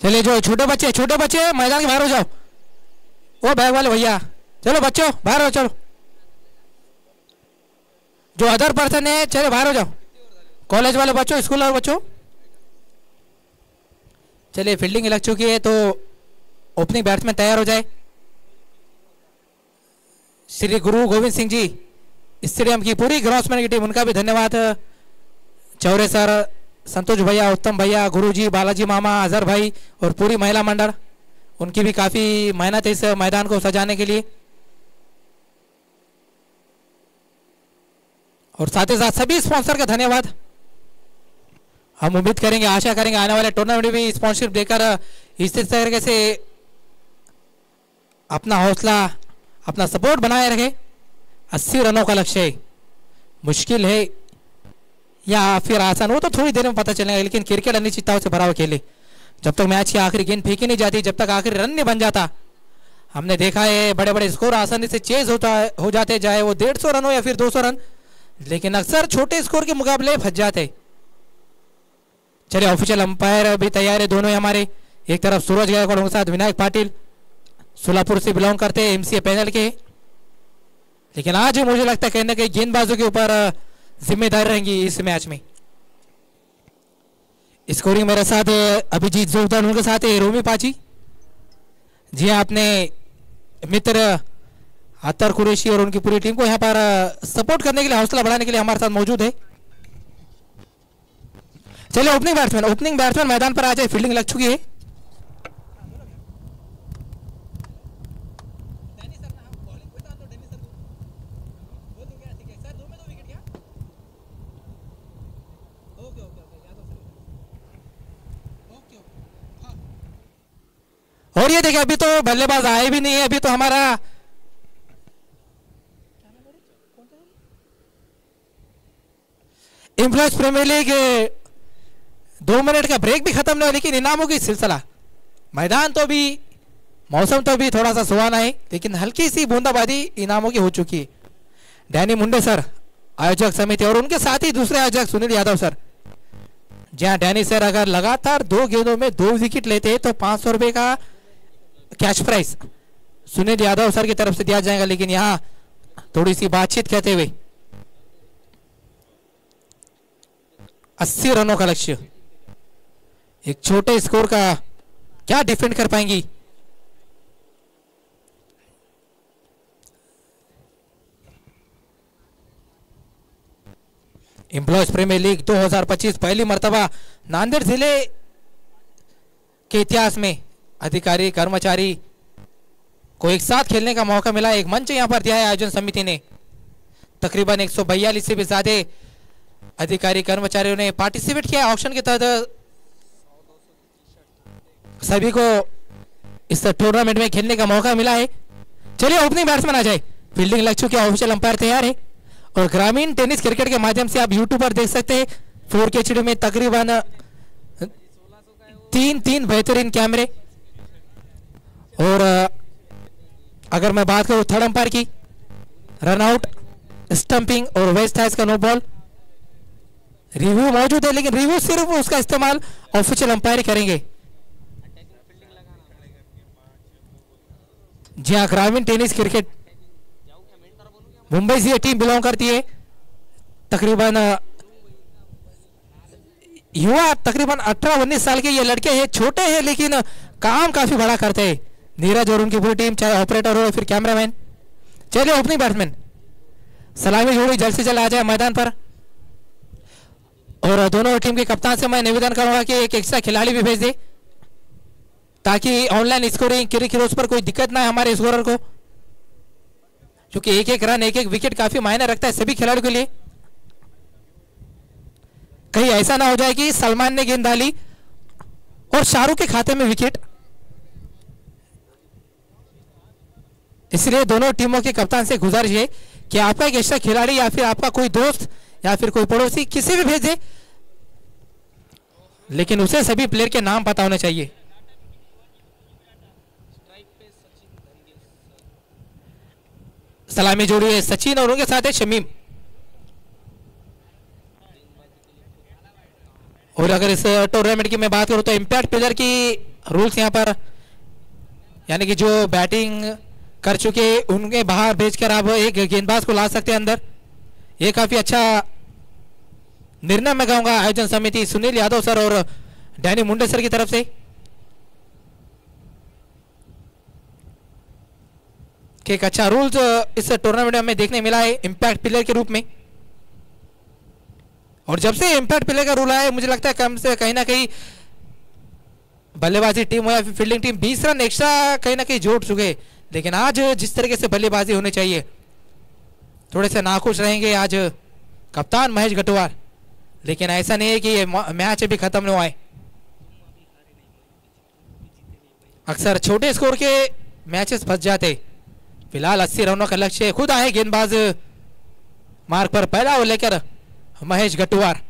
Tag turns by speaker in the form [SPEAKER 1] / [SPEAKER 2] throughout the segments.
[SPEAKER 1] चलिए जो छोटे बच्चे मैदान के बाहर हो जाओ। वो बैग वाले भैया चलो बच्चों बाहर हो, चलो जो अदर पर्सन है चलो बाहर हो जाओ। कॉलेज वाले बच्चों, स्कूल वाले बच्चों, चलिए फील्डिंग लग चुकी है तो ओपनिंग बैट्समैन तैयार हो जाए। श्री गुरु गोविंद सिंह जी स्टेडियम की पूरी ग्राउंड्समैन की टीम, उनका भी धन्यवाद। चौरे सर, संतोष भैया, उत्तम भैया, गुरुजी, बालाजी मामा, अजहर भाई और पूरी महिला मंडल, उनकी भी काफ़ी मेहनत है इस मैदान को सजाने के लिए। और साथ ही साथ सभी स्पॉन्सर का धन्यवाद। हम उम्मीद करेंगे, आशा करेंगे आने वाले टूर्नामेंट में भी स्पॉन्सरशिप देकर इस तरीके से अपना हौसला, अपना सपोर्ट बनाए रखे। 80 रनों का लक्ष्य है, मुश्किल है या फिर आसान, वो तो थोड़ी देर में पता चलेगा। लेकिन क्रिकेट अनिश्चितताओं से भरा हुआ खेल है। जब तक मैच की आखिरी गेंद फेंकी नहीं जाती, जब तक आखिरी रन नहीं बन जाता, हमने देखा है बड़े बड़े स्कोर आसानी से चेज हो जाते, चाहे वो 150 रन हो या फिर 200 रन, लेकिन अक्सर छोटे स्कोर के मुकाबले फंस जाते। चलिए ऑफिशियल अंपायर भी तैयार है दोनों ही हमारे। एक तरफ सूरज गायकवाड़, उनके साथ विनायक पाटिल, सोलापुर से बिलोंग करते हैं, एमसीए पैनल के। लेकिन आज मुझे लगता है कहीं ना कहीं गेंदबाजों के ऊपर जिम्मेदारी रहेंगी इस मैच में। स्कोरिंग मेरे साथ अभिजीत जोगदार, उनके साथ है रोमी पाची। जी हाँ, अपने मित्र अतर कुरैशी और उनकी पूरी टीम को यहाँ पर सपोर्ट करने के लिए, हौसला बढ़ाने के लिए हमारे साथ मौजूद है। चलिए ओपनिंग बैट्समैन मैदान पर आ जाए। फील्डिंग लग चुकी है। और ये देखिए अभी तो बल्लेबाज आए भी नहीं है। अभी तो हमारा इन्फ्लुएंस प्रीमियर लीग 2 मिनट का ब्रेक भी खत्म नहीं हुआ, लेकिन इनामों की सिलसिला, मैदान तो भी, मौसम तो भी थोड़ा सा सुहाना है, लेकिन हल्की सी बूंदाबांदी इनामों की हो चुकी है। डैनी मुंडे सर आयोजक समिति और उनके साथ ही दूसरे आयोजक सुनील यादव सर। जहां डैनी सर अगर लगातार 2 गेंदों में 2 विकेट लेते हैं तो 500 रुपए का cash prize Sunil Yadav sir की तरफ से दिया जाएगा। लेकिन यहाँ थोड़ी सी बातचीत कहते हुए 80 रनों का लक्ष्य, एक छोटे स्कोर का क्या डिफेंड कर पाएंगी। एम्प्लॉयज प्रीमियर लीग 2025 पहली मर्तबा नांदेड़ जिले के इतिहास में अधिकारी कर्मचारी को एक साथ खेलने का मौका मिला। एक मंच यहां पर दिया है आयोजन समिति ने। तकरीबन 142 से भी ज्यादा अधिकारी कर्मचारियों ने पार्टिसिपेट किया ऑक्शन के तहत। सभी को इस टूर्नामेंट में खेलने का मौका मिला है। चलिए ओपनिंग बैट्समैन आ जाए। फील्डिंग लग चुकी है, ऑफिशियल अंपायर तैयार है। और ग्रामीण टेनिस क्रिकेट के माध्यम से आप यूट्यूब पर देख सकते हैं 4K HD में तकरीबन 3 बेहतरीन कैमरे। और अगर मैं बात करूं थर्ड अंपायर की, रनआउट, स्टंपिंग और वेस्ट थाइस का नो बॉल रिव्यू मौजूद है, लेकिन रिव्यू सिर्फ उसका इस्तेमाल ऑफिशियल अंपायर करेंगे। जी हाँ, ग्रामीण टेनिस क्रिकेट मुंबई से ये टीम बिलोंग करती है। तकरीबन युवा, तकरीबन 18-19 साल के ये लड़के हैं, छोटे हैं लेकिन काम काफी बड़ा करते हैं। नीरज और उनकी पूरी टीम, चाहे ऑपरेटर हो या फिर कैमरामैन। चलिए ओपनिंग बैट्समैन सलामी जोड़ी जल्द से जल्द आ जाए मैदान पर। और दोनों टीम के कप्तान से मैं निवेदन करूंगा कि एक एक्स्ट्रा खिलाड़ी भी भेज दे, ताकि ऑनलाइन स्कोरिंग क्रिकेट पर कोई दिक्कत ना है हमारे स्कोरर को, क्योंकि एक रन, एक विकेट काफी मायने रखता है सभी खिलाड़ियों के लिए। कहीं ऐसा ना हो जाए कि सलमान ने गेंद डाली और शाहरुख के खाते में विकेट। इसलिए दोनों टीमों के कप्तान से गुजारिश है कि आपका एक एक्स्ट्रा खिलाड़ी या फिर आपका कोई दोस्त या फिर कोई पड़ोसी किसी भी भेजे, लेकिन उसे सभी प्लेयर के नाम पता होने चाहिए। सलामी जोड़ी है सचिन और उनके साथ है शमीम। और अगर इस टूर्नामेंट की मैं बात करूं तो इम्पैक्ट प्लेयर की रूल्स यहाँ पर, यानी कि जो बैटिंग कर चुके उनके बाहर भेजकर आप एक गेंदबाज को ला सकते हैं अंदर। ये काफी अच्छा निर्णय मैं कहूंगा आयोजन समिति सुनील यादव सर और डैनी मुंडे सर की तरफ से कि एक अच्छा रूल इस टूर्नामेंट में हमें देखने मिला है इंपैक्ट प्लेयर के रूप में। और जब से इंपैक्ट प्लेयर का रूल आया मुझे लगता है कम से कहीं ना कहीं बल्लेबाजी टीम हो या फिर फील्डिंग टीम 20 रन एक्स्ट्रा कहीं ना कहीं जोड़ चुके। लेकिन आज जिस तरीके से बल्लेबाजी होनी चाहिए थोड़े से नाखुश रहेंगे आज कप्तान महेश गटवार, लेकिन ऐसा नहीं है कि ये मैच अभी खत्म नहीं हुआ है। अक्सर छोटे स्कोर के मैचेस फंस जाते। फिलहाल 80 रनों का लक्ष्य, खुद आए गेंदबाज मार्ग पर, पहला ओवर लेकर महेश गटवार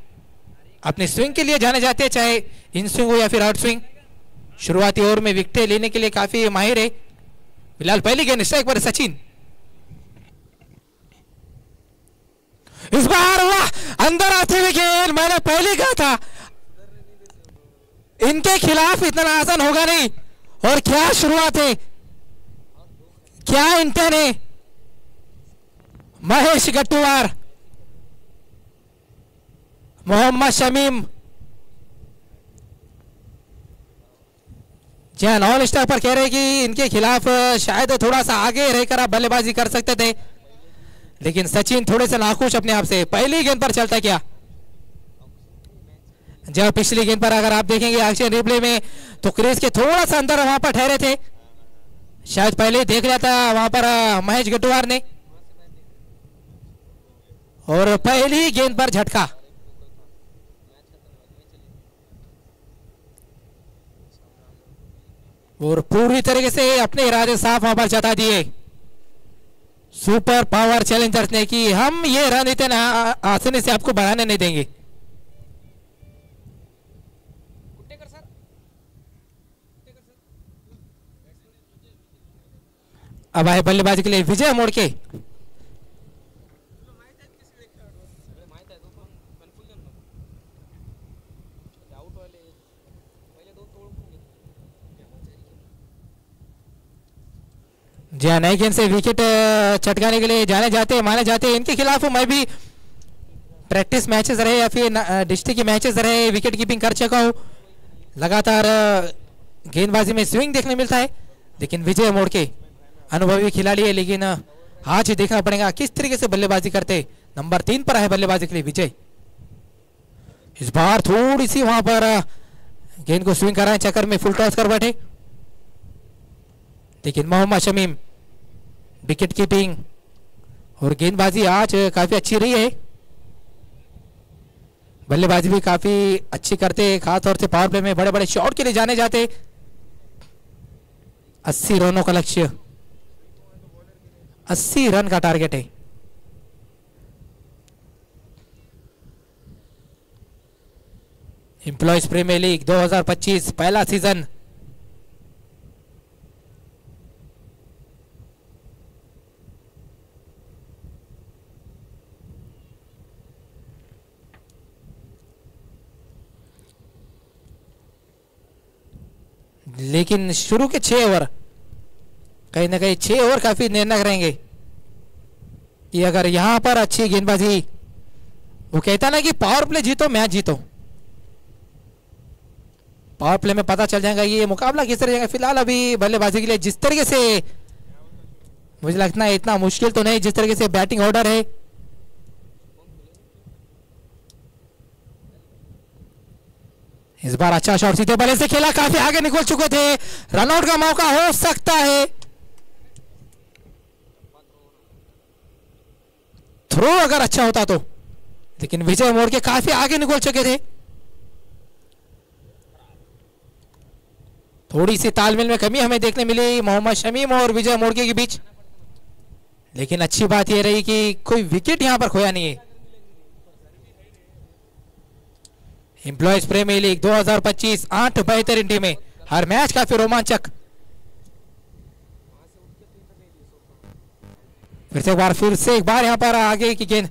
[SPEAKER 1] अपनी स्विंग के लिए जाने जाते हैं, चाहे इन स्विंग हो या फिर आउट स्विंग। शुरुआती ओवर में विकेट लेने के लिए काफी माहिर है। फिलहाल पहली गेंद स्ट्राइक पर सचिन, इस बार वाह अंदर आते हुए गेंद, मैंने पहले कहा था इनके खिलाफ इतना आसान होगा नहीं। और क्या शुरुआत है, क्या इंटेन है महेश गटवार, मोहम्मद शमीम जी नॉन स्टॉप पर कह रहे कि इनके खिलाफ शायद थोड़ा सा आगे रहकर आप बल्लेबाजी कर सकते थे, लेकिन सचिन थोड़े से नाखुश अपने आप से। पहली गेंद पर चलता क्या, जब पिछली गेंद पर अगर आप देखेंगे एक्शन रिप्ले में तो क्रीज के थोड़ा सा अंदर वहां पर ठहरे थे, शायद पहले देख लिया था वहां पर महेश गटवार ने। और पहली गेंद पर झटका, और पूरी तरीके से अपने इरादे साफ वहां पर जता दिए सुपर पावर चैलेंजर्स ने कि हम ये रन इतने आसानी से आपको बढ़ाने नहीं देंगे। अब आए बल्लेबाजी के लिए विजय मोड़ के, जी हाँ नई गेंद से विकेट चटकाने के लिए जाने जाते माने जाते हैं। इनके खिलाफ मैं भी प्रैक्टिस मैचेस रहे या फिर डिस्ट्रिक्ट के मैचेस रहे, विकेट कीपिंग कर चुका हूँ, लगातार गेंदबाजी में स्विंग देखने मिलता है। लेकिन विजय मोड़ के अनुभवी खिलाड़ी है, लेकिन आज ही देखना पड़ेगा किस तरीके से बल्लेबाजी करते। नंबर 3 पर है बल्लेबाजी के लिए विजय, इस बार थोड़ी सी वहां पर गेंद को स्विंग कराने चक्कर में फुल टॉस कर बैठे। लेकिन मोहम्मद शमीम विकेट कीपिंग और गेंदबाजी आज काफी अच्छी रही है, बल्लेबाजी भी काफी अच्छी करते, खासतौर से पावर प्ले में बड़े बड़े शॉट के लिए जाने जाते। 80 रनों का लक्ष्य, 80 रन का टारगेट है। एम्प्लॉयज प्रीमियर लीग 2025 पहला सीजन लेकिन शुरू के 6 ओवर कहीं ना कहीं 6 ओवर काफी निर्णायक रहेंगे कि अगर यहां पर अच्छी गेंदबाजी, वो कहता ना कि पावर प्ले जीतो मैच जीतो, पावर प्ले में पता चल जाएगा ये मुकाबला किस तरह जाएगा। फिलहाल अभी बल्लेबाजी के लिए जिस तरीके से मुझे लगता है इतना मुश्किल तो नहीं, जिस तरीके से बैटिंग ऑर्डर है इस बार अच्छा शॉट सीधे बल्ले से खेला, काफी आगे निकल चुके थे, रनआउट का मौका हो सकता है, थ्रो अगर अच्छा होता तो, लेकिन विजय मोड़ के काफी आगे निकल चुके थे। थोड़ी सी तालमेल में कमी हमें देखने मिली मोहम्मद शमीम और विजय मोड़के के बीच, लेकिन अच्छी बात यह रही कि कोई विकेट यहां पर खोया नहीं है। एम्प्लॉयज प्रीमियर लीग 2025 8 बेहतरीन टीमें, हर मैच काफी रोमांचक। फिर से एक बार यहां पर आगे की गेंद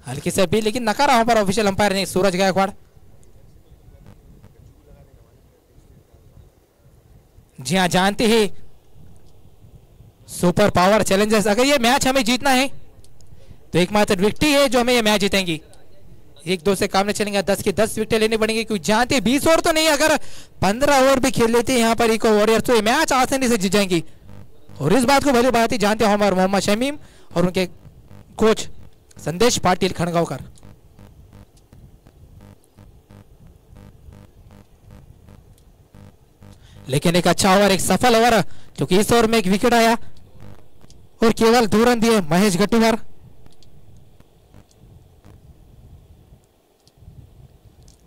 [SPEAKER 1] हल्की से भी, लेकिन नकारा वहां पर ऑफिशियल अंपायर ने सूरज गायकवाड़। जी हाँ, जानते हैं सुपर पावर चैलेंजर्स, अगर ये मैच हमें जीतना है तो एकमात्र विकेट है जो हमें ये मैच जीतेंगी। एक दो से काम नहीं चलेंगे, 10 की 10 विकेट लेनी पड़ेंगी, क्योंकि जानते 20 ओवर तो नहीं, अगर 15 ओवर भी खेल लेते हैं यहाँ पर इको वॉरियर्स तो ये मैच आसानी से जीत जाएंगी। और इस बात को भली बात ही जानते हैं हमारे मोहम्मद शमीम और उनके कोच संदेश पाटिल खड़गांवकर। लेकिन एक अच्छा ओवर, एक सफल ओवर, क्योंकि इस ओवर में एक विकेट आया और केवल 2 रन दिए Mahesh Gattiwar.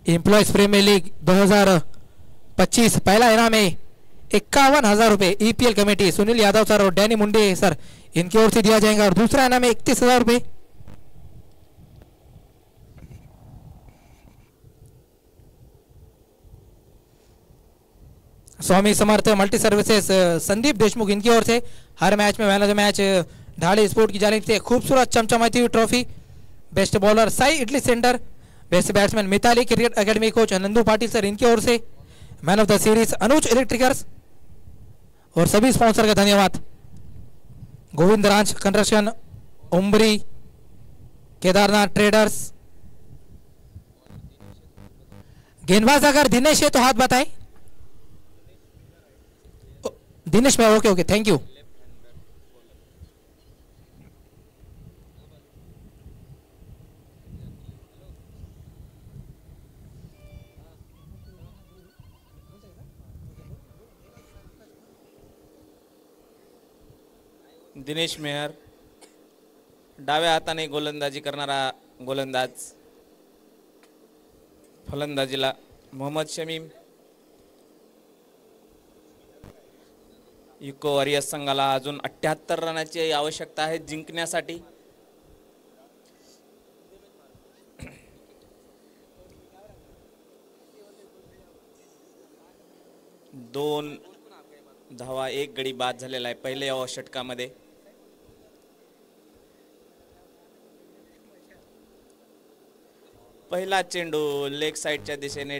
[SPEAKER 1] Employees premier league 2025 पहला इनाम है 51,000 रुपए EPL committee Sunil Yadav sir और डैनी मुंडे सर इनकी ओर से दिया जाएगा, और दूसरा इनाम है 31,000 रुपए। स्वामी समर्थ मल्टी सर्विसेज संदीप देशमुख इनकी ओर से हर मैच में man of the match Dhale sport की जानिब से खूबसूरत चमचमाती हुई trophy. Best bowler Sai idli centre, best batsman Mithali cricket academy coach Nandu Patil sir इनकी ओर से man of the series Anuj electricals, और सभी स्पॉन्सर का धन्यवाद। Govind ranch construction, Umri, Kedarnath traders. गेंदबाज अगर दिनेश है तो हाथ बताएं। दिनेश में, okay okay, thank you.
[SPEAKER 2] Dinesh Mehar डाव्या हाताने गोलंदाजी करणारा गोलंदाज, फलंदाजीला मोहम्मद शमीम। इको वॉरियर्स संघाला अजून 78 रनाची आवश्यकता आहे जिंकण्यासाठी। दोन धावा, एक गडी बाद झालेला आहे पहिल्या षटकामध्ये। पहिला चेंडू लेग साइडच्या दिशेने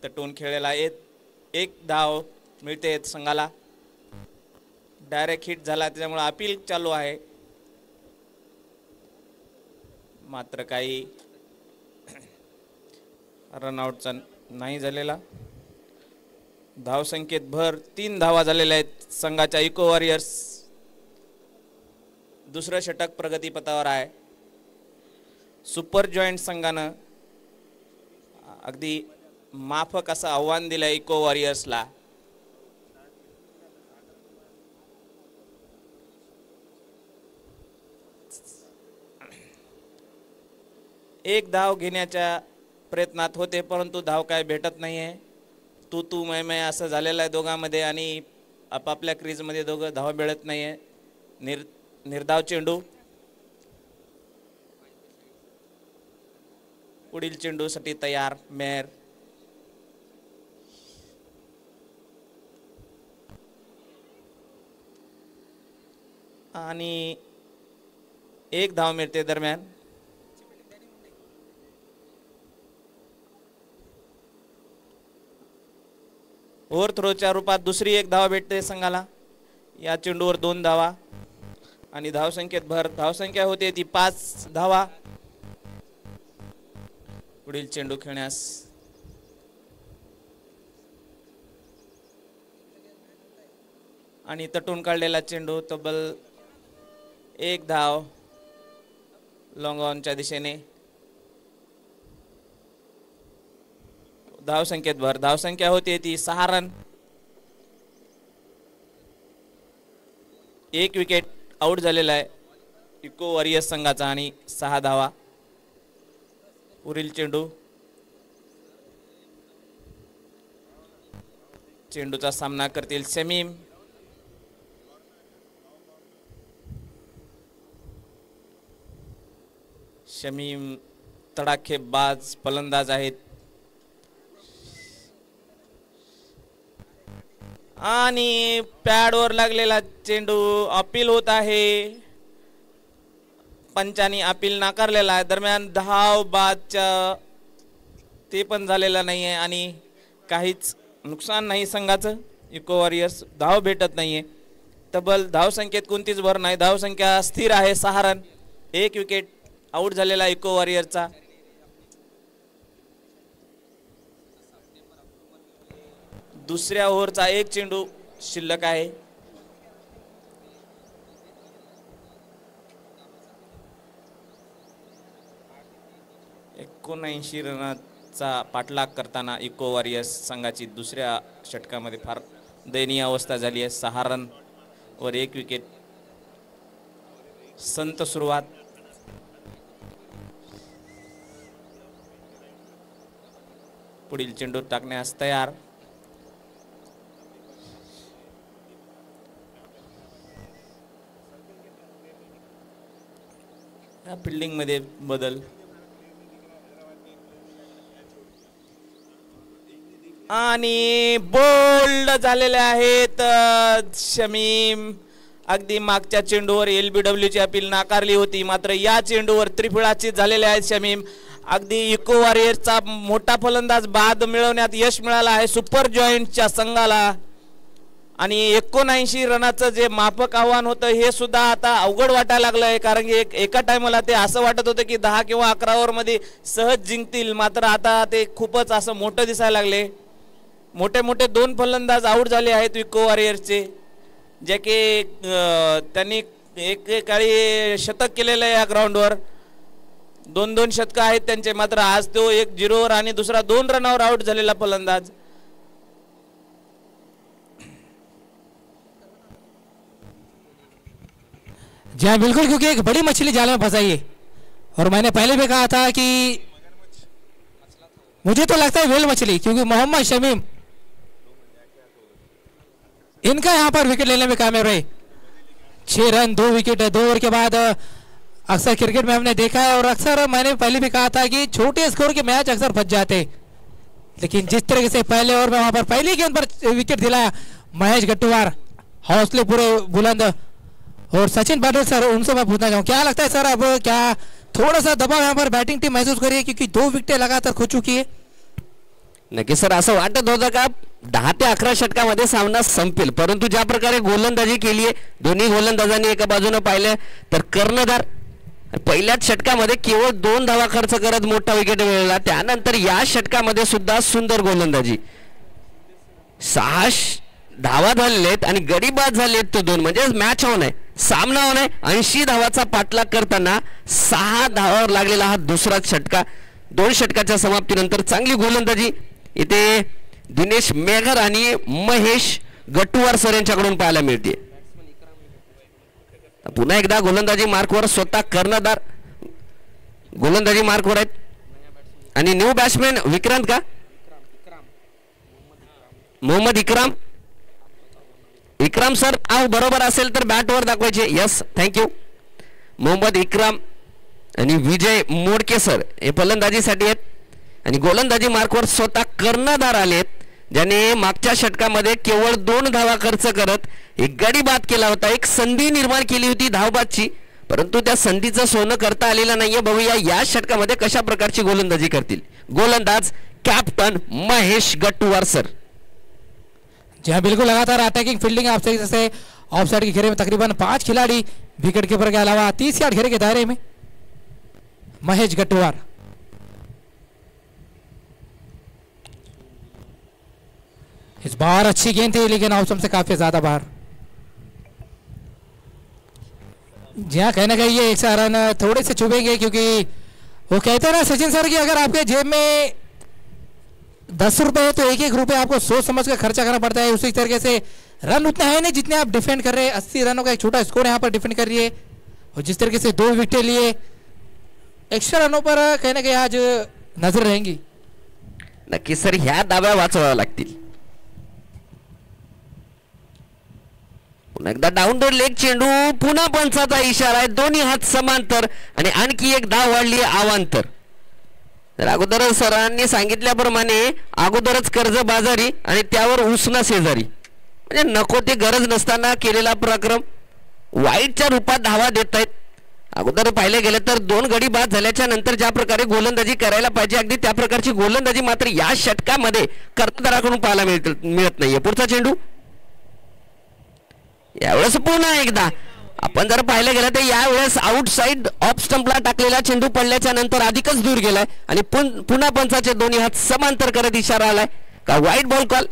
[SPEAKER 2] तटून खेळलेला, एक धाव मिळते संघाला। डायरेक्ट हिट झाला त्यामुळे अपील चालू आहे, मात्र काही रनआउटचा नाही झालेला। धाव संख्येत भर 3 धावा झालेल्या आहेत संघाच्या इको वॉरियर्स। दुसरं षटक प्रगतीपथावर आहे। सुपर जॉईंट संघानं अगदी माफक असं आव्हान दिलंय इको वॉरियर्सला। एक धाव घेण्याच्या प्रयत्नात होते, परंतु धाव काय भेटत नाहीये। तू मैं असं झालेलं आहे दोघांमध्ये, आणि आपापल्या क्रीजमध्ये दोघं धाव मिळत नाहीये। निर्धाव चेंडू, पुढील चेंडूसाठी तयार मेहर। आणि एक धाव मिळते दरम्यान। ओव्हरथ्रोच्या रूपात दुसरी एक धाव भेटते संघाला। या चेंडूवर 2 धावा आणि धावसंख्येत भर। धावसंख्या होते ती 5 धावा। पुढील चेंडू खेळण्यास आणि तटून काढलेला चेंडू, तब्बल 1 धाव लॉंग ऑनच्या दिशेने। धावसंख्येत भर। धावसंख्या होती ती 6 रन। एक विकेट आउट झालेला आहे इको वॉरियर्स संघाचा आणि 6 धावा। पुढील चेंडू, चेंडूचा सामना करतील शमीम। शमीम तडाखेबाज फलंदाज आहेत आणि पॅडवर लागलेला चेंडू अपील होत आहे। पंचांनी अपील नाकारलेला आहे। दरम्यान धाव बादच्या ते पण झालेला नाहीये आणि काहीच नुकसान नाही संघाचं। इको वॉरियर्स धाव भेटत नाहीये. तब्बल धावसंख्येत कोणतीच भर नाही. धावसंख्या स्थिर आहे. 6 रन. 1 विकेट आउट झालेला इको वॉरियरचा. दुसऱ्या ओव्हरचा 1 चेंडू शिल्लक आहे. एकोणऐंशी रनाचा पाठलाग करताना इको वॉरियर्स संघाची दुसऱ्या षटकामध्ये फार दयनीय अवस्था झाली आहे. 6 रन वर 1 विकेट. संत सुरुवात. पुढील चेंडू टाकण्यास तयार. फिल्डिंग मध्ये बदल. आणि बोल्ड झालेले आहेत शमीम. अगदी मागच्या चेंडूवर LBWची अपील नाकारली होती, मात्र या चेंडूवर त्रिफळाचीत झालेले आहेत शमीम. अगदी इको वॉरियर्सचा मोठा फलंदाज बाद मिळवण्यात यश मिळालं आहे सुपर जॉईंटच्या संघाला. आणि 79 रनाचं जे माफक आव्हान होतं हे सुद्धा आता अवघड वाटायला लागलं आहे, कारण की एका टायमाला ते असं वाटत होतं की 10 किंवा 11 ओव्हरमध्ये सहज जिंकतील, मात्र आता ते खूपच असं मोठं दिसायला लागले. मोठे मोठे 2 फलंदाज आऊट झाले आहेत इको वॉरियर्सचे, जे की त्यांनी एकेकाळी शतक केलेलं आहे या ग्राउंडवर. 2-2 शतक आहेत त्यांचे, मात्र आज तो 1 0वर आणि दुसरा 2 रनावर आऊट झालेला फलंदाज.
[SPEAKER 1] जी हाँ बिल्कुल, क्योंकि एक बड़ी मछली जाल में फंसाई है. और मैंने पहले भी कहा था कि मुझे तो लगता है वेल मछली, क्योंकि मोहम्मद शमीम इनका यहां पर विकेट लेने में कामयाब रहे. 6 रन 2 विकेट 2 ओवर के बाद. अक्सर क्रिकेट में हमने देखा है और अक्सर मैंने पहले भी कहा था कि छोटे स्कोर के मैच अक्सर फंस जाते, लेकिन जिस तरीके से पहले ओवर में वहां पर पहली गेंद पर विकेट दिलाया महेश गट्टूवार, हौसले पूरे बुलंद. और सचिन पाटिल सर, उनसे मैं पूछना चाहूँ, क्या लगता है सर अब क्या थोड़ा सा दबाव यहाँ पर बैटिंग टीम महसूस करिए, क्योंकि 2 विकेटें लगातार खो चुकी है.
[SPEAKER 3] नक्की सर, असं वाटत होतं का 10 ते 11 षटकामध्ये सामना संपेल, परंतु ज्या प्रकारे गोलंदाजी केली आहे दोन्ही गोलंदाजांनी एका बाजूने पाहिलं तर कर्णधार पहिल्याच षटकामध्ये केवळ 2 धावा खर्च करत मोठा विकेट मिळवला. त्यानंतर या षटकामध्ये सुद्धा सुंदर गोलंदाजी. 6 धावा झालेत आणि गडी बाद झालेत तो 2, म्हणजे मॅच ऑन आहे, सामना ऑन आहे. 80 धावाचा पाठलाग करताना 6 धावावर लागलेला हा दुसरा षटका. 2 षटकाच्या समाप्तीनंतर चांगली गोलंदाजी इथे दिनेश मेघर आणि महेश गट्टूवार सर यांच्याकडून पाहायला मिळते. पुन्हा एकदा गोलंदाजी मार्कवर स्वतः कर्णधार गोलंदाजी मार्कवर आहेत. आणि न्यू बॅट्समॅन विक्रांत का मोहम्मद इकराम सर, आव बरोबर असेल तर बॅटवर दाखवायचे. Yes, thank you. मोहम्मद इकराम आणि विजय मोडके सर हे फलंदाजीसाठी आहेत. आणि गोलंदाजी मार्कवर स्वतः कर्णधार आलेत, ज्याने मागच्या षटकामध्ये केवळ 2 धावा खर्च करत एक गडी बाद केला होता. एक संधी निर्माण केली होती धावबादची, परंतु त्या संधीचं सोनं करता आलेलं नाहीये. बघूया या षटकामध्ये कशा प्रकारची गोलंदाजी करतील गोलंदाज कॅप्टन महेश गट्टूवार सर.
[SPEAKER 1] जी हाँ बिल्कुल, लगातार अटैकिंग फील्डिंग आप सही से ऑफ साइड के घेरे में तकरीबन 5 खिलाड़ी, विकेट कीपर के अलावा 30 यार्ड घेरे के दायरे में महेश गट्टूवार. इस बार अच्छी गेंद थी, लेकिन आउटसम से काफी ज्यादा बाहर. जी हाँ, कहने का ये 1 रन थोड़े से चुभेंगे, क्योंकि वो कहते हैं ना सचिन सर कि अगर आपके जेब में 10 रुपए है तो 1-1 रुपए आपको सोच समझ कर खर्चा करना पड़ता है. उसी तरीके से रन उतने है नहीं जितने आप डिफेंड कर रहे हैं. 80 रनों का एक छोटा स्कोर यहाँ पर डिफेंड कर रही है, और जिस तरीके से 2 विकेट लिए एक्स्ट्रा रनों पर कहने के आज नजर रहेंगी.
[SPEAKER 3] नक्की सर, ह्या दाव्या वाचवाव्या लागतील. पुन्हा एकदा डाऊन द लेग चेंडू, पुन्हा पंचाचा इशारा आहे. दोन्ही हात समांतर आणि आणखी एक धाव वाढली अवांतर. तर अगोदर सरांनी सांगितल्याप्रमाणे अगोदरच कर्जबाजारी आणि त्यावर उसना शेजारी, म्हणजे नको ते गरज नसताना केलेला पराक्रम वाईटच्या रूपात धावा देत आहेत. अगोदर पाहिले गेले तर 2 गडी बाद झाल्याच्या नंतर ज्या प्रकारे गोलंदाजी करायला पाहिजे अगदी त्या प्रकारची गोलंदाजी मात्र या षटकामध्ये कर्णधाराकडून पाहायला मिळत नाहीये. पुढचा चेंडू यावेळेस पुन्हा एकदा आपण जर पाहिलं गेलं तर यावेळेस आउटसाइड ऑफ स्टंपला टाकलेला चेंडू पडल्याच्या नंतर अधिकच दूर गेलाय आणि पुन्हा पंचाचे दोन्ही हात समांतर करत इशारा आलाय का वाईट बॉल कॉल.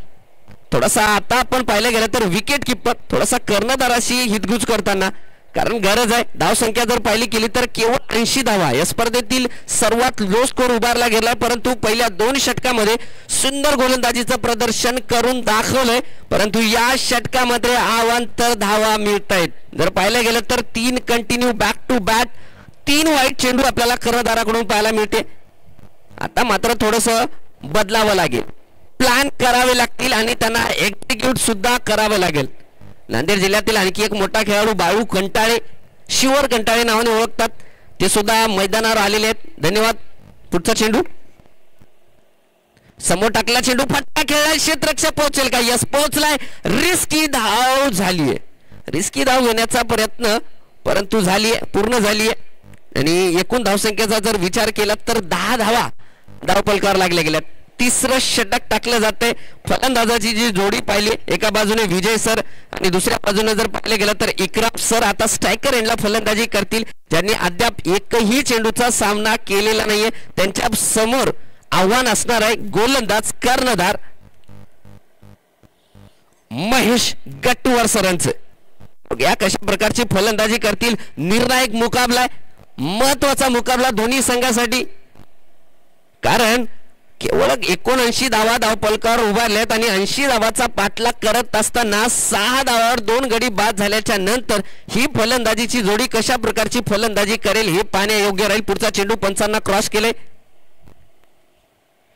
[SPEAKER 3] थोडासा आता आपण पाहिलं गेलं तर विकेट किपर थोडासा कर्णधाराशी हितगुज करताना, कारण गरज आहे. धावसंख्या जर पाहिली केली तर केवळ 80 धावा या स्पर्धेतील सर्वात लो स्कोर उभारला गेलाय, परंतु पहिल्या 2 षटकामध्ये सुंदर गोलंदाजीचं प्रदर्शन करून दाखवलंय. परंतु या षटकामध्ये अवांतर धावा मिळत आहेत. जर पाहिलं गेलं तर 3 कंटिन्यू बॅक टू बॅक 3 वाईट चेंडू आपल्याला कर्णधाराकडून पाहायला मिळते. आता मात्र थोडस बदलावं लागेल, प्लॅन करावे लागतील आणि त्यांना एक्झिक्यूट सुद्धा करावं लागेल. नांदेड जिल्ह्यातील आणखी एक मोठा खेळाडू बाळू कंटाळे, शिवर कंटाळे नावाने ओळखतात, ते सुद्धा मैदानावर आलेले आहेत. धन्यवाद. पुढचा चेंडू समोर टाकला, चेंडू फटका खेळलाय, क्षेत्ररक्षक पोहोचेल का? यस, पोहोचलाय. रिस्की धाव झालीये, रिस्की धाव घेण्याचा प्रयत्न परंतु झालीये, पूर्ण झालीये. आणि एकूण धावसंख्येचा जर विचार केला तर 10 धावा धावफलकावर लागल्या गेल्यात. तिसरं षटक टाकलं जातंय. फलंदाजाची जी जोडी पाहिली, एका बाजूने विजय सर आणि दुसऱ्या बाजूने जर पाहिलं गेलं तर इकराम सर आता स्ट्रायकर एंडला फलंदाजी करतील, ज्यांनी अद्याप एकही चेंडूचा सामना केलेला नाहीये. त्यांच्या समोर आव्हान असणार आहे गोलंदाज कर्णधार महेश गट्टूवर सरांचं. या कशा प्रकारची फलंदाजी करतील? निर्णायक मुकाबला, महत्वाचा मुकाबला दोन्ही संघासाठी, कारण केवळ 79 धावा धावफलकावर उभारल्यात आणि 80 धावाचा पाठलाग करत असताना 6 धावावर 2 गडी बाद झाल्याच्या नंतर ही फलंदाजीची जोडी कशा प्रकारची फलंदाजी करेल हे पाहणे योग्य राहील. पुढचा चेंडू पंचांना क्रॉस केले,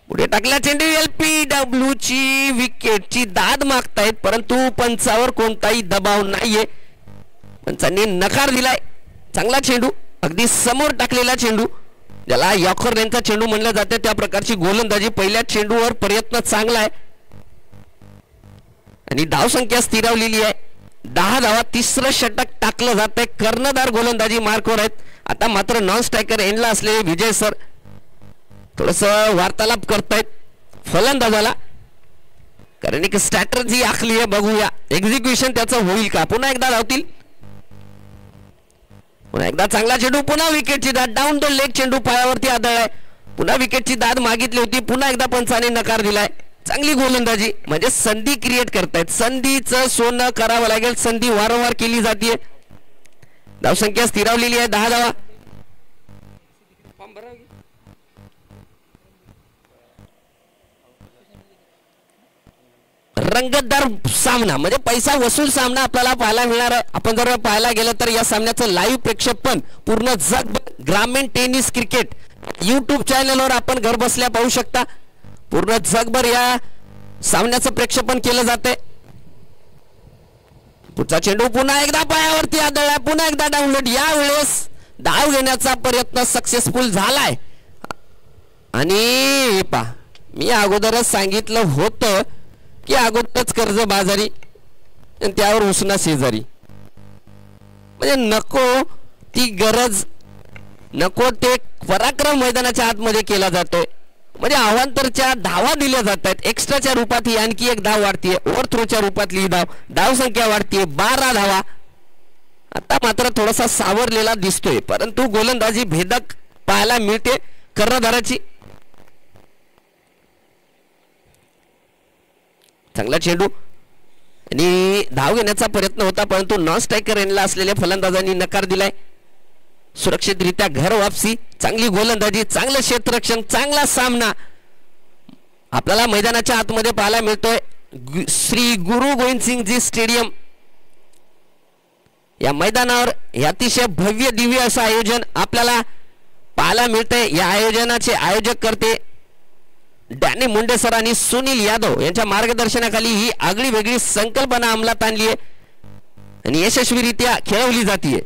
[SPEAKER 3] पुढे टाकला चेंडू, LPW ची विकेटची दाद मागतायत, परंतु पंचावर कोणताही दबाव नाहीये. पंचांनी नकार दिलाय. चांगला चेंडू, अगदी समोर टाकलेला चेंडू, ज्याला यॉर्कर यांचा चेंडू म्हणलं जाते, त्या प्रकारची गोलंदाजी. पहिल्या चेंडूवर प्रयत्न चांगला आहे आणि धावसंख्या स्थिरावलेली आहे. 10 धावा. तिसरं षटक टाकलं जातंय. कर्णधार गोलंदाजी मार्कवर आहेत. आता मात्र नॉन स्ट्रायकर एंडला असलेले विजय सर थोडस वार्तालाप करतायत फलंदाजाला, कारण एक स्ट्रॅटर्जी आखली आहे. बघूया एक्झिक्युशन त्याचं होईल का. पुन्हा एकदा धावतील, पुन्हा एकदा चांगला चेंडू, पुन्हा विकेटची दाद, डाऊन द लेग चेंडू पायावरती आदळलाय. पुन्हा विकेटची दाद मागितली होती, पुन्हा एकदा पंचाने नकार दिलाय. चांगली गोलंदाजी, म्हणजे संधी क्रिएट करतायत. संधीचं सोनं करावं लागेल, संधी वारंवार केली जाते. धावसंख्या स्थिरावलेली आहे. 10 धावा. रंगतदार सामना, म्हणजे पैसा वसूल सामना आपल्याला पाहायला मिळणार आहे. आपण जर पाहायला गेलं तर या सामन्याचं लाईव्ह प्रेक्षेपण पूर्ण जगभर ग्रामीण टेनिस क्रिकेट YouTube चॅनलवर आपण घर बसल्या पाहू शकता. पूर्ण जगभर या सामन्याचं प्रेक्षेपण केलं जाते. पुढचा चेंडू पुन्हा एकदा पायावरती आदळला, पुन्हा एकदा डाऊनलोड. यावेळेस धाव घेण्याचा प्रयत्न सक्सेसफुल झालाय. आणि पहा, मी अगोदरच सांगितलं होतं की अगोदरच कर्ज बाजारी आणि त्यावर उसना शेजारी, म्हणजे नको ती गरज, नको ते पराक्रम मैदानाच्या आतमध्ये केला जातोय. म्हणजे अवांतरच्या धावा दिल्या जात आहेत. एक्स्ट्राच्या रूपात ही आणखी एक धाव वाढतीये, ओव्हरथ्रोच्या रूपातली ही धावसंख्या वाढतीये. 12 धावा. आता मात्र थोडासा सावरलेला दिसतोय, परंतु गोलंदाजी भेदक पाहायला मिळते कर्णधाराची. चांगला चेंडू आणि धाव घेण्याचा प्रयत्न होता, परंतु नॉन स्ट्रायकर एंडला असलेल्या फलंदाजांनी नकार दिलाय. सुरक्षितरित्या घर वापसी, चांगली गोलंदाजी, चांगलं क्षेत्ररक्षण, चांगला सामना आपल्याला मैदानाच्या आतमध्ये पाहायला मिळतोय. श्री गुरु गोविंद सिंगजी स्टेडियम या मैदानावर हे अतिशय भव्य दिव्य असं आयोजन आपल्याला पाहायला मिळतंय. या आयोजनाचे आयोजक करते डॅनी मुंडे सर आणि सुनील यादव यांच्या मार्गदर्शनाखाली ही आगळी वेगळी संकल्पना अंमलात आणली आहे आणि यशस्वीरित्या खेळवली जाते.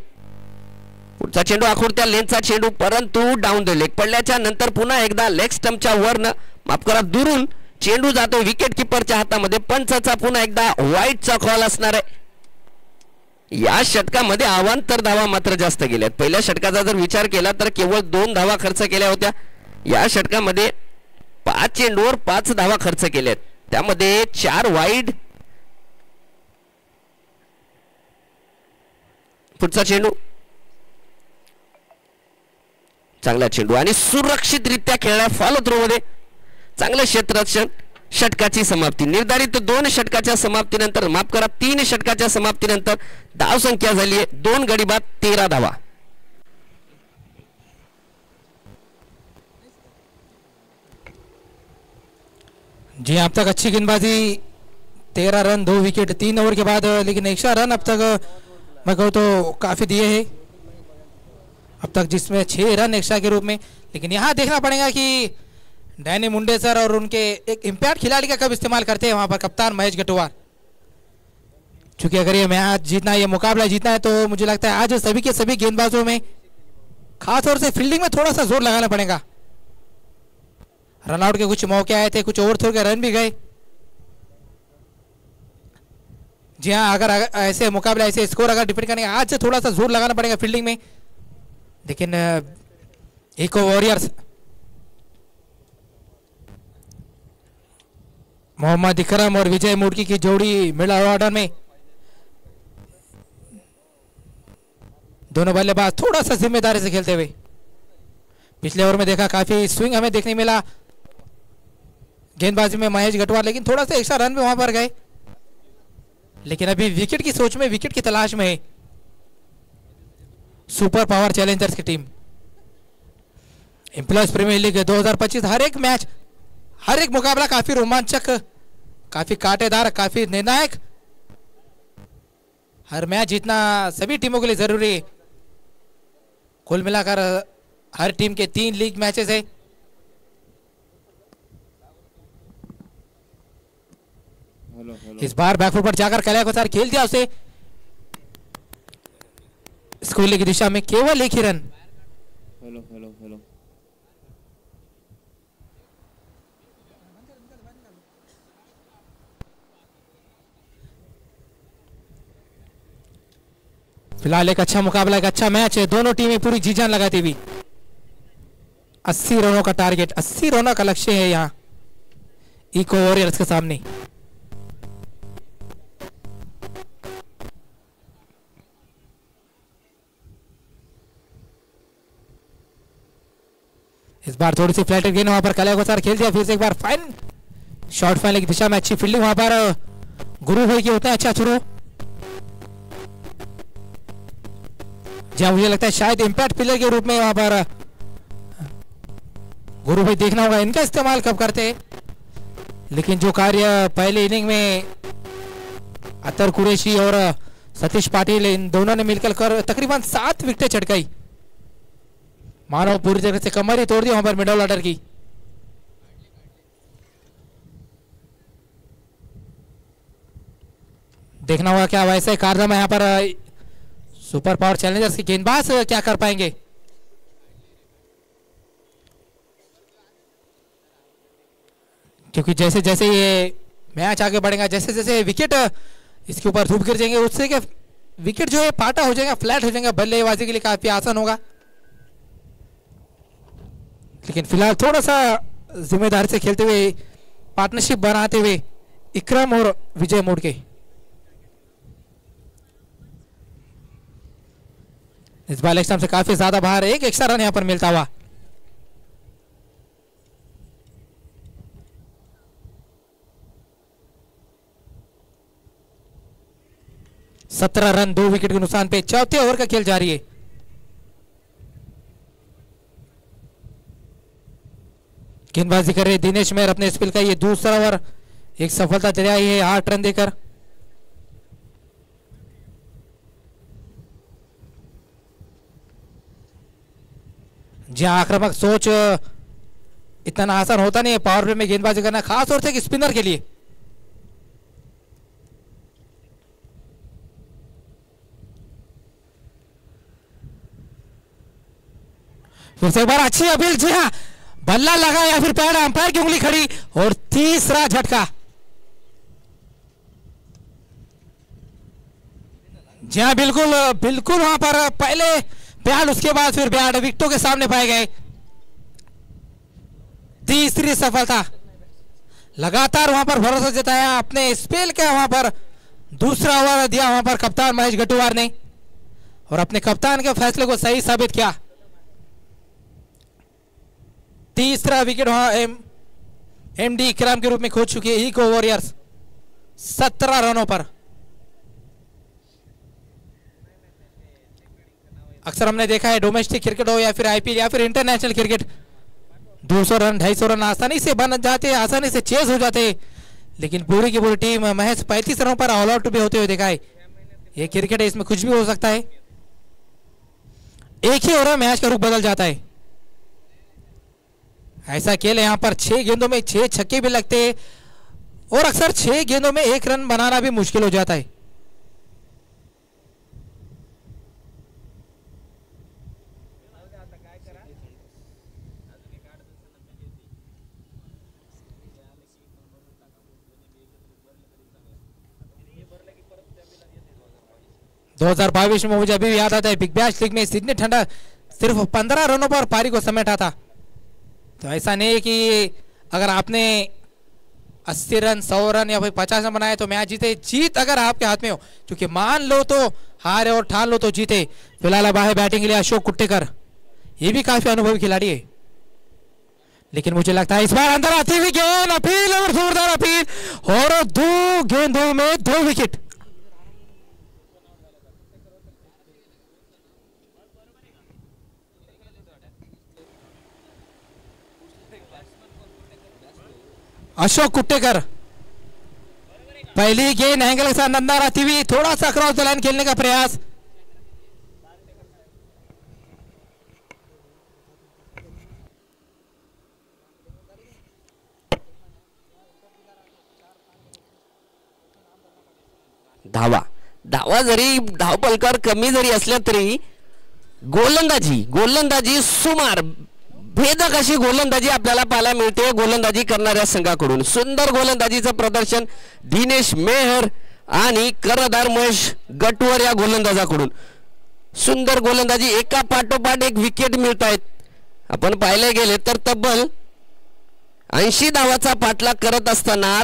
[SPEAKER 3] पुढचा चेंडू आखोडत्या लेनचा चेंडू, परंतु डाऊन द लेग पडल्याच्या नंतर पुन्हा एकदा लेग स्टंपच्या वरनं, माफ करा, दुरून चेंडू जातो विकेट किपरच्या हातामध्ये. पंचाचा पुन्हा एकदा वाईटचा कॉल असणार आहे. या षटकामध्ये अवांतर धावा मात्र जास्त गेल्यात. पहिल्या षटकाचा जर विचार केला तर केवळ 2 धावा खर्च केल्या होत्या. या षटकामध्ये 5 चेंडूवर 5 धावा खर्च केल्यात, त्यामध्ये 4 वाईड पुढचा चेंडू, चांगला चेंडू आणि सुरक्षितरित्या खेळला फॉलो थ्रो मध्ये चांगलं क्षेत्ररक्षण. षटकाची समाप्ती. निर्धारित 2 षटकाच्या समाप्तीनंतर, माफ करा 3 षटकाच्या समाप्तीनंतर धाव संख्या झाली आहे 2 गडी बाद 13 धावा.
[SPEAKER 1] जी अब तक अच्छी गेंदबाजी, 13 रन 2 विकेट 3 ओवर के बाद, लेकिन एक्स्ट्रा रन अब तक मैं कहूँ तो काफ़ी दिए हैं अब तक, जिसमें 6 रन एक्स्ट्रा के रूप में. लेकिन यहाँ देखना पड़ेगा कि डैनी मुंडेसर और उनके एक इम्पैक्ट खिलाड़ी का कब इस्तेमाल करते हैं वहाँ पर कप्तान महेश गटुआर. क्योंकि अगर ये मैच जीतना, ये मुकाबला जीतना है, तो मुझे लगता है आज सभी के सभी गेंदबाजों में खासतौर से फील्डिंग में थोड़ा सा जोर लगाना पड़ेगा. रनआउट के कुछ मौके आए थे, कुछ ओवर थ्रो के रन भी गए. जी हाँ, अगर ऐसे मुकाबले, ऐसे स्कोर अगर डिपेंड करेंगे, आज से थोड़ा सा जोर लगाना पड़ेगा फील्डिंग में. लेकिन इको वॉरियर्स मोहम्मद इकरम और विजय मुर्की की जोड़ी मिडल ऑर्डर में, दोनों बल्लेबाज थोड़ा सा जिम्मेदारी से खेलते हुए. पिछले ओवर में देखा काफी स्विंग हमें देखने मिला गेंदबाजी में महेश गटुआर, लेकिन थोड़ा सा एक्स्ट्रा रन भी वहां पर गए. लेकिन अभी विकेट की सोच में, विकेट की तलाश में है सुपर पावर चैलेंजर्स की टीम. इम्प्लॉयज प्रीमियर लीग 2025, हर एक मैच, हर एक मुकाबला काफी रोमांचक, काफी कांटेदार, काफी निर्णायक. हर मैच जीतना सभी टीमों के लिए जरूरी है. कुल मिलाकर हर टीम के 3 लीग मैचेस है. इस बार बैकफुट पर जाकर कलिया को सार खेल दिया उसे स्कूली की दिशा में, केवल 1 ही रन. फिलहाल एक अच्छा मुकाबला, एक अच्छा मैच है. दोनों टीमें पूरी जी जान लगाती हुई. 80 रनों का टारगेट, 80 रनों का लक्ष्य है यहाँ इको वॉरियर्स के सामने. इस बार थोड़ी सी फ्लैटेड गेंद वहां पर कलिया को सार खेल दिया. फिर से एक बार फाइन शॉर्ट फाइनल की दिशा में अच्छी फील्डिंग वहां पर गुरु भाई की होता है. अच्छा थ्रो. जहां मुझे लगता है शायद इंपैक्ट प्लेयर के रूप में वहां पर गुरु भाई, देखना होगा इनका इस्तेमाल कब करते हैं. लेकिन जो कार्य पहले इनिंग में अतर कुरैशी और सतीश पाटिल, इन दोनों ने मिलकर कर तकरीबन 7 विकेटें चटकाई. मानो पूरी तरह से कमर ही तोड़ दी वहां पर मिडल ऑर्डर की. देखना होगा क्या वैसे कारनामा यहाँ पर सुपर पावर चैलेंजर्स के गेंदबाज क्या कर पाएंगे. क्योंकि जैसे जैसे ये मैच आगे बढ़ेगा, जैसे जैसे विकेट इसके ऊपर धूप गिर जाएंगे, उससे के विकेट जो है पाटा हो जाएगा, फ्लैट हो जाएगा, बल्लेबाजी के लिए काफी आसान होगा. लेकिन फिलहाल थोड़ा सा जिम्मेदारी से खेलते हुए, पार्टनरशिप बनाते हुए इकरम और विजय मुर्की. इस बार एक्स्ट्रा से काफी ज्यादा बाहर, एक एक्स्ट्रा रन यहां पर मिलता हुआ. सत्रह रन 2 विकेट के नुकसान पे चौथे ओवर का खेल जारी है. गेंदबाजी कर रहे दिनेश मेहर अपने स्पिल का ये दूसरा ओवर, एक सफलता दिलाई है 8 रन देकर. जहां आक्रामक सोच इतना आसान होता नहीं है पावर प्ले में गेंदबाजी करना, खास तौर से एक स्पिनर के लिए. फिर से एक बार अच्छी अपील. जी हाँ, बल्ला लगा या फिर पैड अंपायर की उंगली खड़ी और तीसरा झटका. जी हाँ, बिल्कुल बिल्कुल वहां पर पहले बैट, उसके बाद फिर बैट विकेटों के सामने पाए गए. तीसरी सफलता, लगातार वहां पर भरोसा जताया अपने स्पेल का, वहां पर दूसरा ओवर दिया वहां पर कप्तान महेश गटुआर ने. और अपने कप्तान के फैसले को सही साबित किया। तीसरा विकेट वहां एमडी इकराम के रूप में खो चुकी है इको वॉरियर्स 17 रनों पर। अक्सर हमने देखा है डोमेस्टिक क्रिकेट हो या फिर आईपीएल या फिर इंटरनेशनल क्रिकेट, 200 रन 250 रन आसानी से बन जाते हैं, आसानी से चेज हो जाते हैं, लेकिन पूरी की पूरी टीम महज 35 रनों पर ऑल आउट भी होते हुए देखा है। ये क्रिकेट है, इसमें कुछ भी हो सकता है। एक ही ओवर मैच का रुख बदल जाता है। ऐसा खेल यहां पर 6 गेंदों में 6 छक्के भी लगते हैं और अक्सर 6 गेंदों में 1 रन बनाना भी मुश्किल हो जाता है। दो 2022 में मुझे अभी भी याद आता है बिग बैश लीग में सिडनी ठंडा सिर्फ 15 रनों पर पारी को समेटा था। तो ऐसा नहीं है कि अगर आपने 80 रन 100 रन या फिर 50 रन बनाए तो मैच जीते। जीत अगर आपके हाथ में हो, क्योंकि मान लो तो हारे और ठान लो तो जीते। फिलहाल अब आए बैटिंग के लिए अशोक कुट्टेकर, ये भी काफी अनुभवी खिलाड़ी है, लेकिन मुझे लगता है इस बार अंदर आती हुई गेंद, अपील और जोरदार अपील और 2 गेंदों में 2 विकेट। अशोक कुट्टेकर पहली गेंद एंगल के साथ अंदर आती हुई, थोड़ा सा क्रॉस द लाइन खेलने का प्रयास।
[SPEAKER 3] धावा जरी धावपलकर कमी जरी असल्या तरी गोलंदाजी सुमार भेदक अशी गोलंदाजी आपल्याला पाहायला मिळते गोलंदाजी करणाऱ्या संघाकडून। सुंदर गोलंदाजीचं प्रदर्शन दिनेश मेहर आणि कर्णधार महेश गटवर या गोलंदाजाकडून। सुंदर गोलंदाजी, एका पाठोपाठ एक विकेट मिळत आहेत। आपण पाहिले गेले तर तब्बल 80 धावाचा पाठलाग करत असताना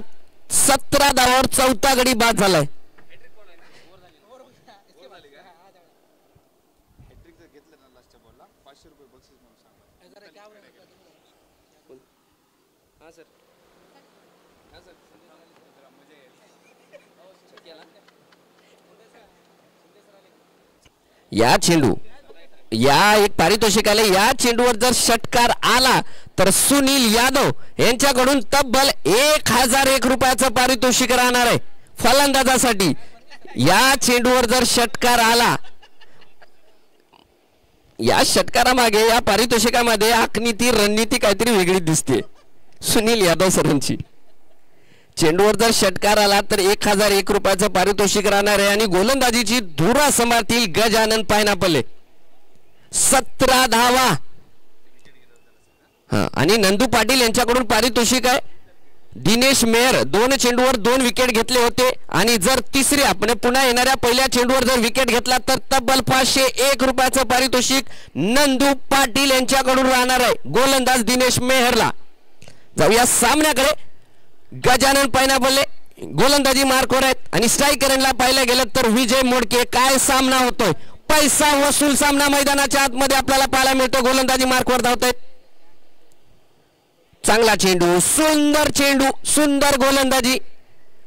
[SPEAKER 3] 17 धावावर चौथा गडी बाद झालाय। या चेंडू या एक पारितोषिकाला या चेंडूवर जर षटकार आला तर सुनील यादव यांच्याकडून तब्बल 1001 रुपयाचं पारितोषिक राहणार आहे फलंदाजासाठी। या चेंडूवर जर षटकार आला, या षटकारामागे या पारितोषिकामध्ये आखनीती रणनीती काहीतरी वेगळी दिसते सुनील यादव सरांची। चेंडूवर जर षटकार आला तर 1001 रुपयाचं पारितोषिक राहणार आहे आणि गोलंदाजीची धुरा सांभाळतील गजानन पायनापले। 17 धावा आणि नंदू पाटील यांच्याकडून पारितोषिक आहे। दिनेश मेहर 2 चेंडूवर 2 विकेट घेतले होते आणि जर तिसरी आपण पुन्हा येणाऱ्या पहिल्या चेंडूवर जर विकेट घेतला तर तब्बल 501 रुपयाचं पारितोषिक नंदू पाटील यांच्याकडून राहणार आहे गोलंदाज दिनेश मेहरला। जाऊया सामन्याकडे। गजानन पायनापले गोलंदाजी मार्कवर आहेत आणि स्ट्रायकरला पाहिलं गेलं तर विजय मोडके। काय सामना होतोय, पैसा वसूल सामना मैदानाच्या आतमध्ये आपल्याला पाहायला मिळतो। गोलंदाजी मार्कवर धावतायत, चांगला चेंडू, सुंदर चेंडू, सुंदर गोलंदाजी,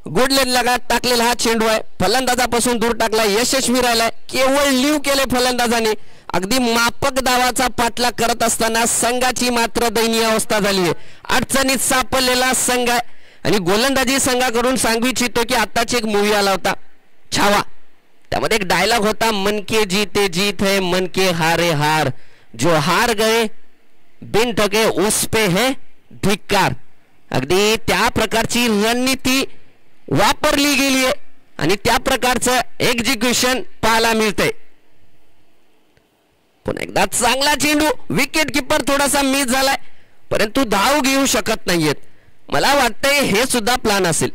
[SPEAKER 3] गुडलेन लगात टाकलेला हा चेंडू आहे, फलंदाजापासून दूर टाकला, यशस्वी राहिलाय, केवळ लीव केले फलंदाजाने। अगदी मापक धावाचा पाठलाग करत असताना संघाची मात्र दयनीय अवस्था झाली आहे। अडचणीत सापडलेला संघ आहे आणि गोलंदाजी संघाकडून सांगू इच्छितो की आताच एक मूवी आला होता छावा, त्यामध्ये एक डायलॉग होता, मन के जीते जीत है मन के हारे हार, जो हार गए बिन ठगे उस पे है धिक्कार। अगदी त्या प्रकारची रणनीती वापरली गेली आहे आणि त्या प्रकारचं एक्झिक्युशन पाहायला मिळतंय। पण एकदा चांगला चेंडू, विकेट कीपर थोडासा मिस झालाय परंतु धाव घेऊ शकत नाहीयेत। मला वाटतंय हे सुद्धा प्लान असेल,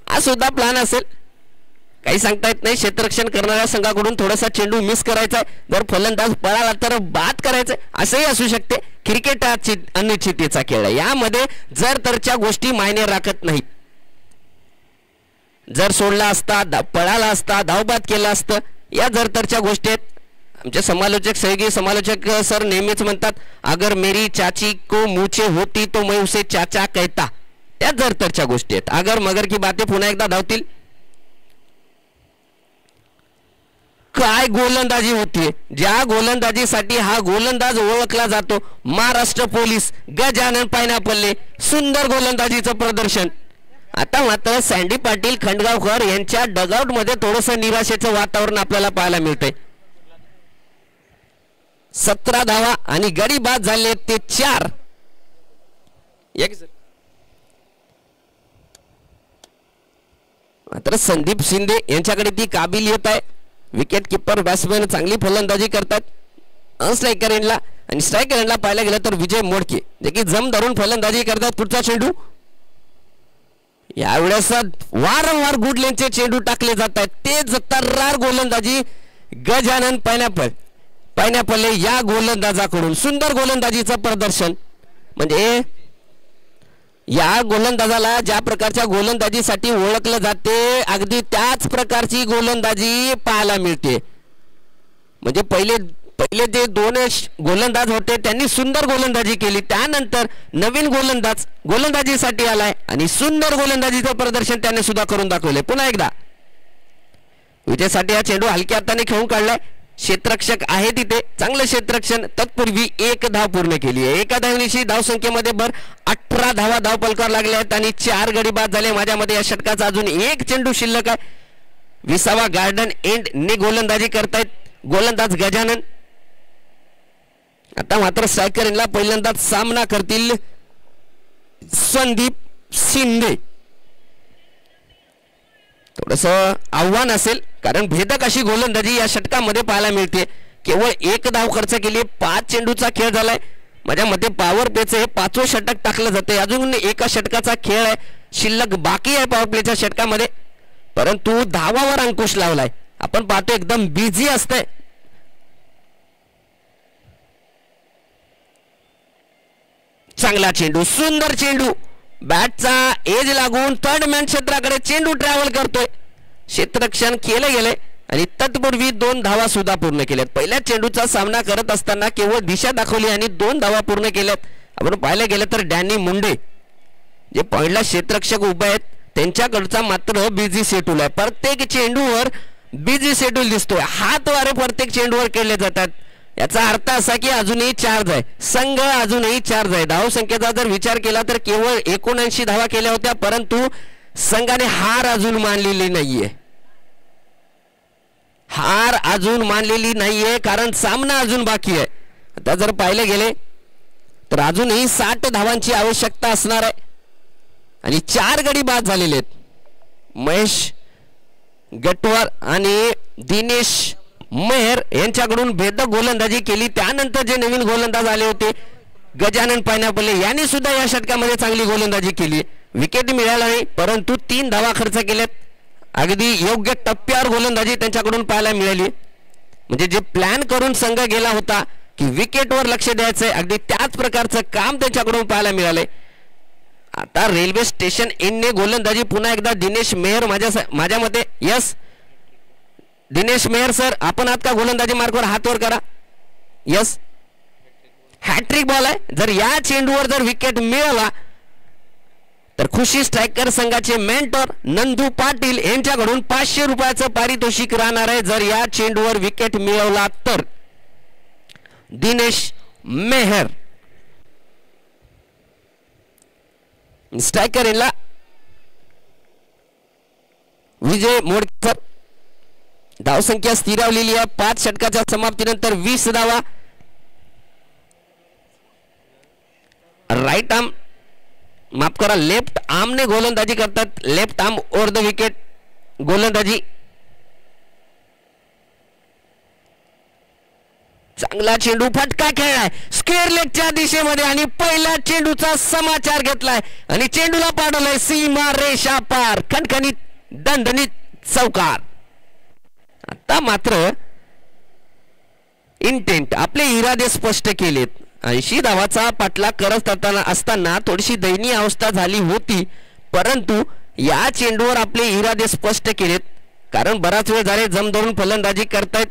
[SPEAKER 3] हा सुद्धा प्लान असेल, काही सांगता येत नाही। क्षेत्ररक्षण करणाऱ्या संघाकडून थोडासा चेंडू मिस करायचा आहे, जर फलंदाज पळाला तर बाद करायचं असंही असू शकते। क्रिकेट हा अनिश्चिततेचा खेळ आहे, यामध्ये जर तरच्या गोष्टी मायने राखत नाहीत। जर सोडला असता, पळाला असता, धावबाद केला असतं, या जर तरच्या गोष्टी आहेत आमचे समालोचक सहयोगी समालोचक सर नेहमीच म्हणतात, अगर मेरी चाची को मुझे होती तो मैं उसे चाचा कहता. त्या जरतरच्या गोष्टी आहेत. अगर मगर की बाते पुन्हा एकदा धावतील. काय गोलंदाजी होतीये. ज्या गोलंदाजीसाठी हा गोलंदाज ओळखला जातो, महाराष्ट्र पोलीस गजानन पायनापल्ले, सुंदर गोलंदाजीचं प्रदर्शन. आता मात्र सँडी पाटील खंडगावकर यांच्या डगआउट मध्ये थोडंसं निराशेचं वातावरण आपल्याला पाहायला मिळतंय. 17 धावा आणि गडी बाद झाले ते 4. मात्र संदीप शिंदे यांच्याकडे ती काबिलियत आहे. विकेट किपर बॅट्समॅन चांगली फलंदाजी करतात. अनस्ट्रायकर एंडला आणि स्ट्रायकर एंडला पाहायला गेलं तर विजय मोडके जे की जम धरून फलंदाजी करतात. पुढचा चेंडू यावेळेस वारंवार गुड लेनचे चेंडू टाकले जात आहेत. तेच तर्रार गोलंदाजी गजानन पायनापल्ले या गोलंदाजाकडून. सुंदर गोलंदाजीचं प्रदर्शन. म्हणजे या गोलंदाजाला ज्या प्रकारच्या गोलंदाजीसाठी ओळखलं जाते अगदी त्याच प्रकारची गोलंदाजी पाहायला मिळते. म्हणजे पहिले जे 2 गोलंदाज होते त्यांनी सुंदर गोलंदाजी केली, त्यानंतर नवीन गोलंदाजीसाठी आलाय आणि सुंदर गोलंदाजीचं प्रदर्शन त्याने सुद्धा करून दाखवले. पुन्हा एकदा विजयसाठी हा चेंडू हलक्या हाताने खेळून काढलाय. क्षेत्ररक्षक आहे तिथे, चांगलं क्षेत्ररक्षण. तत्पूर्वी 1 धाव पूर्ण केली आहे. एका धावनीशी धावसंख्येमध्ये भर 18 धावा धावपलकार लागल्या आहेत आणि 4 गडी बाद झाले. माझ्या मते या षटकाचा अजून 1 चेंडू शिल्लक आहे. 20वा गार्डन एंड ने गोलंदाजी करतायत गोलंदाज गजानन. आता मात्र स्ट्रायकर एंडला पहिल्यांदाच सामना करतील संदीप शिंदे. थोडस आव्हान असेल कारण भेदक अशी गोलंदाजी या षटकामध्ये पाहायला मिळते. केवळ 1 धाव खर्च केली. 5 चेंडूचा खेळ झालाय. माझ्या मते पॉवर प्लेचं हे 5वं षटक टाकलं जाते. अजून एका षटकाचा खेळ आहे शिल्लक बाकी आहे पॉवर प्लेच्या षटकामध्ये, परंतु धावावर अंकुश लावलाय. आपण पाहतो एकदम बिझी असतंय. चांगला चेंडू, सुंदर चेंडू. बॅटचा एज लागून थर्ड मॅन क्षेत्राकडे चेंडू ट्रॅव्हल करतोय. क्षेत्ररक्षण केलं गेलंय आणि तत्पूर्वी 2 धावा सुद्धा पूर्ण केल्यात. पहिल्या चेंडूचा सामना करत असताना केवळ दिशा दाखवली आणि 2 धावा पूर्ण केल्यात. आपण पाहायला गेलं तर डॅनी मुंडे जे पहिला क्षेत्ररक्षक उभे आहेत त्यांच्याकडचा मात्र बिझी शेड्यूल आहे. प्रत्येक चेंडूवर बिझी शेड्यूल दिसतोय. हातवारे प्रत्येक चेंडूवर केले जातात. याचा अर्थ असा की अजूनही 4 आहे. संघ अजूनही 4 आहे. धाव संख्येचा जर विचार केला तर केवळ 79 धावा केल्या होत्या, परंतु संघाने हार अजून मानलेली नाहीये. हार अजून मानलेली नाहीये कारण सामना अजून बाकी आहे. आता जर पाहिले गेले तर अजूनही 60 धावांची आवश्यकता असणार आहे आणि 4 गडी बाद झालेले आहेत. महेश गटवर आणि दिनेश मेहर यांच्याकडून भेदक गोलंदाजी केली. त्यानंतर जे नवीन गोलंदाज आले होते गजानन पायनापल्ले यांनी सुद्धा या षटकामध्ये चांगली गोलंदाजी केली. विकेट मिळाला नाही परंतु 3 धावा खर्च केल्यात. अगदी योग्य टप्प्यावर गोलंदाजी त्यांच्याकडून पाहायला मिळाली. म्हणजे जे प्लॅन करून संघ गेला होता की विकेटवर लक्ष द्यायचंय अगदी त्याच प्रकारचं काम त्यांच्याकडून पाहायला मिळालंय. आता रेल्वे स्टेशन एंडने गोलंदाजी पुन्हा एकदा दिनेश मेहर. माझ्या मते यस दिनेश मेहर सर आपण आहात का गोलंदाजी मार्कवर हात वर करा. यस हॅट्रिक बॉल आहे. जर या चेंडूवर जर विकेट मिळाला तर खुशी स्ट्रायकर संघाचे मेंटर नंदू पाटील यांच्याकडून 500 रुपयाचं पारितोषिक राहणार आहे जर या चेंडूवर विकेट मिळवला तर. दिनेश मेहर स्ट्रायकर यांना विजय मोडकर. धावसंख्या स्थिरावलेली आहे. 5 षटकाच्या समाप्तीनंतर 20 धावा. राईट आर्म माफ करा लेफ्ट आर्मने गोलंदाजी करतात. Left arm over the wicket गोलंदाजी. चांगला चेंडू फटका खेळलाय स्क्वेअर लेगच्या दिशेमध्ये आणि पहिल्या चेंडूचा समाचार घेतलाय आणि चेंडूला पाडवलाय सीमा रेषा पार. खणखणीत दणदणीत चौकार. आता मात्र इंटेंट आपले इरादे स्पष्ट केलेत. 80 धावाचा पाठलाग करत असताना थोडीशी दयनीय अवस्था झाली होती, परंतु या चेंडूवर आपले इरादे स्पष्ट केलेत कारण बराच वेळ झाले जम धरून फलंदाजी करतायत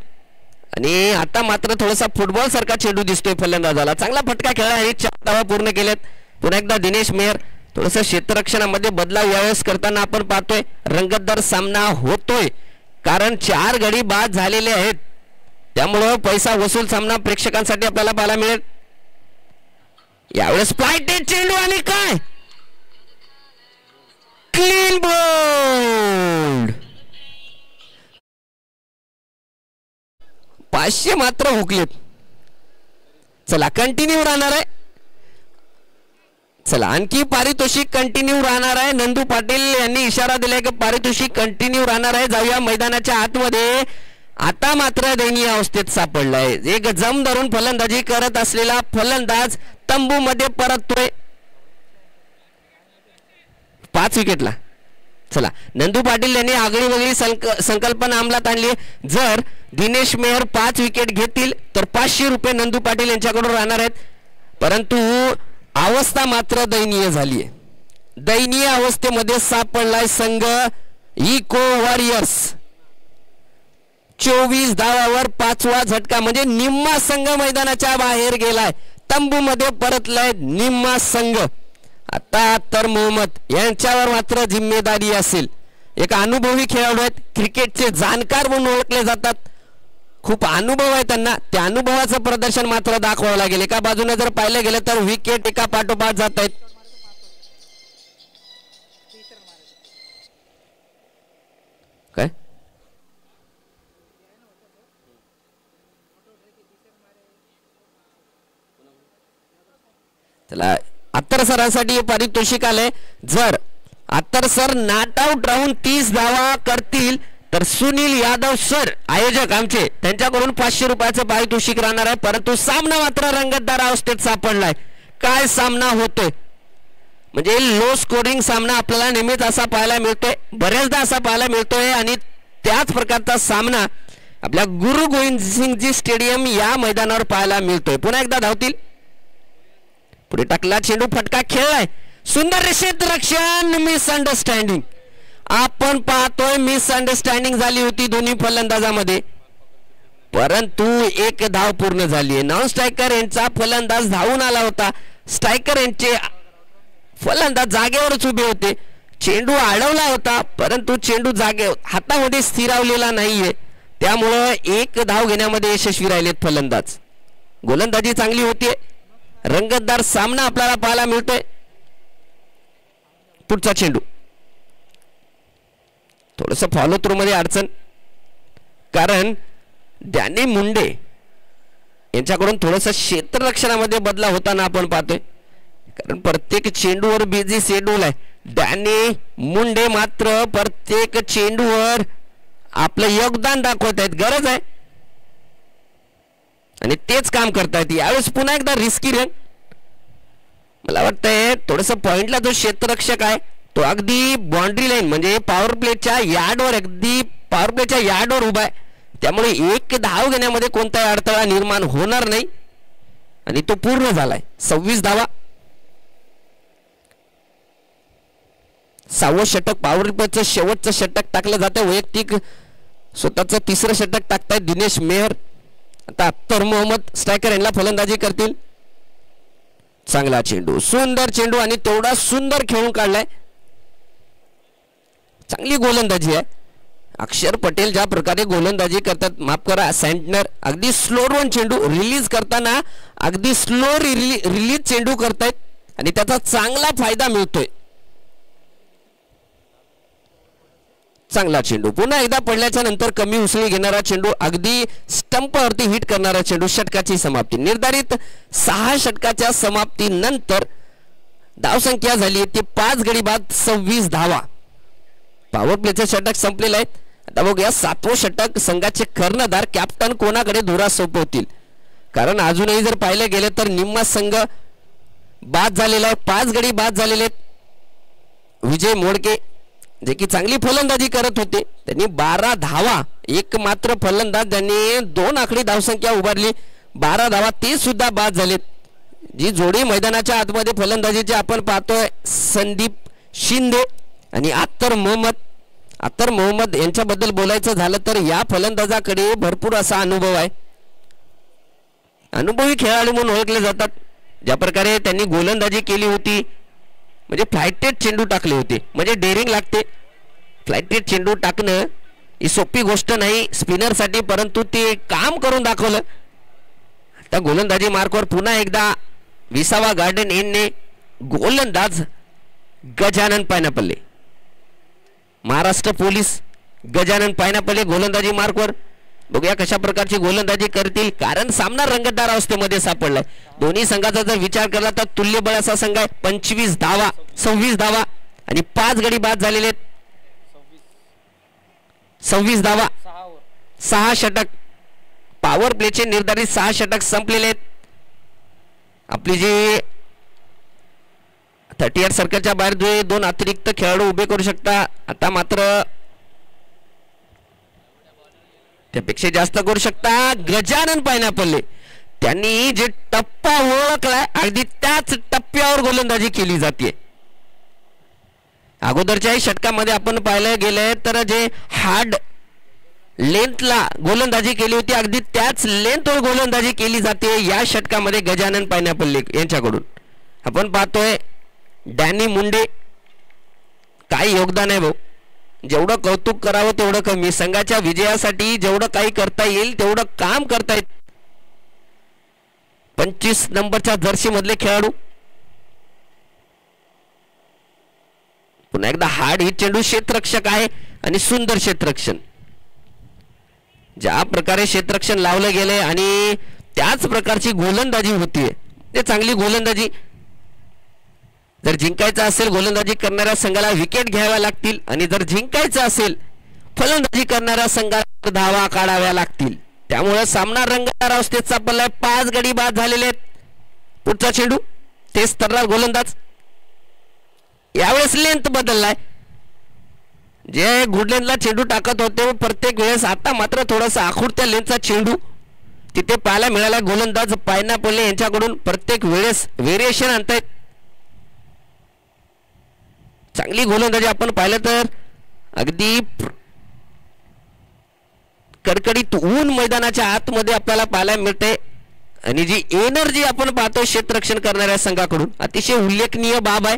[SPEAKER 3] आणि आता मात्र थोडासा फुटबॉल सारखा चेंडू दिसतोय फलंदाजाला. चांगला फटका खेळला आणि 4 धावा पूर्ण केल्यात. पुन्हा एकदा दिनेश मेहर थोडंसं क्षेत्ररक्षणामध्ये बदलाव यावेळेस करताना आपण पाहतोय. रंगतदार सामना होतोय कारण 4 गडी बाद झालेले आहेत, त्यामुळं पैसा वसूल सामना प्रेक्षकांसाठी आपल्याला पाहायला मिळेल. यावेळेस फ्लाइट चेंडू आणि काय क्लीन बोल्ड. 500 मात्र हुकलेत. चला कंटिन्यू राहणार आहे. चला आणखी पारितोषिक कंटिन्यू राहणार आहे. नंदू पाटील यांनी इशारा दिलाय की पारितोषिक कंटिन्यू राहणार आहे. जाऊया मैदानाच्या आतमध्ये. आता मात्र दयनीय अवस्थेत सापडलाय. एक जम धरून फलंदाजी करत असलेला फलंदाज तंबू मध्ये परततोय 5 विकेटला. चला नंदू पाटील यांनी आगळी वेगळी संकल्पना अंमलात आणली. जर दिनेश मेहर 5 विकेट घेतील तर 500 रुपये नंदू पाटील यांच्याकडून राहणार आहेत. परंतु अवस्था मात्र दयनीय झाली आहे. दयनीय अवस्थेमध्ये सापडलाय संघ इको वॉरियर्स. 24 धावावर 5वा झटका म्हणजे निम्मा संघ मैदानाच्या बाहेर गेलाय. तंबू मध्ये परतलाय निम्मा संघ. आता तर मोहम्मद यांच्यावर मात्र जिम्मेदारी असेल. एक अनुभवी खेळाडू आहेत, क्रिकेटचे जाणकार म्हणून ओळखले जातात. खूप अनुभव आहे त्यांना. त्या अनुभवाचं प्रदर्शन मात्र दाखवावं लागेल. एका बाजूने जर पाहिलं गेलं तर विकेट एका पाठोपाठ जात आहेत. काय चला अत्तर सरांसाठी पारितोषिक आले. जर अत्तर सर नॉट आउट राहून 30 धावा करतील तर सुनील यादव सर आयोजक आमचे त्यांच्याकडून 500 रुपयाचं पारितोषिक राहणार आहे. परंतु सामना मात्र रंगतदार अवस्थेत सापडलाय. काय सामना होतोय म्हणजे लो स्कोरिंग सामना आपल्याला नेहमीच असा पाहायला मिळतोय, बऱ्याचदा असा पाहायला मिळतोय. आणि त्याच प्रकारचा सामना आपल्या गुरु गोविंद सिंगजी स्टेडियम या मैदानावर पाहायला मिळतोय. पुन्हा एकदा धावतील. पुढे टाकला चेंडू, फटका खेळलाय. सुंदर क्षेत्ररक्षण. मिसअंडरस्टँडिंग आपण पाहतोय. मिसअंडरस्टँडिंग झाली होती दोन्ही फलंदाजामध्ये, परंतु 1 धाव पूर्ण झाली आहे. नॉन स्ट्रायकर यांचा फलंदाज धावून आला होता. स्ट्रायकर यांचे फलंदाज जागेवरच उभे होते. चेंडू अडवला होता परंतु चेंडू हातामध्ये स्थिरावलेला नाहीये, त्यामुळं 1 धाव घेण्यामध्ये यशस्वी राहिलेत फलंदाज. गोलंदाजी चांगली होतीये. रंगतदार सामना आपल्याला पाहायला मिळतोय. पुढचा चेंडू थोडस फॉलो थ्रू मध्ये अडचण, कारण डॅनी मुंडे यांच्याकडून थोडस क्षेत्ररक्षणामध्ये बदलाव होताना आपण पाहतोय. कारण प्रत्येक चेंडूवर बिझी शेड्यूल आहे. डॅनी मुंडे मात्र प्रत्येक चेंडूवर आपलं योगदान दाखवत आहेत. गरज आहे आणि तेच काम करतायत. यावेळेस पुन्हा एकदा रिस्की रन. मला वाटतंय थोडस पॉइंटला जो क्षेत्ररक्षक आहे तो अगदी बाउंड्री लाईन म्हणजे पॉवर प्लेच्या यार्डवर उभा आहे. त्यामुळे 1 धाव घेण्यामध्ये कोणताही अडथळा निर्माण होणार नाही आणि तो पूर्ण झालाय. 26 धावा. 6वं षटक पॉवर प्लेचं शेवटचं षटक टाकलं जातं. वैयक्तिक स्वतःचं 3रं षटक टाकतायत दिनेश मेहर. आता अख्तर मोहम्मद स्ट्रायकर यांना फलंदाजी करतील. चांगला चेंडू, सुंदर चेंडू आणि तेवढा सुंदर खेळून काढलाय. चांगली गोलंदाजी आहे. अक्षर पटेल ज्या प्रकारे गोलंदाजी करतात, माफ करा सँटनर, अगदी स्लो रन चेंडू रिलीज करताना अगदी स्लो रिलीज चेंडू करतायत आणि त्याचा चांगला फायदा मिळतोय. चांगला चेंडू, पुन्हा एकदा पडल्याच्या नंतर कमी उसळी घेणारा चेंडू, अगदी स्टंपवरती हिट करणारा चेंडू. षटकाची समाप्ती. निर्धारित 6 षटकाच्या समाप्तीनंतर धावसंख्या झाली ती 5 गडी बाद 26 धावा. पॉवर प्लेचे षटक संपलेले आहेत. आता बघूया 7वं षटक संघाचे कर्णधार कॅप्टन कोणाकडे धुरा सोपवतील. कारण अजूनही जर पाहिलं गेलं तर निम्मा संघ बाद झालेला आहे. 5 गडी बाद झालेले आहेत. विजय मोडके जे की चांगली फलंदाजी करत होते, त्यांनी 12 धावा, एक मात्र फलंदाज ज्यांनी 2 आकडी धावसंख्या उभारली, 12 धावा ते सुद्धा बाद झालेत. जी जोडी मैदानाच्या आतमध्ये फलंदाजीची आपण पाहतोय, संदीप शिंदे आणि अख्तर मोहम्मद. अत्तर मोहम्मद यांच्याबद्दल बोलायचं झालं तर या फलंदाजाकडे भरपूर असा अनुभव आहे. अनुभवी खेळाडू म्हणून ओळखले जातात. ज्या प्रकारे त्यांनी गोलंदाजी केली होती म्हणजे फ्लायटेड चेंडू टाकले होते, म्हणजे डेअरिंग लागते. फ्लायटेड चेंडू टाकणं ही सोपी गोष्ट नाही स्पिनरसाठी, परंतु ते काम करून दाखवलं. आता गोलंदाजी मार्कवर पुन्हा एकदा विसावा गार्डन इनने गोलंदाज गजानन पायनापल्ले, महाराष्ट्र पोलीस गजानन पायनापल्ले गोलंदाजी मार्कवर. बघूया कशा प्रकारची गोलंदाजी करतील, कारण सामना रंगतदार अवस्थेमध्ये सापडलाय. दोन्ही संघाचा जर विचार केला तर तुल्यबळ असा संघ आहे. 25 धावा, 26 धावा आणि 5 गडी बाद झालेले आहेत. 26 धावा, 6 षटक, पॉवर प्लेचे निर्धारित 6 षटक संपलेले आहेत. आपली जी 38 सर्कलच्या बाहेर जे 2 अतिरिक्त खेळाडू उभे करू शकता, आता मात्र त्यापेक्षा जास्त करू शकता. गजानन पायनापल्ले त्यांनी जे टप्पा ओळखलाय अगदी त्याच टप्प्यावर गोलंदाजी केली जाते. अगोदरच्याही षटकामध्ये आपण पाहायला गेले तर जे हार्ड लेंथला गोलंदाजी केली होती अगदी त्याच लेंथवर गोलंदाजी केली जाते या षटकामध्ये गजानन पायनापल्ले यांच्याकडून. आपण पाहतोय डॅनी मुंडे, काय योगदान आहे भाऊ. जेवढं कौतुक करावं तेवढं कमी. संघाच्या विजयासाठी जेवढं काही करता येईल तेवढं काम करतायत 25 नंबरच्या जर्सी मधले खेळाडू. पुन्हा एकदा हार्ड ही चेंडू क्षेत्ररक्षक आहे आणि सुंदर क्षेत्ररक्षण. ज्या प्रकारे क्षेत्ररक्षण लावलं गेले आणि त्याच प्रकारची गोलंदाजी होतीये, ते चांगली गोलंदाजी. जर जिंकायचं असेल गोलंदाजी करणाऱ्या संघाला विकेट घ्याव्या लागतील आणि जर जिंकायचं असेल फलंदाजी करणाऱ्या संघाला धावा काढाव्या लागतील. त्यामुळे सामना रंगतदार अवस्थेत सापडलाय. 5 गडी बाद झालेले आहेत. पुढचा चेंडू तेच तर्रार गोलंदाज. यावेळेस लेंथ बदललाय. जे गुडलेनला चेंडू टाकत होते प्रत्येक वेळेस आता मात्र थोडासा आखूडत्या लेंथचा चेंडू तिथे पाहायला मिळाला. गोलंदाज पायनापल्ले यांच्याकडून प्रत्येक वेळेस व्हेरिएशन आणतायत. चांगली गोलंदाजी आपण पाहिलं तर अगदी कडकडीत ऊन मैदानाच्या आतमध्ये आपल्याला पाहायला मिळते आणि जी एनर्जी आपण पाहतो क्षेत्ररक्षण करणाऱ्या संघाकडून अतिशय उल्लेखनीय बाब आहे.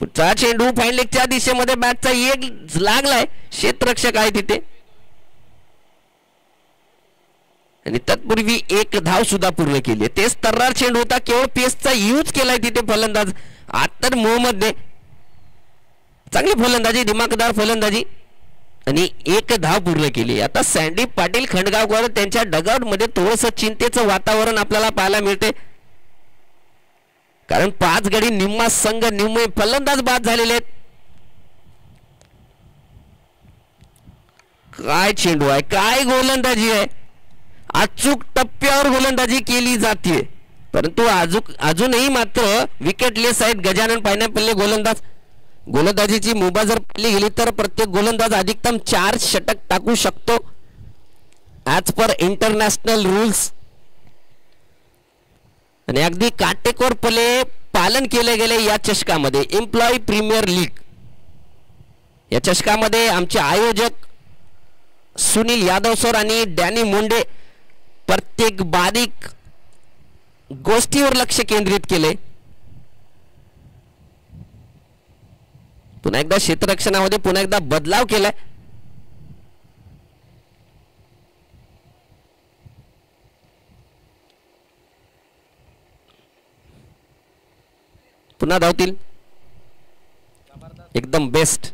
[SPEAKER 3] पुढचा चेंडू फाईन लेगच्या दिशेमध्ये बॅटचा एक लागलाय. क्षेत्ररक्षक आहे तिथे आणि तत्पूर्वी 1 धाव सुद्धा पूर्ण केली. तेच तर्रार चेंडू होता, केवळ पेसचा यूज केलाय तिथे फलंदाज अत्तर मोहम्मदने. चांगली फलंदाजी, दिमागदार फलंदाजी आणि 1 धाव पूर्ण केली. आता संदीप पाटील खंडगावकर त्यांच्या डगआउट मध्ये थोडंसं चिंतेचं वातावरण आपल्याला पाहायला मिळते, कारण 5 गडी निम्मा संघ निम्मे फलंदाज बाद झालेले आहेत. काय चेंडू आहे, काय गोलंदाजी आहे. अचूक टप्प्यावर गोलंदाजी केली जाते, परंतु अजूनही मात्र विकेटलेस आहेत गजानन पायनापल्ले गोलंदाज. गोलंदाजीची मुभा जर पाहिली गेली तर प्रत्येक गोलंदाज अधिकतम 4 षटक टाकू शकतो ॲज पर इंटरनॅशनल रूल्स. आणि अगदी काटेकोरपणे पालन केले गेले या चषकामध्ये. एम्प्लॉई प्रीमियर लीग या चषकामध्ये आमचे आयोजक सुनील यादव सर आणि डॅनी मुंडे प्रत्येक बारीक गोष्टीवर लक्ष केंद्रित केले. पुन्हा एकदा क्षेत्ररक्षणामध्ये पुन्हा एकदा बदलाव केलाय. पुन्हा धावतील एकदम बेस्ट.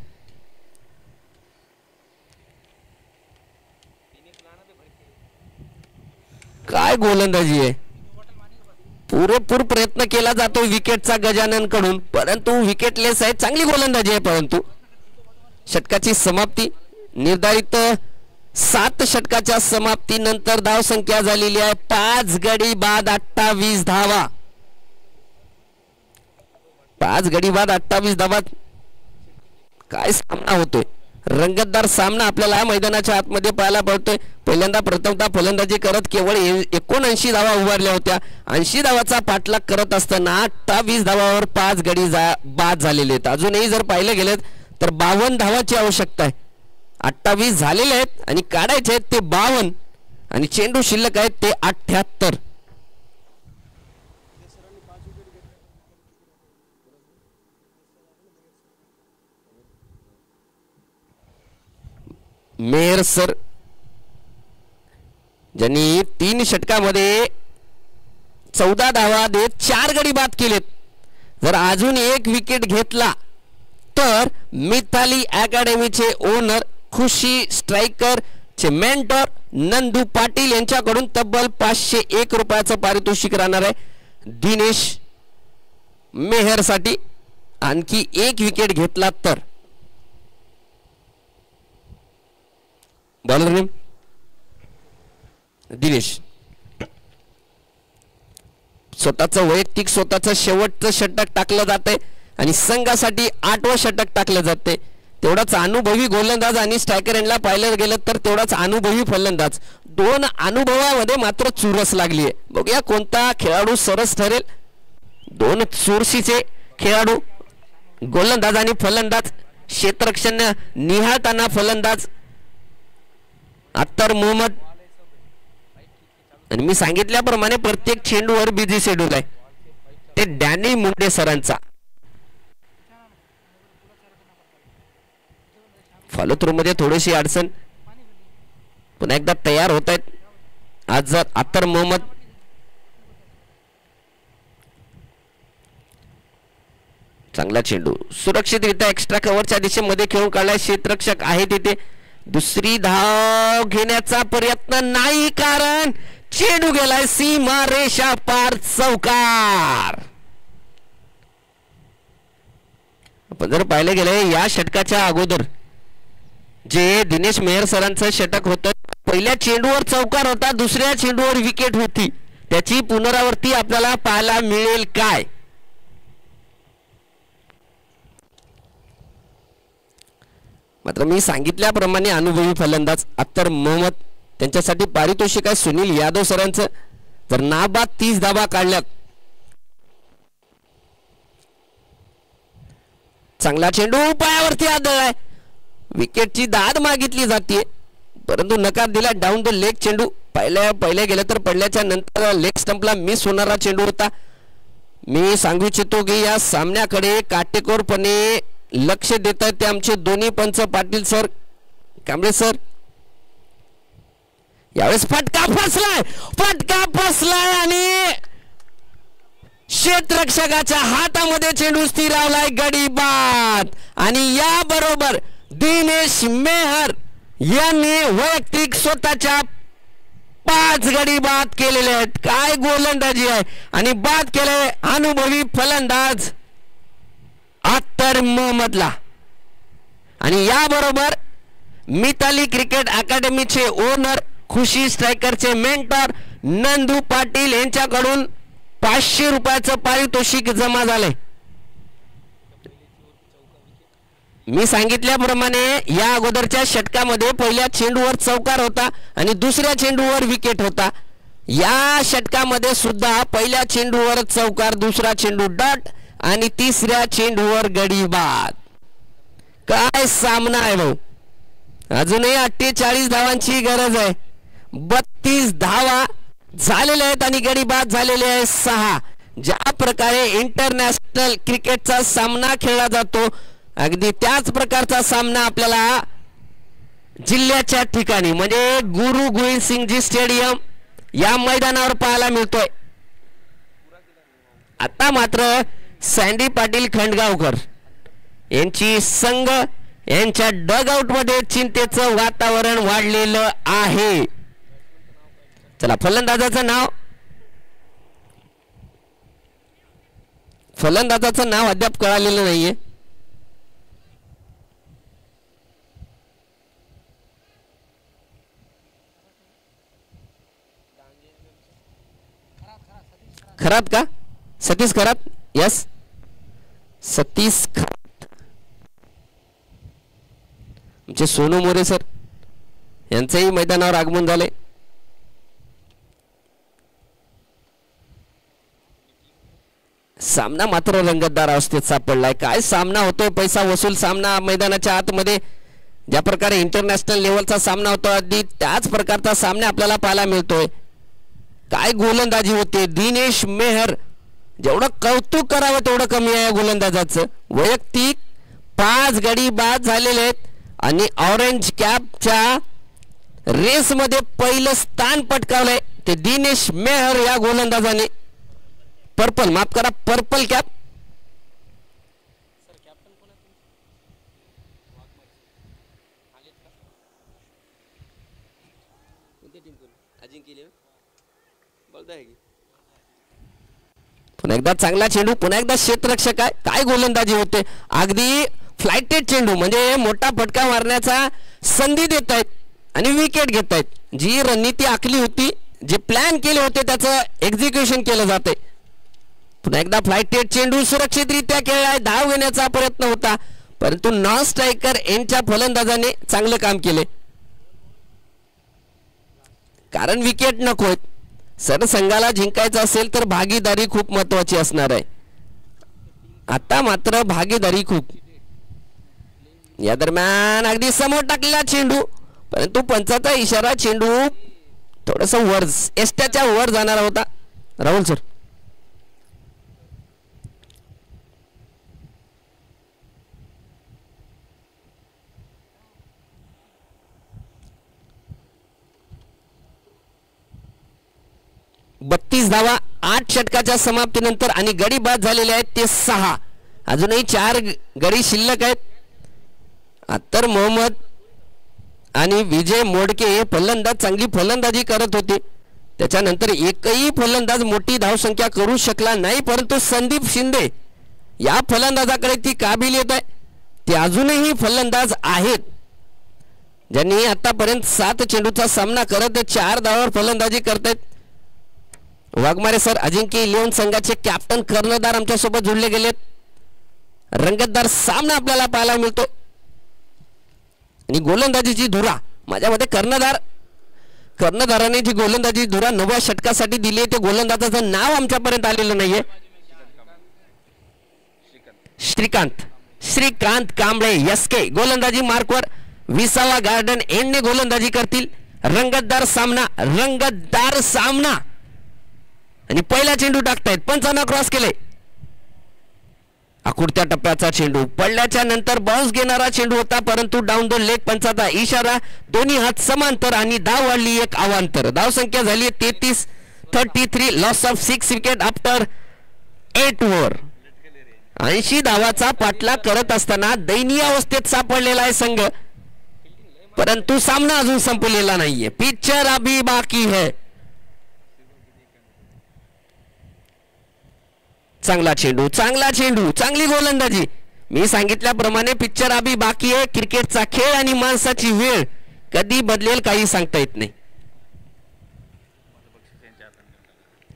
[SPEAKER 3] काय गोलंदाजी आहे. पुरेपूर प्रयत्न केला जातो विकेटचा गजानन कडून, परंतु विकेटलेस आहे. चांगली गोलंदाजी आहे, परंतु षटकाची समाप्ती निर्धारित 7 षटकाच्या समाप्तीनंतर धाव संख्या झालेली आहे 5 गडी बाद 28 धावा. 5 गडी बाद 28 धावा. काय सामना होतोय. रंगतदार सामना आपल्याला मैदानाच्या आतमध्ये पाहायला पडतोय. पहिल्यांदा प्रथमतः फलंदाजी करत केवळ 79 धावा उभारल्या होत्या. 80 धावाचा पाठलाग करत असताना 28 धावावर 5 गडी बाद झालेले आहेत. अजूनही जर पाहिले गेलेत तर 52 धावाची आवश्यकता आहे. 28 झालेले आहेत आणि काढायचे आहेत ते 52 आणि चेंडू शिल्लक आहेत ते 78. मेहर सर ज्यांनी 3 षटकामध्ये 14 धावा देत 4 गडी बाद केलेत. जर अजून एक विकेट घेतला तर मिताली अकॅडमीचे ओनर, खुशी स्ट्रायकर चे मेंटर नंदू पाटील यांच्याकडून तब्बल 501 रुपयाचं पारितोषिक राहणार आहे. दिनेश मेहर साठी आणखी एक विकेट घेतला तर. Bowler name Dinesh. स्वतःचं वैयक्तिक स्वतःचं शेवटचं षटक टाकलं जाते आणि संघासाठी 8वं षटक टाकलं जाते. तेवढाच अनुभवी गोलंदाज आणि स्ट्रायकर यांना पाहिलं गेलं तर तेवढाच अनुभवी फलंदाज. 2 अनुभवामध्ये मात्र चुरस लागली आहे. बघूया कोणता खेळाडू सरस ठरेल. 2 चुरशीचे खेळाडू गोलंदाज आणि फलंदाज. क्षेत्ररक्षण निहाळताना फलंदाज अत्तर मोहम्मद. आणि मी सांगितल्याप्रमाणे प्रत्येक चेंडूवर बिझी शेड्यूल आहे ते डॅनी मुंडे सरांचा. फॉलो थ्रू मध्ये थोडीशी अडचण. पुन्हा एकदा तयार होत आहेत आज जर अत्तर मोहम्मद. चांगला चेंडू सुरक्षितरित्या एक्स्ट्रा कव्हरच्या दिशेमध्ये खेळून काढलाय. क्षेत्ररक्षक आहे तिथे. दुसरी धाव घेण्याचा प्रयत्न नाही कारण चेंडू गेलाय सीमा रेषा पार चौकार. आपण जर पाहिलं गेलं या षटकाच्या अगोदर जे दिनेश मेहर सरांचं षटक होतं पहिल्या चेंडूवर चौकार होता, दुसऱ्या चेंडूवर विकेट होती. त्याची पुनरावृत्ती आपल्याला पाहायला मिळेल काय. मात्र मी सांगितल्याप्रमाणे अनुभवी फलंदाज अत्तर मोहम्मद त्यांच्यासाठी पारितोषिक आहे सुनील यादव सरांचं. जर नाबाद 30 धावा काढल्यात. चांगला चेंडू पायावरती आदळलाय. विकेटची दाद मागितली जाते परंतु नकार दिला. डाऊन द लेग चेंडू. पहिले गेलं तर पडल्याच्या नंतर लेग स्टंपला मिस होणारा चेंडू होता. मी सांगू इच्छितो की या सामन्याकडे काटेकोरपणे लक्ष देत आहेत ते आमचे दोन्ही पंच पाटील सर, कांबळे सर. यावेळेस फटका फसलाय आणि क्षेत्ररक्षकाच्या हातामध्ये चेंडू स्थिरावलाय. गडी बाद. आणि या बरोबर दिनेश मेहर यांनी वैयक्तिक स्वतःच्या 5 गडी बाद केलेले आहेत. काय गोलंदाजी आहे. आणि बाद केले अनुभवी फलंदाज अत्तर मोहम्मदला. आणि याबरोबर मिताली क्रिकेट अकॅडमीचे ओनर, खुशी स्ट्रायकरचे मेंटर नंदू पाटील यांच्याकडून 500 रुपयाचं पारितोषिक जमा झाले. मी सांगितल्याप्रमाणे या अगोदरच्या षटकामध्ये पहिल्या चेंडूवर चौकार होता आणि दुसऱ्या चेंडूवर विकेट होता. या षटकामध्ये सुद्धा पहिल्या चेंडूवर चौकार, दुसरा चेंडू डॉट आणि तिसऱ्या चेंडूवर गडी बाद. काय सामना आहे भाऊ. अजूनही 48 धावांची गरज आहे. 32 धावा झालेल्या आहेत आणि गडी बाद झालेले आहे 6. ज्या प्रकारे इंटरनॅशनल क्रिकेटचा सामना खेळला जातो अगदी त्याच प्रकारचा सामना आपल्याला जिल्ह्याच्या ठिकाणी म्हणजे गुरु गोविंद सिंगजी स्टेडियम या मैदानावर पाहायला मिळतोय. आता मात्र सँडी पाटील खंडगावकर यांची संघ यांच्या डगआउट मध्ये चिंतेचं वातावरण वाढलेलं आहे. चला फलंदाजाचं नाव अद्याप कळालेलं नाहीये. खरात का? सतीश खरात. यस सतीश खरात आमचे सोनू मोरे सर यांचंही मैदानावर आगमन झाले. सामना मात्र रंगतदार अवस्थेत सापडलाय. काय सामना होतोय, पैसा वसूल सामना. मैदानाच्या आतमध्ये ज्या प्रकारे इंटरनॅशनल लेवलचा सामना होतो अगदी त्याच प्रकारचा सामना आपल्याला पाहायला मिळतोय. काय गोलंदाजी होते. दिनेश मेहर, जेवढं कौतुक करावं तेवढं कमी आहे गोलंदाजाचं. वैयक्तिक 5 गडी बाद झालेले आहेत आणि ऑरेंज कॅपच्या रेसमध्ये पहिलं स्थान पटकावलंय ते दिनेश मेहर या गोलंदाजाने. पर्पल, माफ करा, पर्पल कॅप. पुन्हा एकदा चांगला चेंडू, पुन्हा एकदा क्षेत्ररक्षक आहे. काय गोलंदाजी होते. अगदी फ्लायटेड चेंडू म्हणजे मोठा फटका मारण्याचा संधी देत आहेत आणि विकेट घेत आहेत. जी रणनीती आखली होती, जे प्लॅन केले होते त्याचं एक्झिक्युशन केलं जाते. पुन्हा एकदा फ्लायटेड चेंडू सुरक्षितरित्या खेळलाय. धाव घेण्याचा प्रयत्न होता परंतु नॉन स्ट्रायकर यांच्या फलंदाजाने चांगले काम केले. कारण विकेट नकोय. सर संघाला जिंकायचं असेल तर भागीदारी खूप महत्वाची असणार आहे. आता मात्र भागीदारी खूप. या दरम्यान अगदी समोर टाकलेला चेंडू परंतु पंचाचा इशारा, चेंडू थोडस वर, एस्ट्याच्या वर जाणारा होता. राहुल सर. बत्तीस धावा 8 षटकाच्या समाप्तीनंतर आणि गडी बाद झालेले आहेत ते 6. अजूनही 4 गडी शिल्लक आहेत. अत्तर मोहम्मद आणि विजय मोडके हे फलंदाज चांगली फलंदाजी करत होते. त्याच्यानंतर एकही फलंदाज मोठी धावसंख्या करू शकला नाही परंतु संदीप शिंदे या फलंदाजाकडे ती काबिलियत आहे. ते अजूनही फलंदाज आहेत ज्यांनी आतापर्यंत 7 चेंडूचा सामना करत 4 धावांवर फलंदाजी करतायत. वाघमारे सर, अजिंक्य 11 संघाचे कॅप्टन कर्णधार आमच्या सोबत जोडले गेलेत. रंगतदार सामना आपल्याला पाहायला मिळतो आणि गोलंदाजीची धुरा माझ्या मते कर्णधाराने जी गोलंदाजी धुरा 9व्या षटकासाठी दिली आहे ते गोलंदाजाचं नाव आमच्यापर्यंत आलेलं नाहीये. श्रीकांत कांबळे एसके गोलंदाजी मार्कवर. 20वा गार्डन एंडने गोलंदाजी करतील. रंगतदार सामना आणि पहिला चेंडू टाकतायत. पंचांना क्रॉस केले. आकुडत्या टप्प्याचा चेंडू पडल्याच्या नंतर बाउन्स घेणारा चेंडू होता परंतु डाऊन द लेग पंचाचा इशारा. दोन्ही हात समांतर आणि धाव वाढली 1 अवांतर. धाव संख्या झाली 33. Loss of 6 wicket after 8 over. 80 धावाचा पाठलाग करत असताना दयनीय अवस्थेत सापडलेला आहे संघ परंतु सामना अजून संपलेला नाहीये. पिक्चर अभी बाकी है. चांगला चेंडू, चांगली गोलंदाजी. मी सांगितल्याप्रमाणे पिक्चर अभी बाकी आहे. क्रिकेटचा खेळ आणि माणसाची वेळ कधी बदलेल काही सांगता येत नाही.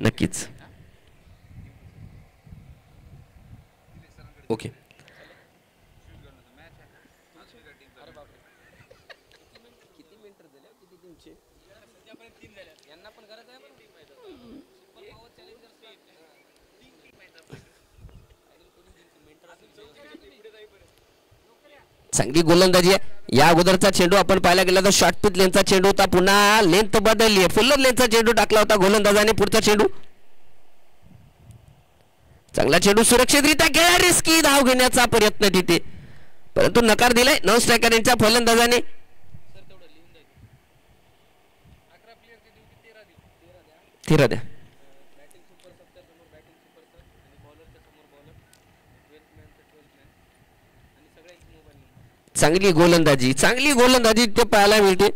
[SPEAKER 3] नक्कीच. ओके. चांगली गोलंदाजी आहे. या अगोदरचा चेंडू आपण पाहायला गेला तर शॉर्ट पिच लेनचा चेंडू होता. पुन्हा लेंथ बदलली आहे. फुल्लर लेनचा चेंडू टाकला होता गोलंदाजाने. पुढचा चेंडू चांगला चेंडू सुरक्षितरित्या खेळला. रिस्की धाव घेण्याचा प्रयत्न तिथे परंतु नकार दिलाय नॉन स्ट्रायकर यांच्या फलंदाजाने. तेरा द्या. चांगली गोलंदाजी ते पाहायला मिळते.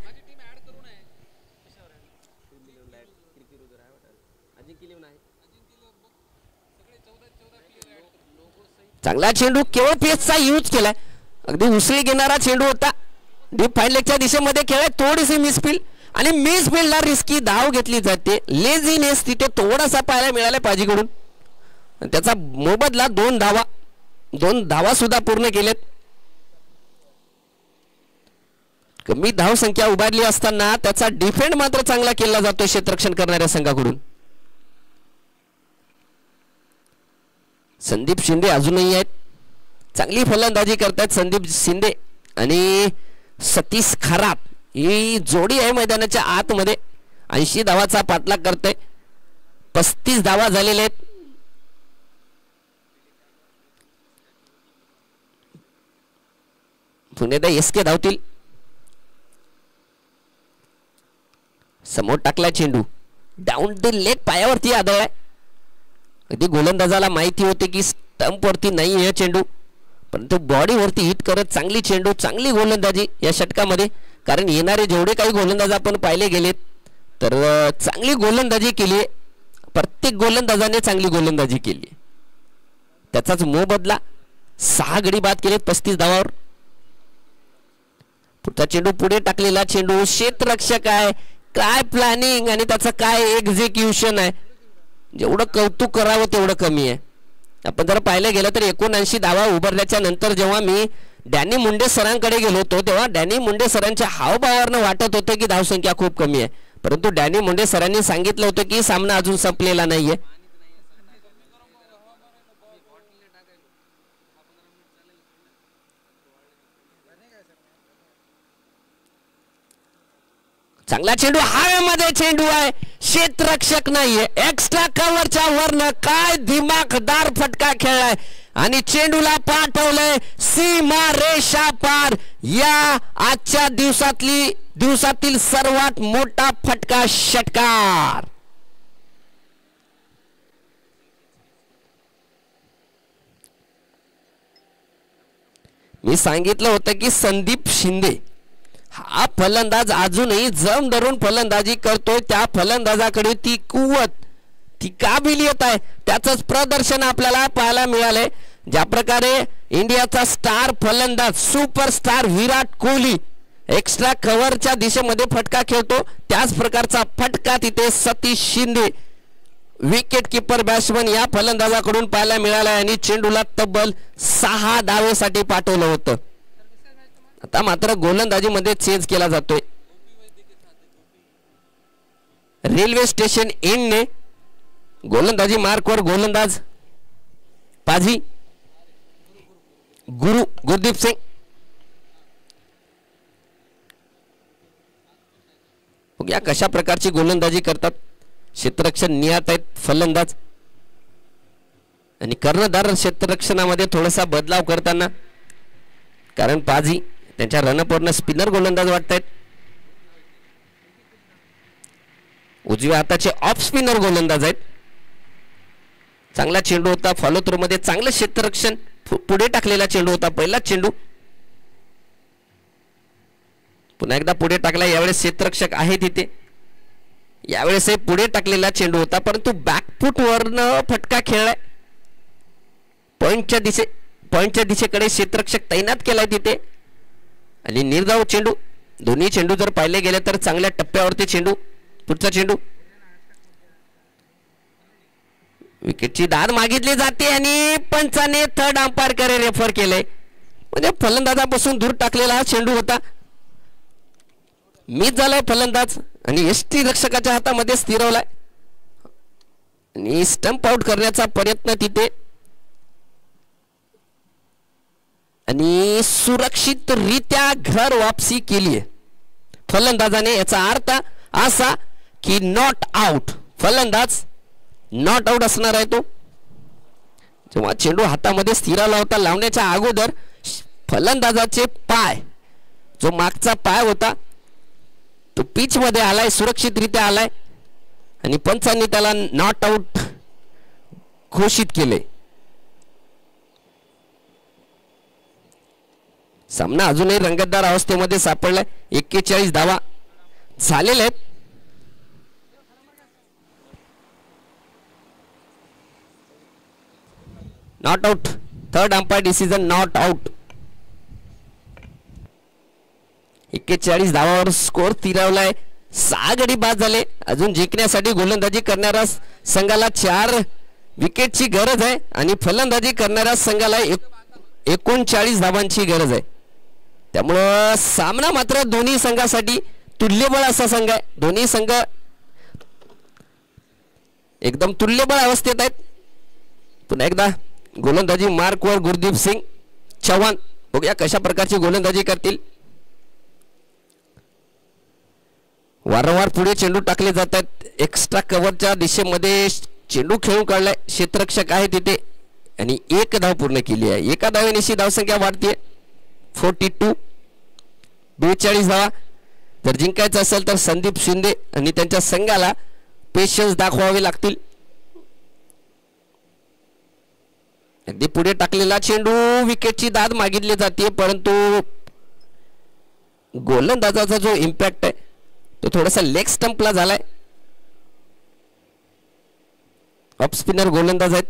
[SPEAKER 3] चांगला चेंडू केवळ पेसचा यूज केलाय. अगदी उसळी घेणारा चेंडू होता. डीप फाईन लेगच्या दिशेमध्ये खेळाय. थोडीशी मिसफील्ड आणि मिसफील्डला रिस्की धाव घेतली जाते. लेझीनेस तिथे थोडासा पाहायला मिळाला पाजीकडून. त्याचा मोबदला 2 धावा सुद्धा पूर्ण केलेत. कमी धावसंख्या उभारली असताना त्याचा डिफेंड मात्र चांगला केला जातो क्षेत्ररक्षण करणाऱ्या संघाकडून. संदीप शिंदे अजूनही आहेत, चांगली फलंदाजी करतात संदीप शिंदे आणि सतीश खरात. ही जोडी आहे मैदानाच्या आतमध्ये. 80 धावाचा पाठलाग करते. 35 धावा झालेल्या आहेत. पुन्हा एसके धावतील. समोर टाकला चेंडू, डाऊन द लेग पायावरती आदळलाय. कधी गोलंदाजाला माहिती होते की स्टंप वरती नाही आहे चेंडू, परंतु बॉडीवरती हिट करत चांगली चेंडू, चांगली गोलंदाजी या षटकामध्ये. कारण येणारे जेवढे काही गोलंदाज आपण पाहिले गेलेत तर चांगली गोलंदाजी केली आहे. प्रत्येक गोलंदाजाने चांगली गोलंदाजी केली, त्याचाच मोबदला. 6 गडी बाद केले 35 धावावर. पुढचा चेंडू, पुढे टाकलेला चेंडू. क्षेत्ररक्षक आहे, काय प्लॅनिंग आणि त्याचं काय एक्झिक्युशन आहे. जेवढं कौतुक करावं तेवढं कमी आहे. आपण जर पाहिलं गेलं तर 79 धावा उभारल्याच्या नंतर जेव्हा मी डॅनी मुंडे सरांकडे गेलो होतो तेव्हा डॅनी मुंडे सरांच्या हावभावावरनं वाटत होतं की धावसंख्या खूप कमी आहे, परंतु डॅनी मुंडे सरांनी सांगितलं होतं की सामना अजून संपलेला नाहीये. चांगला चेंडू, हवेमध्ये चेंडू आहे, क्षेत्ररक्षक नाहीये. एक्स्ट्रा कव्हरच्या वरनं काय दिमागदार फटका खेळलाय आणि चेंडूला पाठवलंय सीमा रेषा पार. या आजच्या दिवसातील सर्वात मोठा फटका षटकार. मी सांगितलं होतं की संदीप शिंदे हा फलंदाज अजूनही जम धरून फलंदाजी करतोय. त्या फलंदाजाकडे ती कुवत, ती काबिलियत आहे, त्याचंच प्रदर्शन आपल्याला पाहायला मिळालंय. ज्या प्रकारे इंडियाचा स्टार फलंदाज सुपरस्टार विराट कोहली एक्स्ट्रा कव्हरच्या दिशेमध्ये फटका खेळतो, त्याच प्रकारचा फटका तिथे Satish Shinde wicket keeper batsman या फलंदाजाकडून पाहायला मिळाला आणि चेंडूला तब्बल 6 धावेसाठी पाठवलं होतं. आता मात्र गोलंदाजीमध्ये चेंज केला जातोय. रेल्वे स्टेशन एंडने गोलंदाजी मार्कवर गोलंदाज पाजी गुरदीप सिंग. बघूया कशा प्रकारची गोलंदाजी करतात. क्षेत्ररक्षण निहात आहेत फलंदाज आणि कर्णधार क्षेत्ररक्षणामध्ये थोडासा बदलाव करताना, कारण पाजी त्यांच्या रनअपवरनं स्पिनर गोलंदाज वाटतायत. उजव्या हाताचे ऑफ स्पिनर गोलंदाज आहेत. चांगला चेंडू होता, फॉलो थ्रो मध्ये चांगलं क्षेत्ररक्षण, पुढे टाकलेला चेंडू होता पहिला चेंडू. पुन्हा एकदा पुढे टाकला, यावेळेस क्षेत्ररक्षक आहे तिथे. यावेळेस पुढे टाकलेला चेंडू होता, परंतु बॅकफूट वरनं फटका खेळलाय. पॉइंटच्या दिशेकडे क्षेत्ररक्षक तैनात केलाय तिथे आणि निर्धाव चेंडू. दोन्ही चेंडू जर पाहिले गेले तर चांगल्या टप्प्यावरती चेंडू. पुढचा चेंडू, विकेटची दाद मागितली जाते आणि पंचाने थर्ड अंपायर कडे रेफर केले. म्हणजे फलंदाजापासून दूर टाकलेला हा चेंडू होता. मिस झालाय फलंदाज आणि यष्टी रक्षकाच्या हातामध्ये स्थिरवलाय आणि स्टंप आउट करण्याचा प्रयत्न तिथे आणि सुरक्षितरित्या घर वापसी केली आहे फलंदाजाने. याचा अर्थ असा की नॉट आउट, फलंदाज नॉट आउट असणार आहे तो. जेव्हा चेंडू हातामध्ये स्थिरावला होता लावण्याच्या अगोदर फलंदाजाचे पाय, जो मागचा पाय होता तो पिच मध्ये आलाय, सुरक्षितरित्या आलाय आणि पंचांनी त्याला नॉट आउट घोषित केले. सामना अजूनही रंगतदार अवस्थेमध्ये सापडलाय. 41 धावा झालेल्या आहेत. Not out, third umpire decision not out. 41 धावावर स्कोर स्थिरावलाय. 6 गडी बाद झाले. अजून जिंकण्यासाठी गोलंदाजी करणाऱ्या संघाला 4 विकेटची गरज आहे आणि फलंदाजी करणाऱ्या संघाला 39 धावांची गरज आहे. त्यामुळं सामना मात्र दोन्ही संघासाठी तुल्यबळ असा संघ आहे. दोन्ही संघ एकदम तुल्यबळ अवस्थेत आहेत. पुन्हा एकदा गोलंदाजी मार्कवर गुरदीप सिंग चव्हाण. बघूया कशा प्रकारची गोलंदाजी करतील. वारंवार पुढे चेंडू टाकले जात आहेत. एक्स्ट्रा कव्हरच्या दिशेमध्ये चेंडू खेळून काढलाय. क्षेत्ररक्षक आहे तिथे आणि 1 धाव पूर्ण केली आहे. एका धावेनिशी धावसंख्या वाढते 42. 42 धावा जर जिंकायचं असेल तर संदीप शिंदे आणि त्यांच्या संघाला पेशन्स दाखवावे लागतील. अगदी पुढे टाकलेला चेंडू विकेटची दाद मागितली जाते, परंतु गोलंदाजाचा जो इम्पॅक्ट आहे तो थोडासा लेग स्टंपला झालाय. ऑफ स्पिनर गोलंदाज आहेत.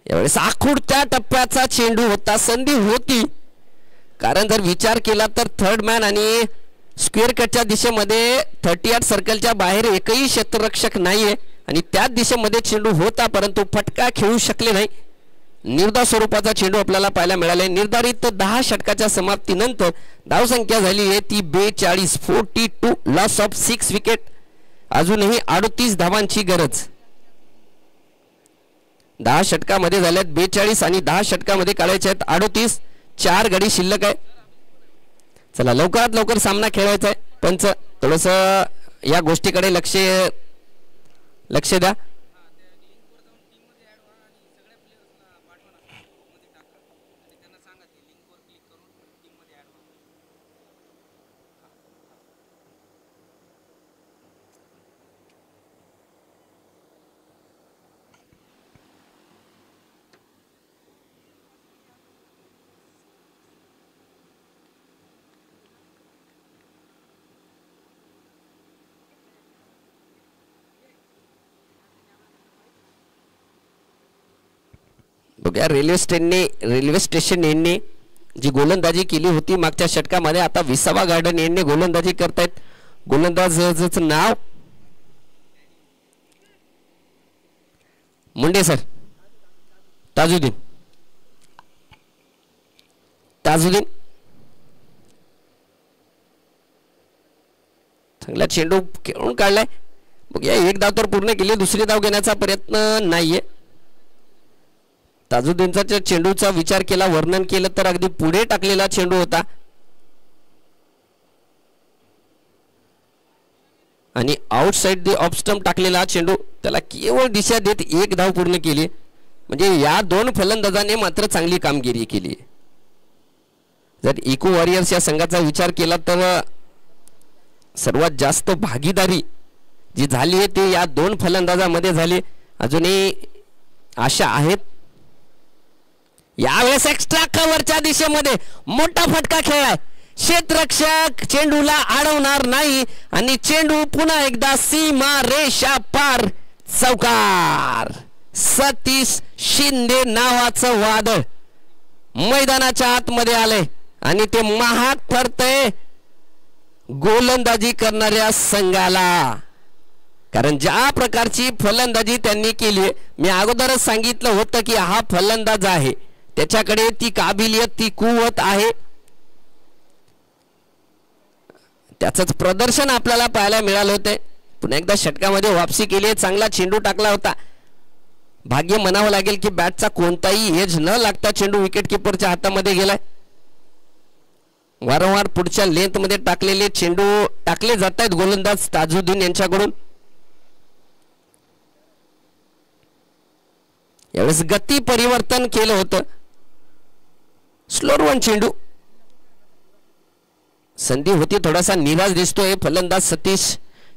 [SPEAKER 3] यावेळेस आखूडच्या टप्प्याचा चेंडू होता. संधी होती, कारण जर विचार केला तर थर्ड मॅन आणि स्क्वेअर कटच्या दिशेमध्ये 38 सर्कलच्या बाहेर एकही क्षेत्ररक्षक नाहीये आणि त्याच दिशेमध्ये चेंडू होता, परंतु फटका खेळू शकले नाही. निर्धाव स्वरूपाचा चेंडू आपल्याला पाहायला मिळाला. निर्धारित 10 षटकाच्या समाप्तीनंतर धावसंख्या झाली आहे ती 42. 42. Loss of 6 wicket. अजूनही 38 धावांची गरज. 10 षटकामध्ये झाल्यात 42 आणि 10 षटकामध्ये काढायचे आहेत 38. 4 गडी शिल्लक आहे. चला लवकरात लवकर सामना खेळायचा आहे. पंच थोडस या गोष्टीकडे लक्ष द्या. बघा रेल्वे स्टेशन यांनी जी गोलंदाजी केली होती मागच्या षटकामध्ये, आता विसावा गार्डन यांनी गोलंदाजी करतायत. गोलंदाजाचं नाव मुंडे सर. ताजुद्दीन चांगला चेंडू खेळून काढलाय. बघूया 1 धाव तर पूर्ण केली. दुसरी धाव घेण्याचा प्रयत्न नाहीये. ताजुद्दीनचा चेंडूचा विचार केला, वर्णन केलं तर अगदी पुढे टाकलेला चेंडू होता आणि आउटसाइड द ऑफ स्टंप टाकलेला चेंडू त्याला केवळ दिशा देत 1 धाव पूर्ण केली. म्हणजे या 2 फलंदाजांनी मात्र चांगली कामगिरी केली. जर इको वॉरियर्स या संघाचा विचार केला तर सर्वात जास्त भागीदारी जी झाली आहे ती या 2 फलंदाजांमध्ये झाली. अजूनही आशा आहेत. यावेळेस एक्स्ट्रा कव्हरच्या दिशेमध्ये मोठा फटका खेळलाय. क्षेत्ररक्षक चेंडूला अडवणार नाही आणि चेंडू पुन्हा एकदा सीमा रेषा पार चौकार. सतीश शिंदे नावाचं वादळ मैदानाच्या आतमध्ये आले आणि ते महाग ठरतंय गोलंदाजी करणाऱ्या संघाला. कारण ज्या प्रकारची फलंदाजी त्यांनी केली, मी अगोदरच सांगितलं होतं की हा फलंदाज आहे, त्याच्याकडे ती काबिलियत, ती कुवत आहे. त्याचंच प्रदर्शन आपल्याला पाहायला मिळालं होतं. पुन्हा एकदा षटकामध्ये वापसी केली. चांगला चेंडू टाकला होता. भाग्य म्हणावं लागेल की बॅटचा कोणताही एज न लागता चेंडू विकेट किपरच्या हातामध्ये गेलाय. वारंवार पुढच्या लेंथ मध्ये टाकलेले चेंडू टाकले जात आहेत गोलंदाज ताजुद्दीन यांच्याकडून. यावेळेस गती परिवर्तन केलं होतं. स्लोअर वन चेंडू. संधी होती, थोडासा निराश दिसतोय फलंदाज सतीश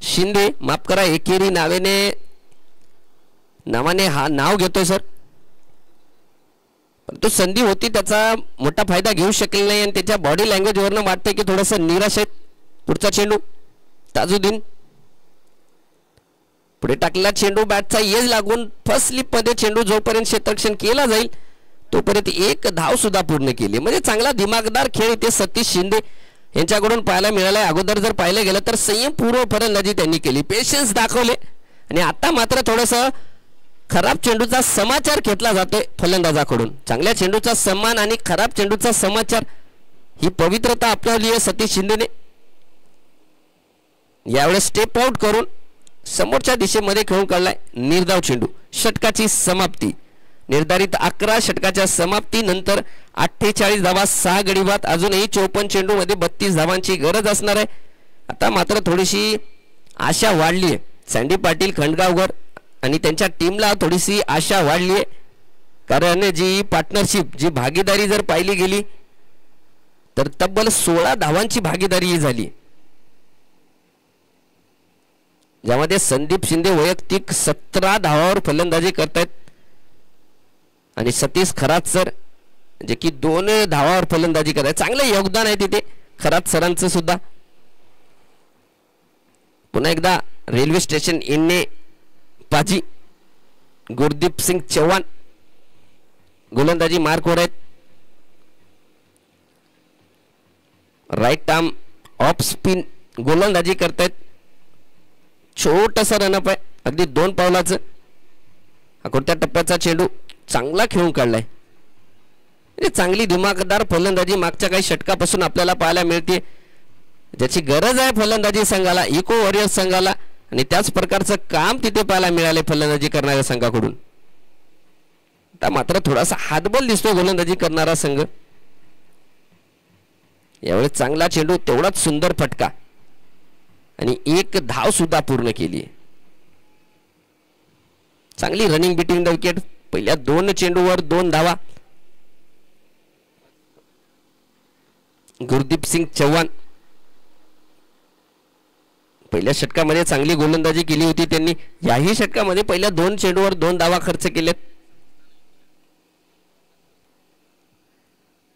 [SPEAKER 3] शिंदे. माफ करा, एकेरी नावाने हा नाव घेतोय सर, परंतु संधी होती, त्याचा मोठा फायदा घेऊ शकले नाही आणि त्याच्या बॉडी लँग्वेज वरनं वाटतंय की थोडासा निराश आहे. पुढचा चेंडू ताजुद्दीन. पुढे टाकलेला चेंडू बॅटचा एज लागून फर्स्ट स्लिप मध्ये चेंडू जोपर्यंत क्षेत्ररक्षण केला जाईल तोपर्यंत 1 धाव सुद्धा पूर्ण केली. म्हणजे चांगला दिमागदार खेळ इथे सतीश शिंदे यांच्याकडून पाहायला मिळालाय. अगोदर जर पाहिलं गेलं तर संयमपूर्व फलंदाजी त्यांनी केली, पेशन्स दाखवले आणि आता मात्र थोडंसं खराब चेंडूचा समाचार घेतला जातोय फलंदाजाकडून. चांगल्या चेंडूचा सन्मान आणि खराब चेंडूचा समाचार ही पवित्रता आपल्याली आहे सतीश शिंदेने. यावेळेस स्टेप आउट करून समोरच्या दिशेमध्ये खेळून काढलाय निर्धाव चेंडू. षटकाची समाप्ती. निर्धारित 11 षटकाच्या समाप्तीनंतर 48 धावा 6 गडी बाद. अजूनही 54 चेंडूमध्ये 32 धावांची गरज असणार आहे. आता मात्र थोडीशी आशा वाढली आहे सँडी पाटील खंडगावकर आणि त्यांच्या टीमला थोडीशी आशा वाढली आहे. कारण जी पार्टनरशिप जी भागीदारी जर पाहिली गेली तर तब्बल 16 धावांची भागीदारी झाली, ज्यामध्ये संदीप शिंदे वैयक्तिक 17 धावावर फलंदाजी करतायत आणि सतीश खरात सर जे की 2 धावावर फलंदाजी करतायत. चांगलं योगदान आहे तिथे खरात सरांचं सुद्धा. पुन्हा एकदा रेल्वे स्टेशन इन्ने पाजी गुरदीप सिंग चव्हाण गोलंदाजी मार्कवर आहेत. राईट आर्म ऑफ स्पिन गोलंदाजी करतायत. छोटासा रनअप आहे अगदी 2 पावलाचं. कोणत्या टप्प्याचा चेंडू चांगला खेळून काढलाय. चांगली दिमागदार फलंदाजी मागच्या काही षटकापासून आपल्याला पाहायला मिळते, ज्याची गरज आहे फलंदाजी संघाला, इको वॉरियर्स संघाला. आणि त्याच प्रकारचं काम तिथे पाहायला मिळाले फलंदाजी करणाऱ्या संघाकडून. आता मात्र थोडासा हातबल दिसतो गोलंदाजी करणारा संघ. यावेळी चांगला चेंडू, तेवढाच सुंदर फटका आणि 1 धाव सुद्धा पूर्ण केली. चांगली रनिंग बिटवीन द विकेट. पहिल्या 2 चेंडूवर 2 धावा. गुरदीप सिंग चव्हाण पहिल्या षटकामध्ये चांगली गोलंदाजी केली होती त्यांनी. याही षटकामध्ये पहिल्या 2 चेंडूवर 2 धावा खर्च केलेत.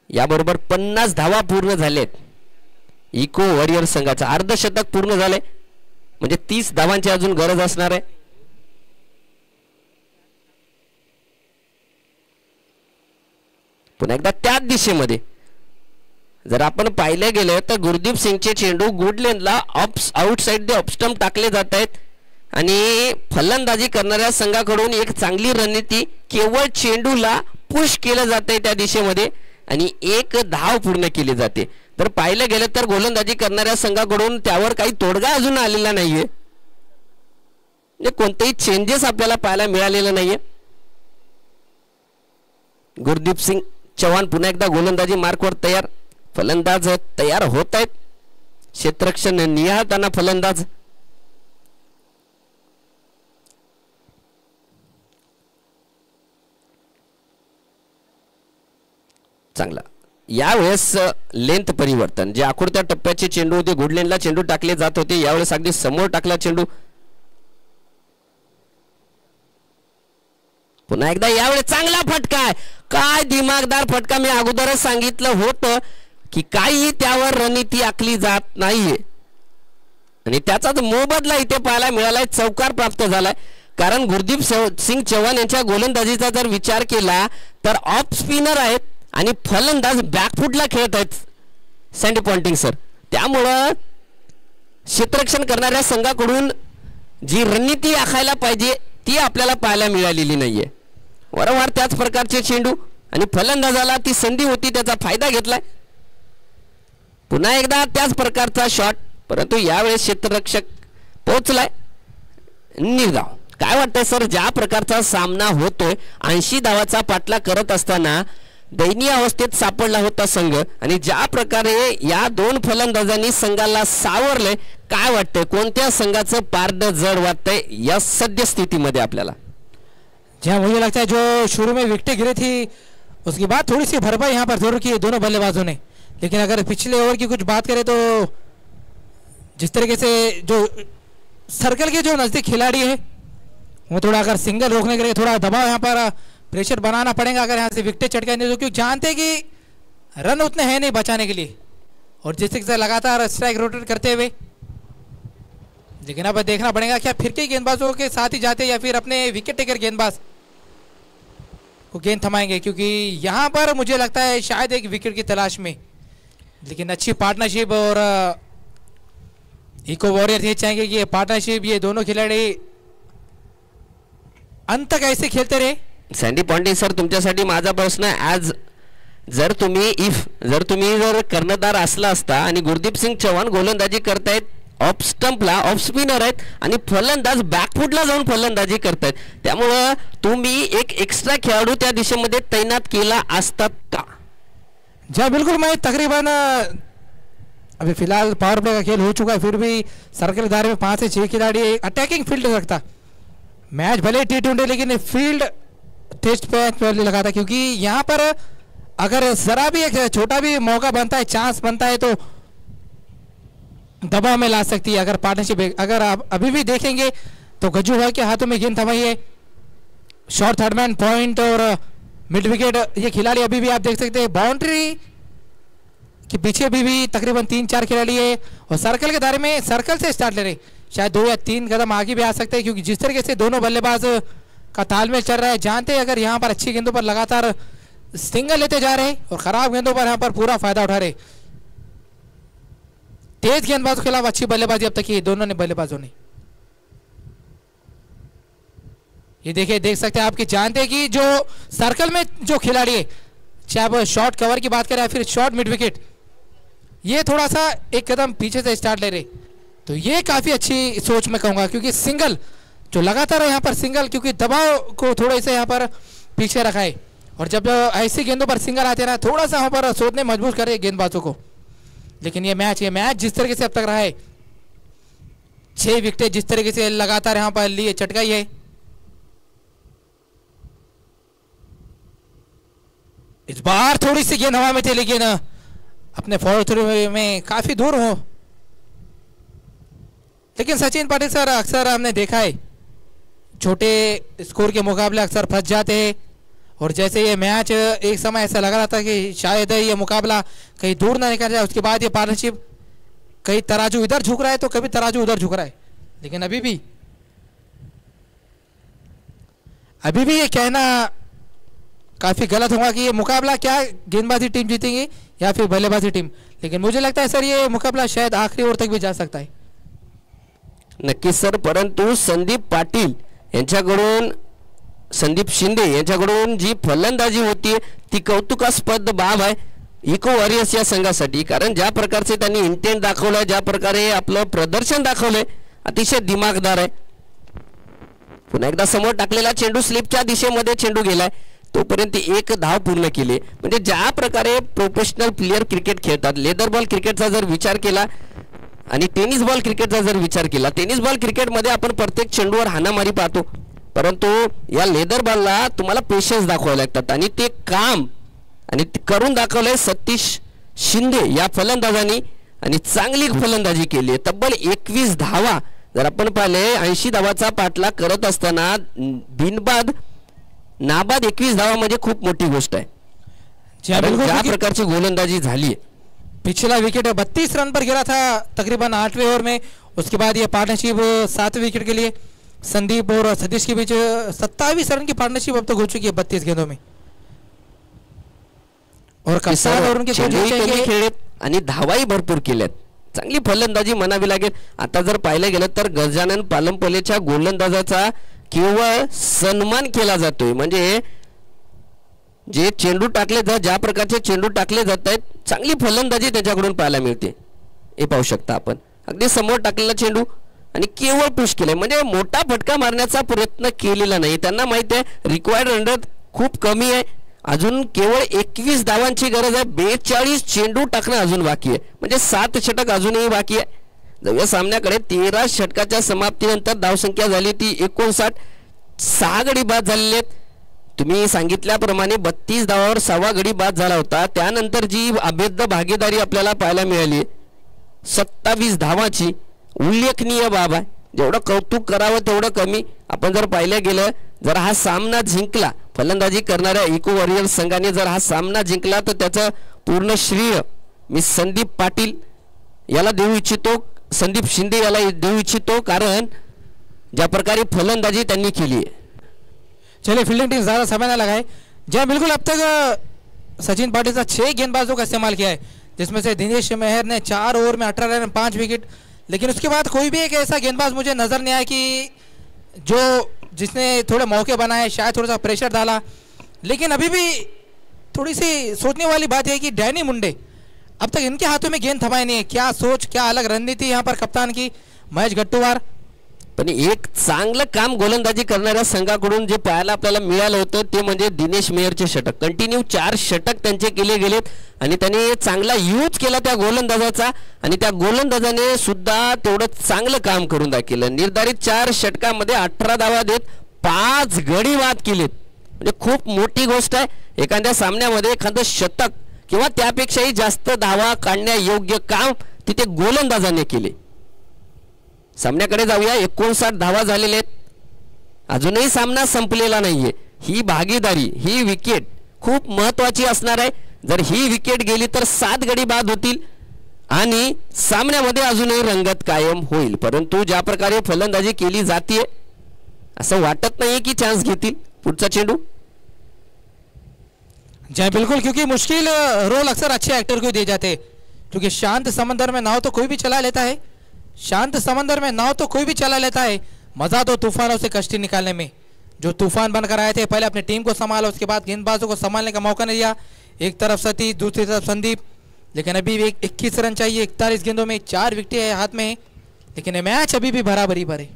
[SPEAKER 3] याबरोबर 50 धावा पूर्ण झालेत इको वॉरियर संघाचा. अर्धशतक पूर्ण झाले म्हणजे 30 धावांची अजून गरज असणार आहे. पुन्हा एकदा त्याच दिशेमध्ये जर आपण पाहिले गेले तर गुरदीप सिंगचे चेंडू गुड लेनला आउटसाइड द ऑफस्टंप टाकले जात आहेत आणि फलंदाजी करणाऱ्या संघाकडून एक चांगली रणनीती, केवळ चेंडूला पुश केलं जाते त्या दिशेमध्ये आणि 1 धाव पूर्ण केली जाते. तर पाहिलं गेलं तर गोलंदाजी करणाऱ्या संघाकडून त्यावर काही तोडगा अजून आलेला नाहीये, कोणतेही चेंजेस आपल्याला पाहायला मिळालेलं नाहीये. गुरदीप सिंग चव्हाण पुन्हा एकदा गोलंदाजी मार्कवर तयार. फलंदाज तयार होत आहेत. क्षेत्ररक्षण निहाळताना फलंदाज. चांगला यावेळेस लेंथ परिवर्तन. जे आखुडत्या टप्प्याचे चेंडू होते गुड लेनला चेंडू टाकले जात होते, यावेळेस अगदी समोर टाकला चेंडू. पुन्हा एकदा यावेळेस चांगला फटका आहे. काय दिमागदार फटका. मी अगोदरच सांगितलं होतं की काही त्यावर रणनीती आखली जात नाहीये आणि त्याचाच मोबदला इथे पाहायला मिळालाय. चौकार प्राप्त झालाय. कारण गुरदीप सिंग चव्हाण यांच्या गोलंदाजीचा जर विचार केला तर ऑफ स्पिनर आहेत आणि फलंदाज बॅकफुटला खेळत आहेत सँडी पॉन्टिंग सर. त्यामुळं क्षेत्ररक्षण करणाऱ्या संघाकडून जी रणनीती आखायला पाहिजे ती आपल्याला पाहायला मिळालेली नाहीये. वारंवार त्याच प्रकारचे चेंडू आणि फलंदाजाला ती संधी होती, त्याचा फायदा घेतलाय. पुन्हा एकदा त्याच प्रकारचा शॉट, परंतु यावेळेस क्षेत्ररक्षक पोहोचलाय. निर्धाव. काय वाटतंय सर, ज्या प्रकारचा सामना होतोय, 80 धावाचा पाठलाग करत असताना दयनीय अवस्थेत सापडला होता संघ आणि ज्या प्रकारे या 2 फलंदाजांनी संघाला सावरलंय, काय वाटतंय कोणत्या संघाचं पारड जड वाटतंय या सद्य स्थितीमध्ये आपल्याला?
[SPEAKER 1] जहाँ मुझे लगता है जो शुरू में विकेटें गिरी थी उसके बाद थोड़ी सी भरपाई यहाँ पर जरूर की दोनों बल्लेबाजों ने. लेकिन अगर पिछले ओवर की कुछ बात करें तो जिस तरीके से जो सर्कल के जो नज़दीक खिलाड़ी है वो थोड़ा अगर सिंगल रोकने के लिए थोड़ा दबाव यहाँ पर प्रेशर बनाना पड़ेगा अगर यहाँ से विकेटें चटकाने तो, क्योंकि जानते हैं कि रन उतने हैं नहीं बचाने के लिए और जिस तरीके से लगातार स्ट्राइक रोटेट करते हुए. लेकिन अब देखना पड़ेगा क्या फिरकी गेंदबाजों के साथ ही जाते या फिर अपने विकेट टेकर गेंदबाज को गेंद थमाएंगे, क्योंकि यहाँ पर मुझे लगता है शायद एक विकेट की तलाश में. लेकिन अच्छी पार्टनरशिप और इको वॉरियर ये चाहेंगे कि ये पार्टनरशिप, ये दोनों खिलाड़ी अंत तक ऐसे खेलते रहे.
[SPEAKER 3] सँडी पॉन्टिंग सर, तुमच्यासाठी माझा प्रश्न ॲज जर तुम्ही जर कर्णधार असला असता आणि गुरदीप सिंग चव्हाण गोलंदाजी करतायत, ऑफ स्टंपला ऑफ स्पिनर आहेत आणि फलंदाज बॅकफुटला जाऊन फलंदाजी करतायत, त्यामुळं तुम्ही एक एक्स्ट्रा खेळाडू त्या दिशेमध्ये तैनात केला असतात का?
[SPEAKER 1] जी बिल्कुल. मैं तकरीबन अभी फिलहाल पावर प्ले का खेल हो चुका है, फिर भी सर्कल दायरे में 5 से 6 खिलाड़ी अटैकिंग फील्ड रखता. मैच भले T20 लेकिन फील्ड टेस्ट पे लगा था, क्योंकि यहाँ पर अगर जरा भी एक छोटा भी मौका बनता है, चांस बनता है, तो दबाव में ला सकती है. अगर पार्टनरशिप अगर आप अभी भी देखेंगे तो गज्जू भाई के हाथों में गेंद थमाई है. शॉर्ट थर्डमैन पॉइंट और मिड विकेट, ये खिलाड़ी अभी भी आप देख सकते हैं बाउंड्री के पीछे भी तकरीबन 3-4 खिलाड़ी है और सर्कल के दायरे में सर्कल से स्टार्ट ले रहे, शायद 2 या 3 कदम आगे भी आ सकते हैं, क्योंकि जिस तरीके से दोनों बल्लेबाज का तालमेल चल रहा है, जानते हैं अगर यहाँ पर अच्छी गेंदों पर लगातार सिंगल लेते जा रहे और खराब गेंदों पर यहाँ पर पूरा फायदा उठा रहे. तेज गेंदबाजों के खिलाफ अच्छी बल्लेबाजी अब तक की दोनों ने बल्लेबाजों ने. ये देखिए, देख सकते हैं आपके, जानते हैं कि जो सर्कल में जो खिलाड़ी है, चाहे आप शॉर्ट कवर की बात करें या फिर शॉर्ट मिड विकेट, ये थोड़ा सा एक कदम पीछे से स्टार्ट ले रहे, तो ये काफी अच्छी सोच में कहूंगा, क्योंकि सिंगल जो लगातार यहाँ पर सिंगल, क्योंकि दबाव को थोड़े से यहाँ पर पीछे रखा है, और जब ऐसी गेंदों पर सिंगल आते ना, थोड़ा सा यहाँ पर सोचने मजबूर करे गेंदबाजों को. लेकिन ये मैच जिस तरीके से अब तक रहा है, 6 विकेट जिस तरीके से लगातार यहाँ पर लिए चटकाई है, इस बार थोड़ी सी गेंद हवा में थी, लेकिन अपने फॉलो थ्रू में काफी दूर हो. लेकिन सचिन पाटिल सर, अक्सर हमने देखा है छोटे स्कोर के मुकाबले अक्सर फंस जाते हैं, और जैसे ये मैच एक समय ऐसा लग रहा था कि शायद ये मुकाबला कहीं दूर ना निकल जाए, उसके बाद ये पार्टनरशिप कहीं तराजू इधर झुक रहा है तो कभी तराजू उधर झुक रहा है. लेकिन अभी भी ये कहना काफी गलत होगा कि ये मुकाबला क्या गेंदबाजी टीम जीतेगी या फिर बल्लेबाजी टीम, लेकिन मुझे लगता है सर ये मुकाबला शायद आखिरी ओवर तक भी जा सकता है.
[SPEAKER 3] नक्कीच सर, परंतु संदीप पाटील यांच्याकडून, संदीप शिंदे यांच्याकडून जी फलंदाजी होती ती कौतुकास्पद बाब आहे इको वॉरियर्स या संघासाठी. कारण ज्या प्रकारचे त्यांनी इंटेंट दाखवलाय, ज्या प्रकारे आपलं प्रदर्शन दाखवलंय, अतिशय दिमागदार आहे. पुन्हा एकदा समोर टाकलेला चेंडू स्लिपच्या दिशेमध्ये चेंडू गेलाय, तोपर्यंत 1 धाव पूर्ण केली. म्हणजे ज्या प्रकारे प्रोफेशनल प्लेयर क्रिकेट खेळतात, लेदर बॉल क्रिकेटचा जर विचार केला आणि टेनिस बॉल क्रिकेटचा जर विचार केला, टेनिस बॉल क्रिकेटमध्ये आपण प्रत्येक चेंडूवर हाणामारी पाहतो, परंतु या लेदर बॉलला तुम्हाला पेशन्स दाखवावे लागतात, आणि ते काम आणि करून दाखवलंय सतीश शिंदे या फलंदाजांनी, आणि चांगली फलंदाजी केली. तब्बल 21 धावा जर आपण पाहिले, 80 धावाचा पाठलाग करत असताना बिनबाद नाबाद 21 धावा म्हणजे खूप मोठी गोष्ट आहे. ज्या प्रकारची गोलंदाजी झाली है.
[SPEAKER 1] पिछला विकेट 32 रन पर गिरा था तकरीबन 8वें ओवर में, उसके बाद ये पार्टनरशिप 7वें विकेट के लिए संदीप और सतीश के बीच 27 रन की पार्टनरशिप अब तक हो चुकी है 32 गेंदों में, और कप्तान और उनके
[SPEAKER 3] खेळत आणि धावाही भरपूर केल्यात. चांगली फलंदाजी म्हणावी लागेल. आता जर पाहिलं गेलं तर गजानन पालमपल्लेच्या गोलंदाजाचा केवळ सन्मान केला जातोय. म्हणजे जे चेंडू टाकले जात, ज्या प्रकारचे चेंडू टाकले जात आहेत, चांगली फलंदाजी त्याच्याकडून पाहायला मिळते. हे पाहू शकता आपण, अगदी समोर टाकलेला चेंडू आणि केवळ पुश केलाय. म्हणजे मोठा फटका मारण्याचा प्रयत्न केलेला नाही. त्यांना माहिती आहे रिक्वायर्ड रन खूप कमी आहे, अजून केवळ 21 धावांची गरज आहे. 42 चेंडू टाकणं अजून बाकी आहे, म्हणजे 7 षटक अजूनही बाकी आहे. जवळ सामन्याकडे 13 षटकाच्या समाप्तीनंतर धावसंख्या झाली ती 59. 6 गडी बाद झालेले आहेत. तुम्ही सांगितल्याप्रमाणे 32 धावावर 6वा गडी बाद झाला होता. त्यानंतर जी अभेद्य भागीदारी आपल्याला पाहायला मिळाली 27 धावाची, उल्लेखनीय बाब आहे. जेवढं कौतुक करावं तेवढं कमी. आपण जर पाहिलं गेलं, जर हा सामना जिंकला, फलंदाजी करणाऱ्या इको वॉरियर्स संघाने जर हा सामना जिंकला, तर त्याचं पूर्ण श्रेय मी संदीप पाटील याला देऊ इच्छितो, संदीप शिंदे याला देऊ इच्छितो, कारण ज्या प्रकारे फलंदाजी त्यांनी केली है.
[SPEAKER 1] चलिए, फील्डिंग टीम ज़्यादा समय ना लगाए. जहाँ बिल्कुल अब तक सचिन पाटिल का 6 गेंदबाजों का इस्तेमाल किया है, जिसमें से दिनेश मेहर ने 4 ओवर में 18 रन 5 विकेट. लेकिन उसके बाद कोई भी एक ऐसा गेंदबाज मुझे नजर नहीं आया कि जो जिसने थोड़े मौके बनाए, शायद थोड़ा सा प्रेशर डाला, लेकिन अभी भी थोड़ी सी सोचने वाली बात है कि डैनी मुंडे अब तक इनके हाथों में गेंद थमाई नहीं है. क्या सोच, क्या अलग रणनीति यहाँ पर कप्तान की महेश गट्टूवार.
[SPEAKER 3] पण एक चांगलं काम गोलंदाजी करणाऱ्या संघाकडून जे पाहायला आपल्याला मिळालं होतं ते म्हणजे दिनेश मेयरचे षटक. कंटिन्यू 4 षटक त्यांचे केले गेलेत आणि त्यांनी चांगला यूज केला त्या गोलंदाजाचा आणि त्या गोलंदाजाने सुद्धा तेवढं चांगलं काम करून दाखवलं. निर्धारित 4 षटकामध्ये 18 धावा देत 5 गडी बाद केलेत. म्हणजे खूप मोठी गोष्ट आहे. एखाद्या सामन्यामध्ये एखादं शतक किंवा त्यापेक्षाही जास्त धावा काढण्यायोग्य काम तिथे गोलंदाजाने केले. सामन्याकडे जाऊया. 59 धावा झालेले आहेत. अजूनही सामना संपलेला नाहीये. ही भागीदारी, ही विकेट खूप महत्वाची असणार आहे. जर ही विकेट गेली तर 7 गडी बाद होतील आणि सामन्यामध्ये अजूनही रंगत कायम होईल. परंतु ज्या प्रकारे फलंदाजी केली जाते असं वाटत नाहीये की चान्स घेतील. पुढचा चेंडू.
[SPEAKER 1] जय बिल्कुल, क्योंकि मुश्किल रोल अक्सर अच्छे एक्टर को दिए जाते हैं, क्योंकि शांत समंदर में नाव तो कोई भी चला लेता है. शांत समंदर में नाव तो कोई भी चला लेता है. मजा तो तूफानों से कश्ती निकालने में. जो तूफान बनकर आए थे, पहले अपनी टीम को संभाला, उसके बाद गेंदबाजों को संभालने का मौका नहीं दिया. एक तरफ सतीश, दूसरी तरफ संदीप, लेकिन अभी भी 21 रन चाहिए. 41 गेंदों में 4 विकेटें हाथ में, लेकिन ये मैच अभी भी बराबरी पर है.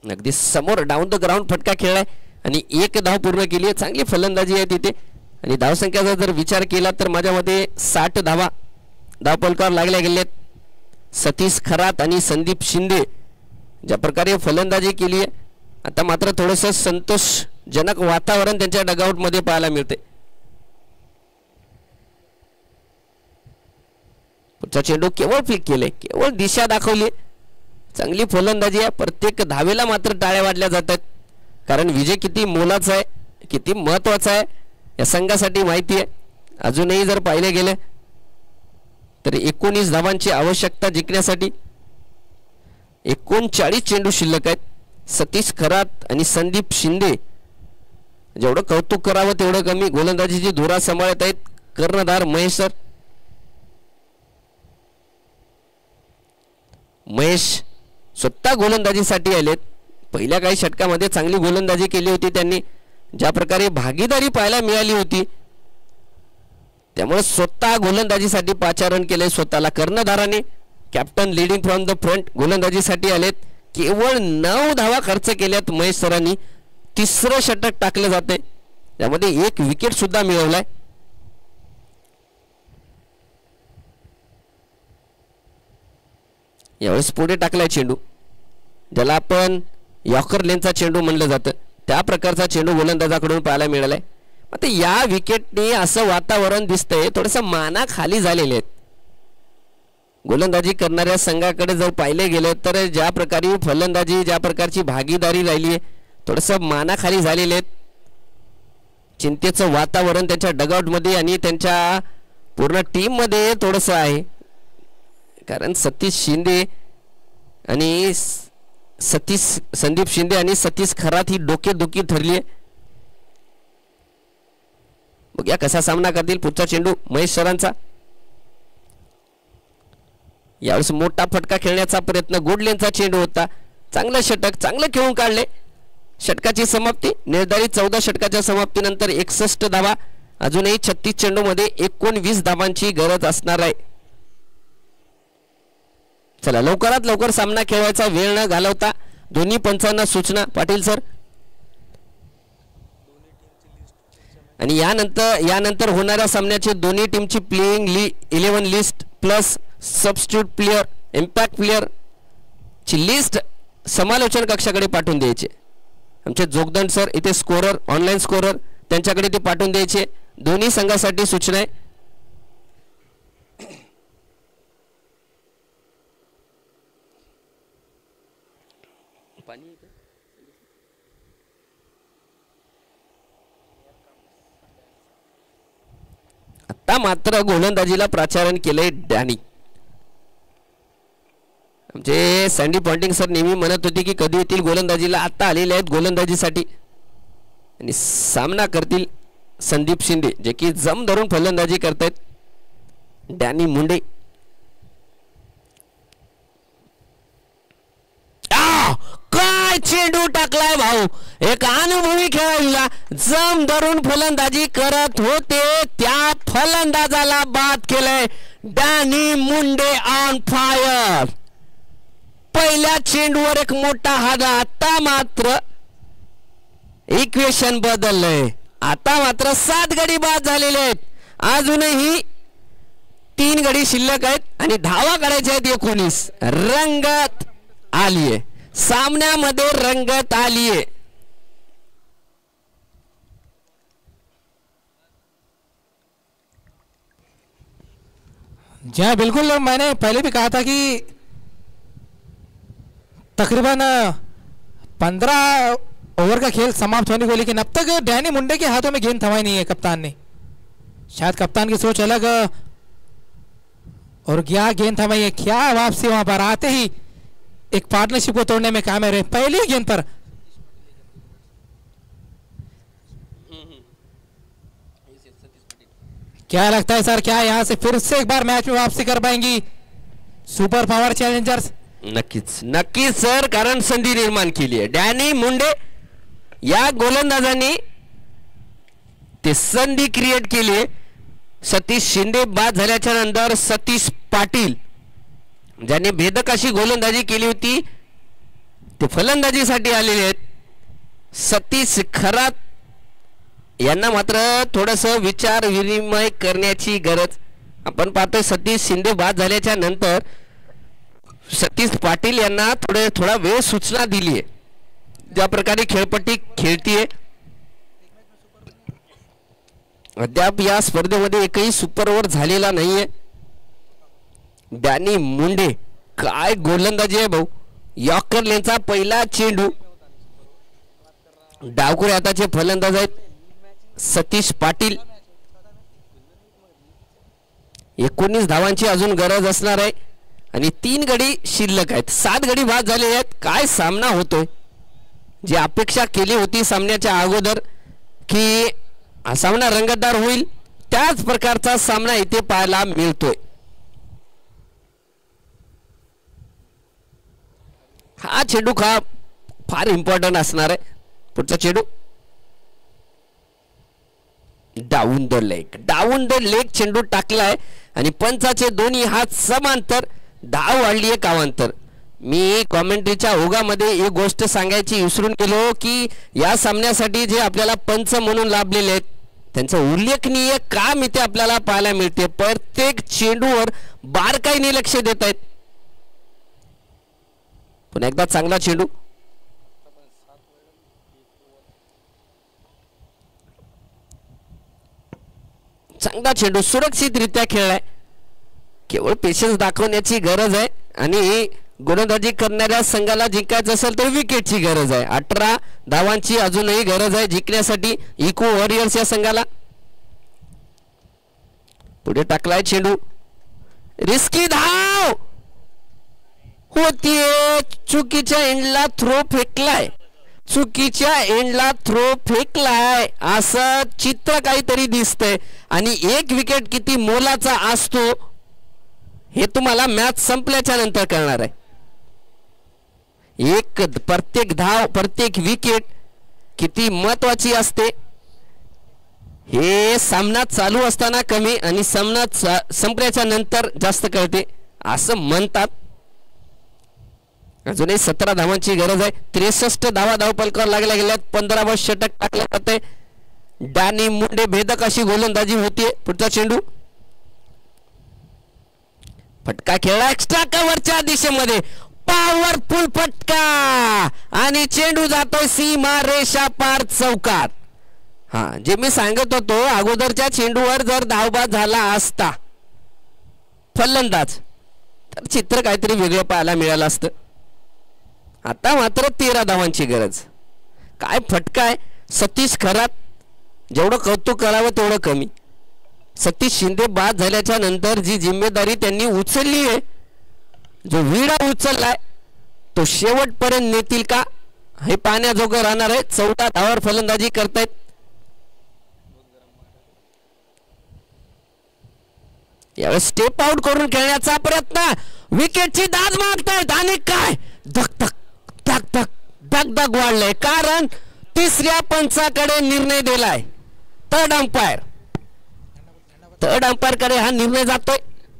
[SPEAKER 3] अगदी समोर डाऊन द ग्राउंड फटका खेळलाय आणि 1 धाव पूर्ण केली आहे. चांगली फलंदाजी आहे तिथे आणि धावसंख्येचा जर विचार केला तर माझ्यामध्ये 60 धावा धावफलकावर लागल्या गेलेत. सतीश खरात आणि संदीप शिंदे ज्या प्रकारे फलंदाजी केली आहे, आता मात्र थोडंसं संतोषजनक वातावरण त्यांच्या डगआउटमध्ये पाहायला मिळते. पुढचा चेंडू केवळ फ्लिक केले, केवळ दिशा दाखवली. चांगली फलंदाजी आहे. प्रत्येक धावेला मात्र टाळ्या वाजल्या जातात, कारण विजय किती मोलाचा आहे, किती महत्त्वाचा आहे या संघासाठी माहिती आहे. अजूनही जर पाहिले गेले तर 19 धावांची आवश्यकता जिंकण्यासाठी 39 चेंडू शिल्लक आहेत. सतीश खरात आणि संदीप शिंदे जेवढं कौतुक करावं तेवढं कमी. गोलंदाजीची धुरा सांभाळत आहेत कर्णधार महेश सर. महेश स्वतः गोलंदाजीसाठी आलेत. पहिल्या काही षटकामध्ये चांगली गोलंदाजी केली होती त्यांनी. ज्या प्रकारे भागीदारी पाहायला मिळाली होती त्यामुळे स्वतः गोलंदाजीसाठी 5 रन केले स्वतःला कर्णधाराने. Captain leading from the front गोलंदाजीसाठी आलेत. केवळ 9 धावा खर्च केल्यात महेश सरांनी. 3रं षटक टाकले जाते, त्यामध्ये 1 विकेट सुद्धा मिळवलाय. यावेळेस पुढे टाकलाय चेंडू, ज्याला आपण यॉर्कर लेनचा चेंडू म्हणलं जातं. त्या प्रकारचा चेंडू गोलंदाजाकडून पाहायला मिळालाय. आता या विकेटने असं वातावरण दिसतंय थोडंसं माना खाली झालेले आहेत. गोलंदाजी करणाऱ्या संघाकडे जर पाहिले गेले तर ज्या प्रकारे फलंदाजी, ज्या प्रकारची भागीदारी राहिली आहे, थोडंसं माना खाली झालेले आहेत. चिंतेचं वातावरण त्यांच्या डगआउटमध्ये आणि त्यांच्या पूर्ण टीममध्ये थोडंसं आहे, कारण सतीश शिंदे आणि संदीप शिंदे आणि सतीश खरात ही डोकेदुखी ठरली आहे. बघूया कसा सामना करतील. पुढचा चेंडू महेश सरांचा. यावेळेस मोठा फटका खेळण्याचा प्रयत्न, गोडलेनचा चेंडू होता. चांगलं षटक, चांगलं खेळून काढले. षटकाची समाप्ती. निर्धारित 14 षटकाच्या समाप्तीनंतर 61 धावा. अजूनही 36 चेंडूमध्ये 19 धावांची गरज असणार आहे. चला लवकरात लवकर सामना खेळवायचा, वेळ न घालवता दोन्ही पंचांना सूचना. पाटील सर. आणि यानंतर होणाऱ्या सामन्याचे दोन्ही टीमची playing 11 list plus substitute player, impact player ची लिस्ट समालोचन कक्षाकडे पाठवून द्यायचे. आमचे जोगदंड सर इथे स्कोरर, ऑनलाईन स्कोरर, त्यांच्याकडे ते पाठवून द्यायचे. दोन्ही संघासाठी सूचना आहे. आता मात्र गोलंदाजीला प्राचारण केलंय डॅनी. आमचे सँडी पॉइंटिंग सर नेहमी म्हणत होते की कधी येतील गोलंदाजीला. आता आलेले आहेत गोलंदाजीसाठी आणि सामना करतील संदीप शिंदे जे की जम धरून फलंदाजी करतायत. डॅनी मुंडे काय चेंडू टाकलाय भाऊ. एक अनुभवी खेळाडूला जम धरून फलंदाजी करत होते त्या फलंदाजाला बाद केलंय. Danny Munde on fire. पहिल्या चेंडूवर एक मोठा हादा. आता मात्र इक्वेशन बदललंय. आता मात्र 7 गडी बाद झालेले आहेत. अजूनही 3 गडी शिल्लक आहेत आणि धावा काढायच्या आहेत 19. रंगत आलीये सामन्यामध्ये, रंगत आलीये.
[SPEAKER 1] जी हाँ बिल्कुल, मैंने पहले भी कहा था कि तकरीबन 15 ओवर का खेल समाप्त होने को, लेकिन अब तक डैनी मुंडे के हाथों में गेंद थमाई नहीं है कप्तान ने. शायद कप्तान की सोच अलग और क्या गेंद थमाई है. क्या वापसी वहां पर आते ही एक पार्टनरशिप को तोड़ने में कामयाब रहे. पहली गेंद पर क्या लगता है सर, क्या यहां से फिर से एक बार मैच में वापसी कर पाएंगी सुपर पावर चॅलेंजर्स?
[SPEAKER 3] नक्कीच नक्कीच सर, कारण संधी निर्माण केली आहे डॅनी मुंडे या गोलंदाजांनी. ते संधी क्रिएट केली आहे. सतीश शिंदे बाद झाल्याच्या नंतर सतीश पाटील ज्यांनी भेदक अशी गोलंदाजी केली होती ते फलंदाजीसाठी आलेले आहेत. सतीश खरात यांना मात्र थोडस विचार विनिमय करण्याची गरज. आपण पाहतोय सतीश शिंदे बाद झाल्याच्या नंतर सतीश पाटील यांना थोडा वेळ सूचना दिली आहे ज्या प्रकारे खेळपट्टी खेळतीये. अद्याप या स्पर्धेमध्ये एकही सुपर ओव्हर झालेला नाहीये. डॅनी मुंडे काय गोलंदाजी आहे भाऊ. यॉर्कर लेनचा पहिला चेंडू. डावखुरे हाताचे फलंदाज आहेत सतीश पाटील. 19 धावांची अजून गरज असणार आहे आणि 3 गडी शिल्लक आहेत. 7 गडी बाद झाले आहेत. काय सामना होतोय. जी अपेक्षा केली होती सामन्याच्या अगोदर की हा सामना रंगतदार होईल त्याच प्रकारचा सामना इथे पाहायला मिळतोय. हा चेंडू फार इम्पॉर्टंट असणार आहे. पुढचा चेंडू डाऊन द लेग चेंडू टाकलाय आणि पंचाचे दोन्ही हात समांतर. धाव वाढली आहे कावांतर. मी कॉमेंट्रीच्या ओघामध्ये एक गोष्ट सांगायची विसरून गेलो की या सामन्यासाठी जे आपल्याला पंच म्हणून लाभलेले आहेत त्यांचं उल्लेखनीय काम इथे आपल्याला पाहायला मिळते. प्रत्येक चेंडूवर बारकाईने लक्ष देत आहेत. पुन्हा एकदा चांगला चेंडू. चांगला चेंडू सुरक्षितरित्या खेळलाय. केवळ पेशन्स दाखवण्याची गरज आहे आणि गोलंदाजी करणाऱ्या संघाला जिंकायचं असेल तर विकेटची गरज आहे. 18 धावांची अजूनही गरज आहे जिंकण्यासाठी इको वॉरियर्स या संघाला. पुढे टाकलाय चेंडू. रिस्की धाव होतीये. चुकीच्या एंडला थ्रो फेकलाय. चुकीच्या एंडला थ्रो फेकलाय असं चित्र काहीतरी दिसतंय आणि एक विकेट किती मोलाचा असतो हे तुम्हाला मॅच संपल्याच्या नंतर कळणार आहे. प्रत्येक धाव प्रत्येक विकेट किती महत्वाची असते हे सामना चालू असताना कमी आणि सामना संपल्याच्या नंतर जास्त कळते असं म्हणतात. अजूनही 17 धावांची गरज आहे. 63 धावा धावपलकावर लागल्या गेल्यात. 15वा षटक टाकलं जाते. डॅनी मुंडे भेदक अशी गोलंदाजी होतीये. पुढचा चेंडू फटका खेळला एक्स्ट्रा कव्हरच्या दिशेमध्ये. पॉवरफुल फटका आणि चेंडू जातोय सीमा रेषा पार चौकात. हा जे मी सांगत होतो अगोदरच्या चेंडूवर जर धावबाद झाला असता फलंदाज तर चित्र काहीतरी वेगळं पाहायला मिळालं असतं. आता मात्र 13 धावांची गरज. काय फटका आहे. सतीश खरात जेवढं कौतुक करावं तेवढं कमी. सतीश शिंदे बाद झाल्याच्या नंतर जी जिम्मेदारी त्यांनी उचलली आहे जो विडा उचललाय तो शेवटपर्यंत नेतील का हे पाहण्याजोगं राहणार आहे. 14 धावावर फलंदाजी करतायत. यावेळेस स्टेप आउट करून खेळण्याचा प्रयत्न, विकेटची दाद मागतायत आणि काय धक धक धक धक धक धक वाढलंय, कारण तिसऱ्या पंचाकडे निर्णय दिलाय. थर्ड अंपायर कडे हा निर्णय जातोय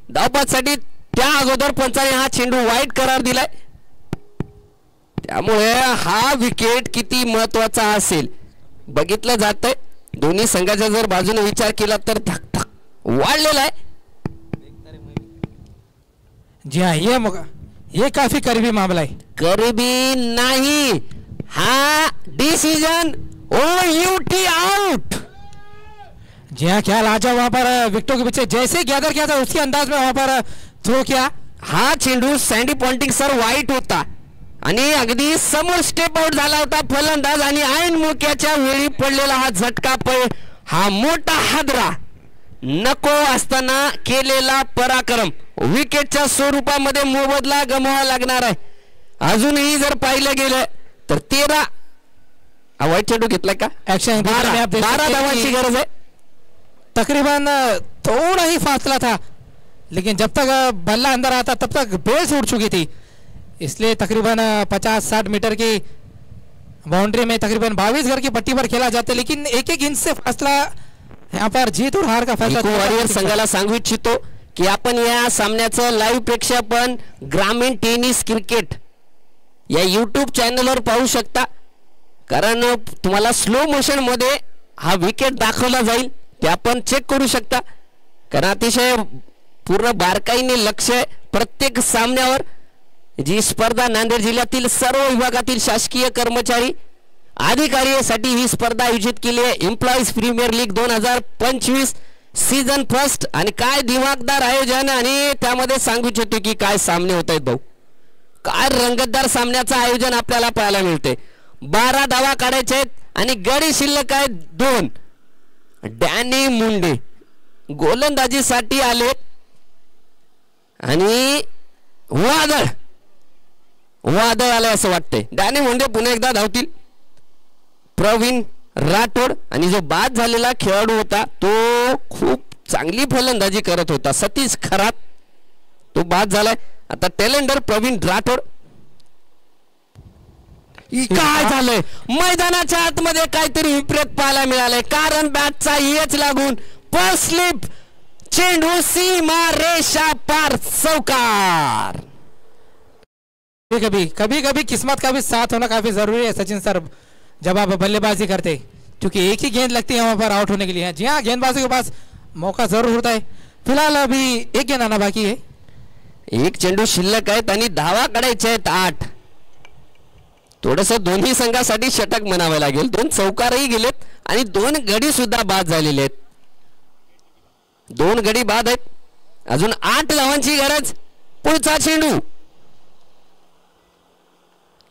[SPEAKER 3] धावपासाठी. त्या अगोदर पंचाने हा चेंडू वाईट करार दिलाय. त्यामुळे हा विकेट किती महत्वाचा असेल बघितलं जातंय. दोन्ही संघाचा जर बाजूने विचार केला तर धक धक वाढलेला आहे.
[SPEAKER 1] जी हाँ, ये काफी करीबी मामला है.
[SPEAKER 3] करीबी नहीं, हा डिसीजन OUT आउट.
[SPEAKER 1] जी हाँ, क्या लाजा वहां पर विकेटों के पीछे जैसे गैदर किया था उसी अंदाज में वहां पर थ्रो किया.
[SPEAKER 3] हा चेंडू सँडी पॉन्टिंग सर वाईट होता आणि अगदी समोर स्टेप आउट झाला होता फलंदाज आणि ऐन मोक्याच्या वेळी पडलेला हा झटका, हा मोठा हादरा, नको असताना केलेला पराक्रम. विकेटच्या स्वरूपामध्ये मोबदला गमवावा लागणार आहे. अजूनही जर पाहिलं गेलं तर 13 वाईट चेंडू घेतलाय का,
[SPEAKER 1] एक्शन
[SPEAKER 3] 12 धावांची गरज आहे.
[SPEAKER 1] तकरीबन थोड़ा ही फासला था, लेकिन जब तक बल्ला अंदर आता तब तक बेस उड़ चुकी थी. इसलिए तकरीबन 50-60 मीटर की बाउंड्री में तकरीबन 22 घर की पट्टी पर खेला जाता है, लेकिन एक इंच से फासला यहाँ पर जीत और हार का फैसला.
[SPEAKER 3] वॉरियर संघाला सांगू इच्छितो की आपण या सामन्याचं लाईव्ह प्रेक्षेपण ग्रामीण टेनिस क्रिकेट या YouTube चॅनलवर पाहू शकता, कारण तुम्हाला स्लो मोशन मध्ये हा विकेट दाखवला जाईल, ते आपण चेक करू शकता. कारण अतिशय पूर्ण बारकाईने लक्ष प्रत्येक सामन्यावर. जी स्पर्धा नांदेड जिल्ह्यातील सर्व विभागातील शासकीय कर्मचारी अधिकाऱ्यांसाठी ही स्पर्धा आयोजित केली आहे. Employees premier league 2025 season first. आणि काय दिमागदार आयोजन, आणि त्यामध्ये सांगू इच्छितो की काय सामने होत आहेत भाऊ, काय रंगतदार सामन्याचं आयोजन आपल्याला पाहायला मिळते. 12 धावा काढायचे आहेत आणि गडी शिल्लक आहेत 2. डॅनी मुंडे गोलंदाजीसाठी आले आणि वादळ आले असं वाटतंय. डॅनी मुंडे पुन्हा एकदा धावतील. प्रवीण राठोड आणि जो बाद झालेला खेळाडू होता तो खूप चांगली फलंदाजी करत होता, सतीश खरात, तो बाद झालाय. आता टेलेंडर प्रवीण राठोड. काय झालंय मैदानाच्या आतमध्ये, काहीतरी विपरीत पाहायला मिळालंय, कारण बॅटचा एच लागून फर्स्ट स्लिप, चेंडू सीमा रेषा पार, चौकार.
[SPEAKER 1] कभी कभी किस्मत का भी साथ होना काफी जरूरी है सचिन सर, जब आप बल्लेबाजी करते, क्योंकि एक ही गेंद लगती है वहां पर आउट होने के लिए. जी हाँ, गेंदबाजों के पास मौका जरूर होता है. फिलहाल अभी एक गेंद आना बाकी है.
[SPEAKER 3] एक चेंडू शिल्लक आहेत आणि धावा काढायचे आहेत 8. थोडस दोन्ही संघासाठी षटक म्हणावे लागेल. 2 चौकारही गेलेत आणि 2 गडी सुद्धा बाद झालेले आहेत. 2 गडी बाद आहेत. अजून 8 धावांची गरज. पुढचा चेंडू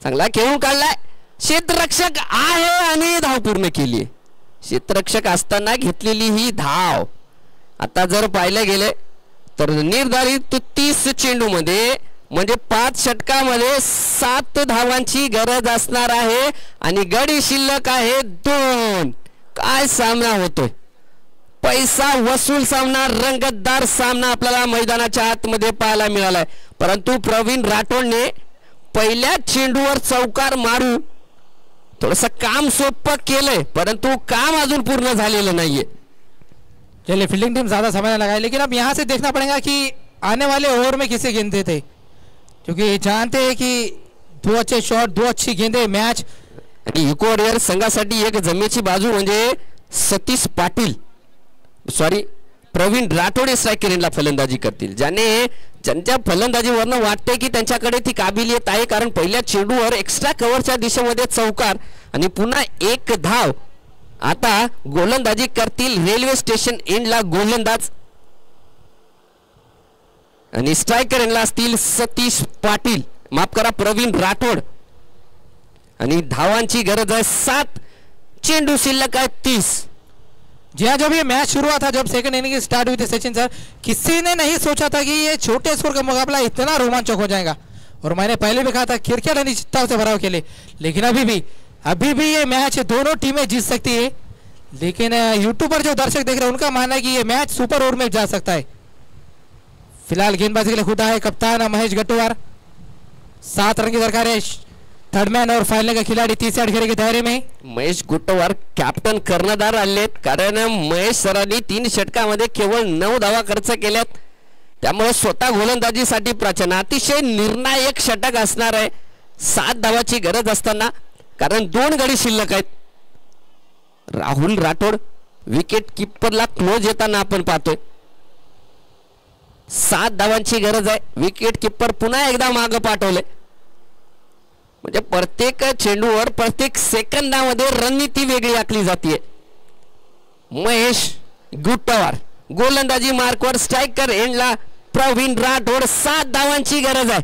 [SPEAKER 3] चांगला खेळून काढलाय. क्षेत्ररक्षक आहे आणि धाव पूर्ण केली. क्षेत्ररक्षक असताना घेतलेली ही धाव. आता जर पाहिलं गेले तर निर्धारित 30 चेंडू मध्ये म्हणजे 5 षटकामध्ये 7 धावांची गरज असणार आहे आणि गडी शिल्लक आहे 2. काय सामना होतोय, पैसा वसूल सामना, रंगतदार सामना आपल्याला मैदानाच्या आतमध्ये पाहायला मिळालाय. परंतु प्रवीण राठोडने पहिल्या चेंडूवर चौकार मारू थोडंसं काम सोपं केलंय, परंतु काम अजून पूर्ण झालेलं नाहीये.
[SPEAKER 1] चलिए, फील्डिंग टीम ज्यादा समय लगाए, लेकिन अब यहाँ से देखना पड़ेगा कि आने वाले ओवर में किसे गेंदे थे, क्योंकि जानते हैं कि 2 अच्छे शॉट, 2 अच्छी गेंदे मैच.
[SPEAKER 3] आणि इको वॉरियर संघासाठी एक जमेची बाजू म्हणजे सतीश पाटील, सॉरी प्रवीण राठोड स्ट्रायकर यांना फलंदाजी करतील, ज्यांच्या फलंदाजीवरनं वाटते की त्यांच्याकडे ती काबिलियत आहे. कारण पहिल्या चेंडूवर एक्स्ट्रा कव्हरच्या दिशेमध्ये चौकार आणि पुन्हा 1 धाव. आता गोलंदाजी करतील रेल्वे स्टेशन एंडला गोलंदाज आणि स्ट्रायकर यांना असतील सतीश पाटील, माफ करा प्रवीण राठोड. आणि धावांची गरज आहे 7. चेंडू शिल्लक आहे 30.
[SPEAKER 1] जी हाँ, जब ये मैच शुरू हुआ था, जब सेकंड इनिंग स्टार्ट हुई थी सचिन सर, किसी ने नहीं सोचा था कि ये छोटे स्कोर का मुकाबला इतना रोमांचक हो जाएगा. और मैंने पहले भी कहा था क्रिकेट अनिश्चितताओं से भरा खेले, लेकिन अभी भी ये मैच दोनों टीमें जीत सकती है. लेकिन यूट्यूब पर जो दर्शक देख रहे हैं उनका मानना है कि ये मैच सुपर ओवर में जा सकता है. फिलहाल गेंदबाजी के लिए खुदा है कप्तान महेश गट्टूवार। 7 रन की दरकार है। थर्ड मैन और फाइनल का खिलाड़ी तीसरे अटखेरे के दायरे में
[SPEAKER 3] महेश गुट्टवार कॅप्टन कर्णधार आलेत, कारण महेश सरांनी 3 षटकामध्ये केवळ 9 धावा खर्च केल्यात, त्यामुळे स्वतः गोलंदाजीसाठी प्रचंड अतिशय निर्णायक षटक असणार आहे 7 धावाची गरज असताना, कारण 2 गडी शिल्लक आहेत. राहुल राठोड विकेट किपरला क्लोज येताना आपण पाहतोय. 7 धावांची गरज आहे. विकेट किपर पुन्हा एकदा मागे पाठवले, म्हणजे प्रत्येक चेंडूवर प्रत्येक सेकंदामध्ये रणनीती वेगळी आखली जाते. महेश गुट्टवार गोलंदाजी मार्कवर. स्ट्रायकर एंडला प्रवीण राठोड. 7 धावांची गरज आहे.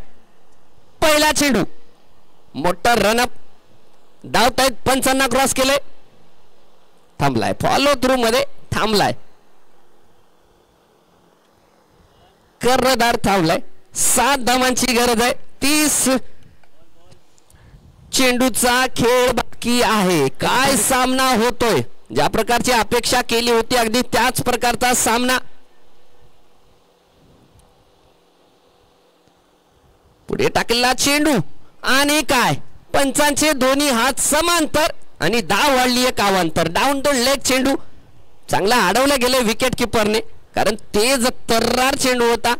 [SPEAKER 3] पहिला चेंडू मोठा रनअप. धावतायत. पंचांना क्रॉस केले. थांबलाय. फॉलो थ्रू मध्ये थांबलाय. कर्णधार थांबलाय. 7 धावांची गरज आहे. 30 चेंडूचा खेळ बाकी आहे. काय सामना होतोय. ज्या प्रकारची अपेक्षा केली होती अगदी त्याच प्रकारचा सामना. पुढे टाकलेला चेंडू आणि काय पंचांचे दोन्ही हात समांतर आणि धाव वाढली एक अवांतर. डाऊन द लेग चेंडू चांगला अडवला गेले विकेट किपरने, कारण तेज तर्रार चेंडू होता.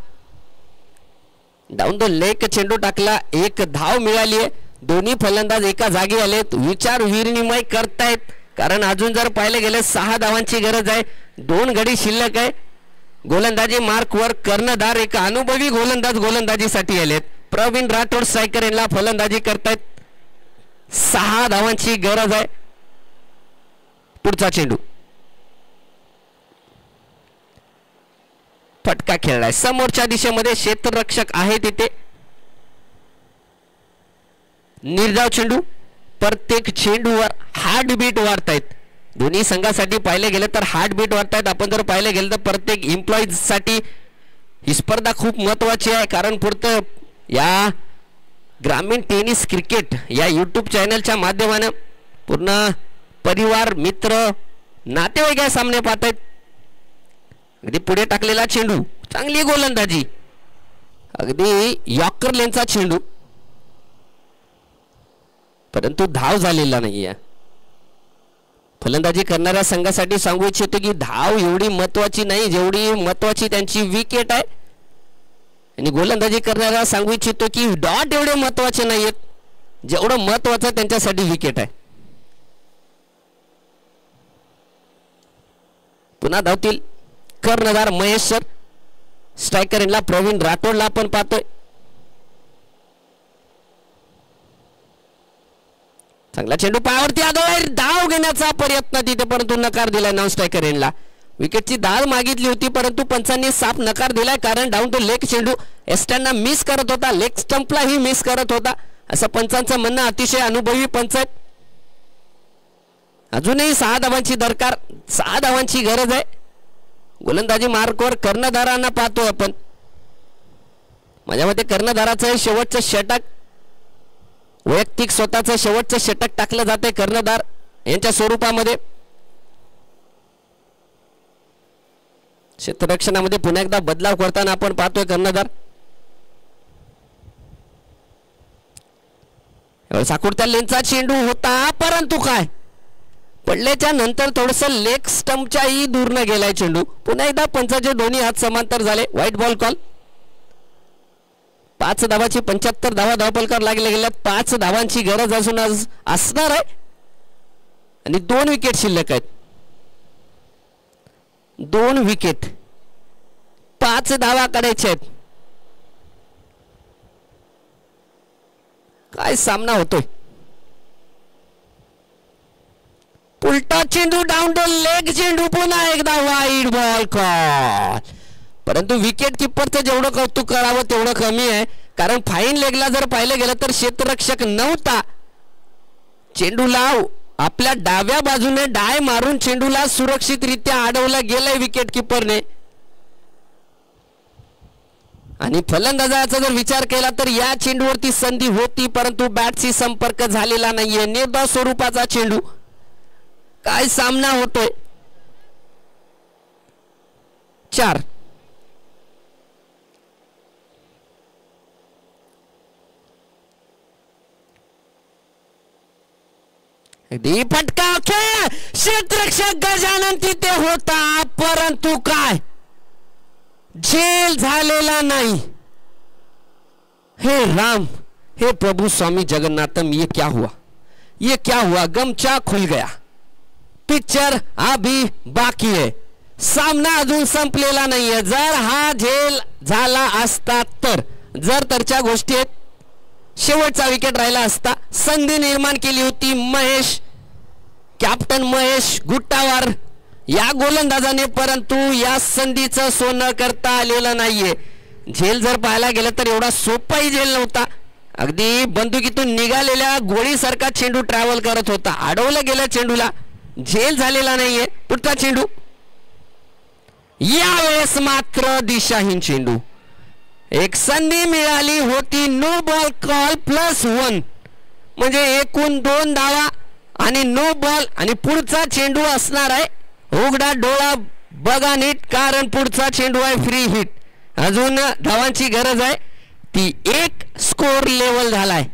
[SPEAKER 3] डाऊन द लेग चेंडू टाकला. एक धाव मिळाली आहे. दोन्ही फलंदाज एका जागी आलेत. विचार विनिमय करतायत, कारण अजून जर पाहिले गेले 6 धावांची गरज आहे. 2 गडी शिल्लक आहे. गोलंदाजी मार्कवर कर्णधार एक अनुभवी गोलंदाज गोलंदाजीसाठी आलेत. प्रवीण राठोड स्ट्रायकर यांना फलंदाजी करतायत. 6 धावांची गरज आहे. पुढचा चेंडू फटका खेळलाय. समोरच्या दिशेमध्ये क्षेत्ररक्षक आहे तिथे. निर्धाव चेंडू. प्रत्येक चेंडूवर हार्टबीट वाढतायत. दोन्ही संघासाठी पाहिले गेले तर हार्टबीट वाढतायत. आपण जर पाहिले गेले तर प्रत्येक एम्प्लॉईज साठी ही स्पर्धा खूप महत्वाची आहे, कारण पुढचं या ग्रामीण टेनिस क्रिकेट या यूट्यूब चॅनलच्या माध्यमाने पूर्ण परिवार मित्र नातेवाईक या सामने पाहतायत. अगदी पुढे टाकलेला चेंडू. चांगली गोलंदाजी. अगदी यॉर्कर लेनचा चेंडू, परंतु धाव झालेला नाहीये. फलंदाजी करणाऱ्या संघासाठी सांगू इच्छितो की धाव एवढी महत्वाची नाही जेवढी महत्वाची त्यांची विकेट आहे, आणि गोलंदाजी करणाऱ्या सांगू इच्छितो की डॉट एवढे महत्वाचे नाहीयेत जेवढं महत्वाचं त्यांच्यासाठी विकेट आहे. पुन्हा धावतील कर्णधार महेश सर. स्ट्रायकर यांना प्रवीण राठोडला आपण पाहतोय. चांगला चेंडू पायावरती आदळलाय. धाव घेण्याचा प्रयत्न तिथे, परंतु नकार दिलाय नॉन स्ट्रायकर यांना. विकेटची धाव मागितली होती, परंतु पंचांनी साफ नकार दिलाय, कारण डाऊन टू लेग चेंडू एस्टॅनना मिस करत होता. लेग स्टंपलाही मिस करत होता असं पंचांचं म्हणणं. अतिशय अनुभवी पंच आहेत. अजूनही 6 धावांची दरकार. 6 धावांची गरज आहे. गोलंदाजी मार्कवर कर्णधारांना पाहतो आपण. माझ्या मते कर्णधाराचं हे शेवटचं षटक, वैयक्तिक स्वतःचं शेवटचं षटक टाकलं जाते कर्णधार यांच्या स्वरूपामध्ये. क्षेत्ररक्षणामध्ये पुन्हा एकदा बदलाव करताना आपण पाहतोय कर्णधार. साकुडत्या लेनचा चेंडू होता, परंतु काय पडल्याच्या नंतर थोडस लेग स्टंपच्याही दूर न गेलाय चेंडू. पुन्हा एकदा पंचाचे दोन्ही हात समांतर झाले. White ball call. 5 धावाची 75 धावा धावफलकावर लागले गेल्यात. 5 धावांची गरज असून आज असणार आहे, आणि 2 विकेट शिल्लक आहेत. 2 विकेट. 5 धावा काढायच्या आहेत. काय सामना होतोय. उलटा चेंडू. डाऊन द लेग चेंडू. पुन्हा एकदा वाईड बॉल कॉल. परंतु विकेट किपरचं जेवढं कौतुक करावं तेवढं कमी आहे, कारण फाईन लेगला जर पाहिलं गेलं तर क्षेत्ररक्षक नव्हता. चेंडूला आपल्या डाव्या बाजूने डाय मारून चेंडूला सुरक्षितरित्या अडवलं गेलंय विकेट किपरने. आणि फलंदाजाचा जर विचार केला तर या चेंडूवरती संधी होती, परंतु बॅटशी संपर्क झालेला नाहीये. निर्धाव स्वरूपाचा चेंडू. काय सामना होतोय. 4 अगदी फटका खेळ, क्षेत्ररक्षक गजानन तिथे होता, परंतु काय झेल झालेला नाही. हे राम, हे प्रभु स्वामी जगन्नाथम, ये क्या हुआ, ये क्या हुआ. गमछा खुल गया. पिक्चर अभी बाकी है. सामना अजून संपलेला नाहीये. जर हा झेल झाला असता तर, जर तरच्या गोष्टी आहेत, शेवटचा विकेट राहिला असता, संधी निर्माण केली होती महेश, कॅप्टन महेश गुट्टावार या गोलंदाजाने, परंतु या संधीचं सोनं करता आलेलं नाहीये. झेल जर पाहायला गेलं तर एवढा सोपाही झेल नव्हता. अगदी बंदुकीतून निघालेल्या गोळीसारखा चेंडू ट्रॅव्हल करत होता. अडवलं गेल्या चेंडूला, झेल झालेला नाहीये. पुढचा चेंडू, यावेळेस मात्र दिशाहीन चेंडू. एक संधी मिळाली होती, नो बॉल कॉल +1, म्हणजे एकूण 2 धावा आणि नो बॉल. आणि पुढचा चेंडू असणार आहे, उघडा डोळा बघा नीट, कारण पुढचा चेंडू आहे फ्री हिट. अजून धावांची गरज आहे, ती 1 स्कोर लेवल झालाय.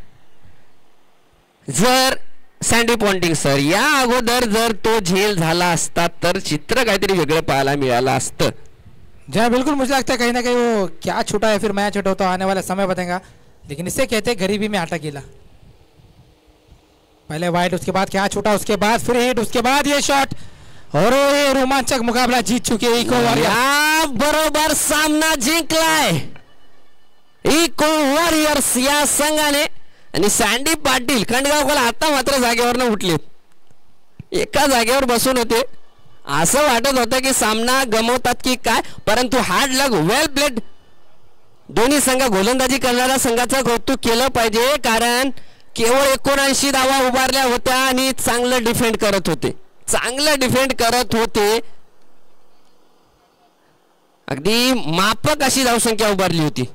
[SPEAKER 3] जर सँडी पॉन्टिंग सर या अगोदर जर तो झेल झाला असता तर चित्र काहीतरी वेगळं पाहायला मिळालं असतं.
[SPEAKER 1] जी बिल्कुल, मुझे लगता है कहीं ना कहीं वो क्या छूटा है, फिर मैच छूटा तो आने वाला समय बताएगा. लेकिन इससे कहते हैं गरीबी में आटा गीला. पहले वाइड, उसके बाद क्या छूटा, उसके बाद फिर हिट, उसके बाद ये शॉट, और ये रोमांचक मुकाबला जीत चुके इको वॉरियर्स.
[SPEAKER 3] बरोबर सामना जिंकलाय इको वॉरियर्स या संघाने. आणि सँडी पाटील खंडगावकर आता मात्र जागेवर उठले, एका जागेवर बसून होते. असं वाटत होतं की सामना गमवतात की काय, परंतु हार्ड लक, वेल प्लेड. दोन्ही संघ, गोलंदाजी करणाऱ्या संघाचं कौतुक केलं पाहिजे, कारण केवळ 79 धावा उभारल्या होत्या आणि चांगलं डिफेंड करत होते, चांगलं डिफेंड करत होते. अगदी माफक अशी धावसंख्या उभारली होती.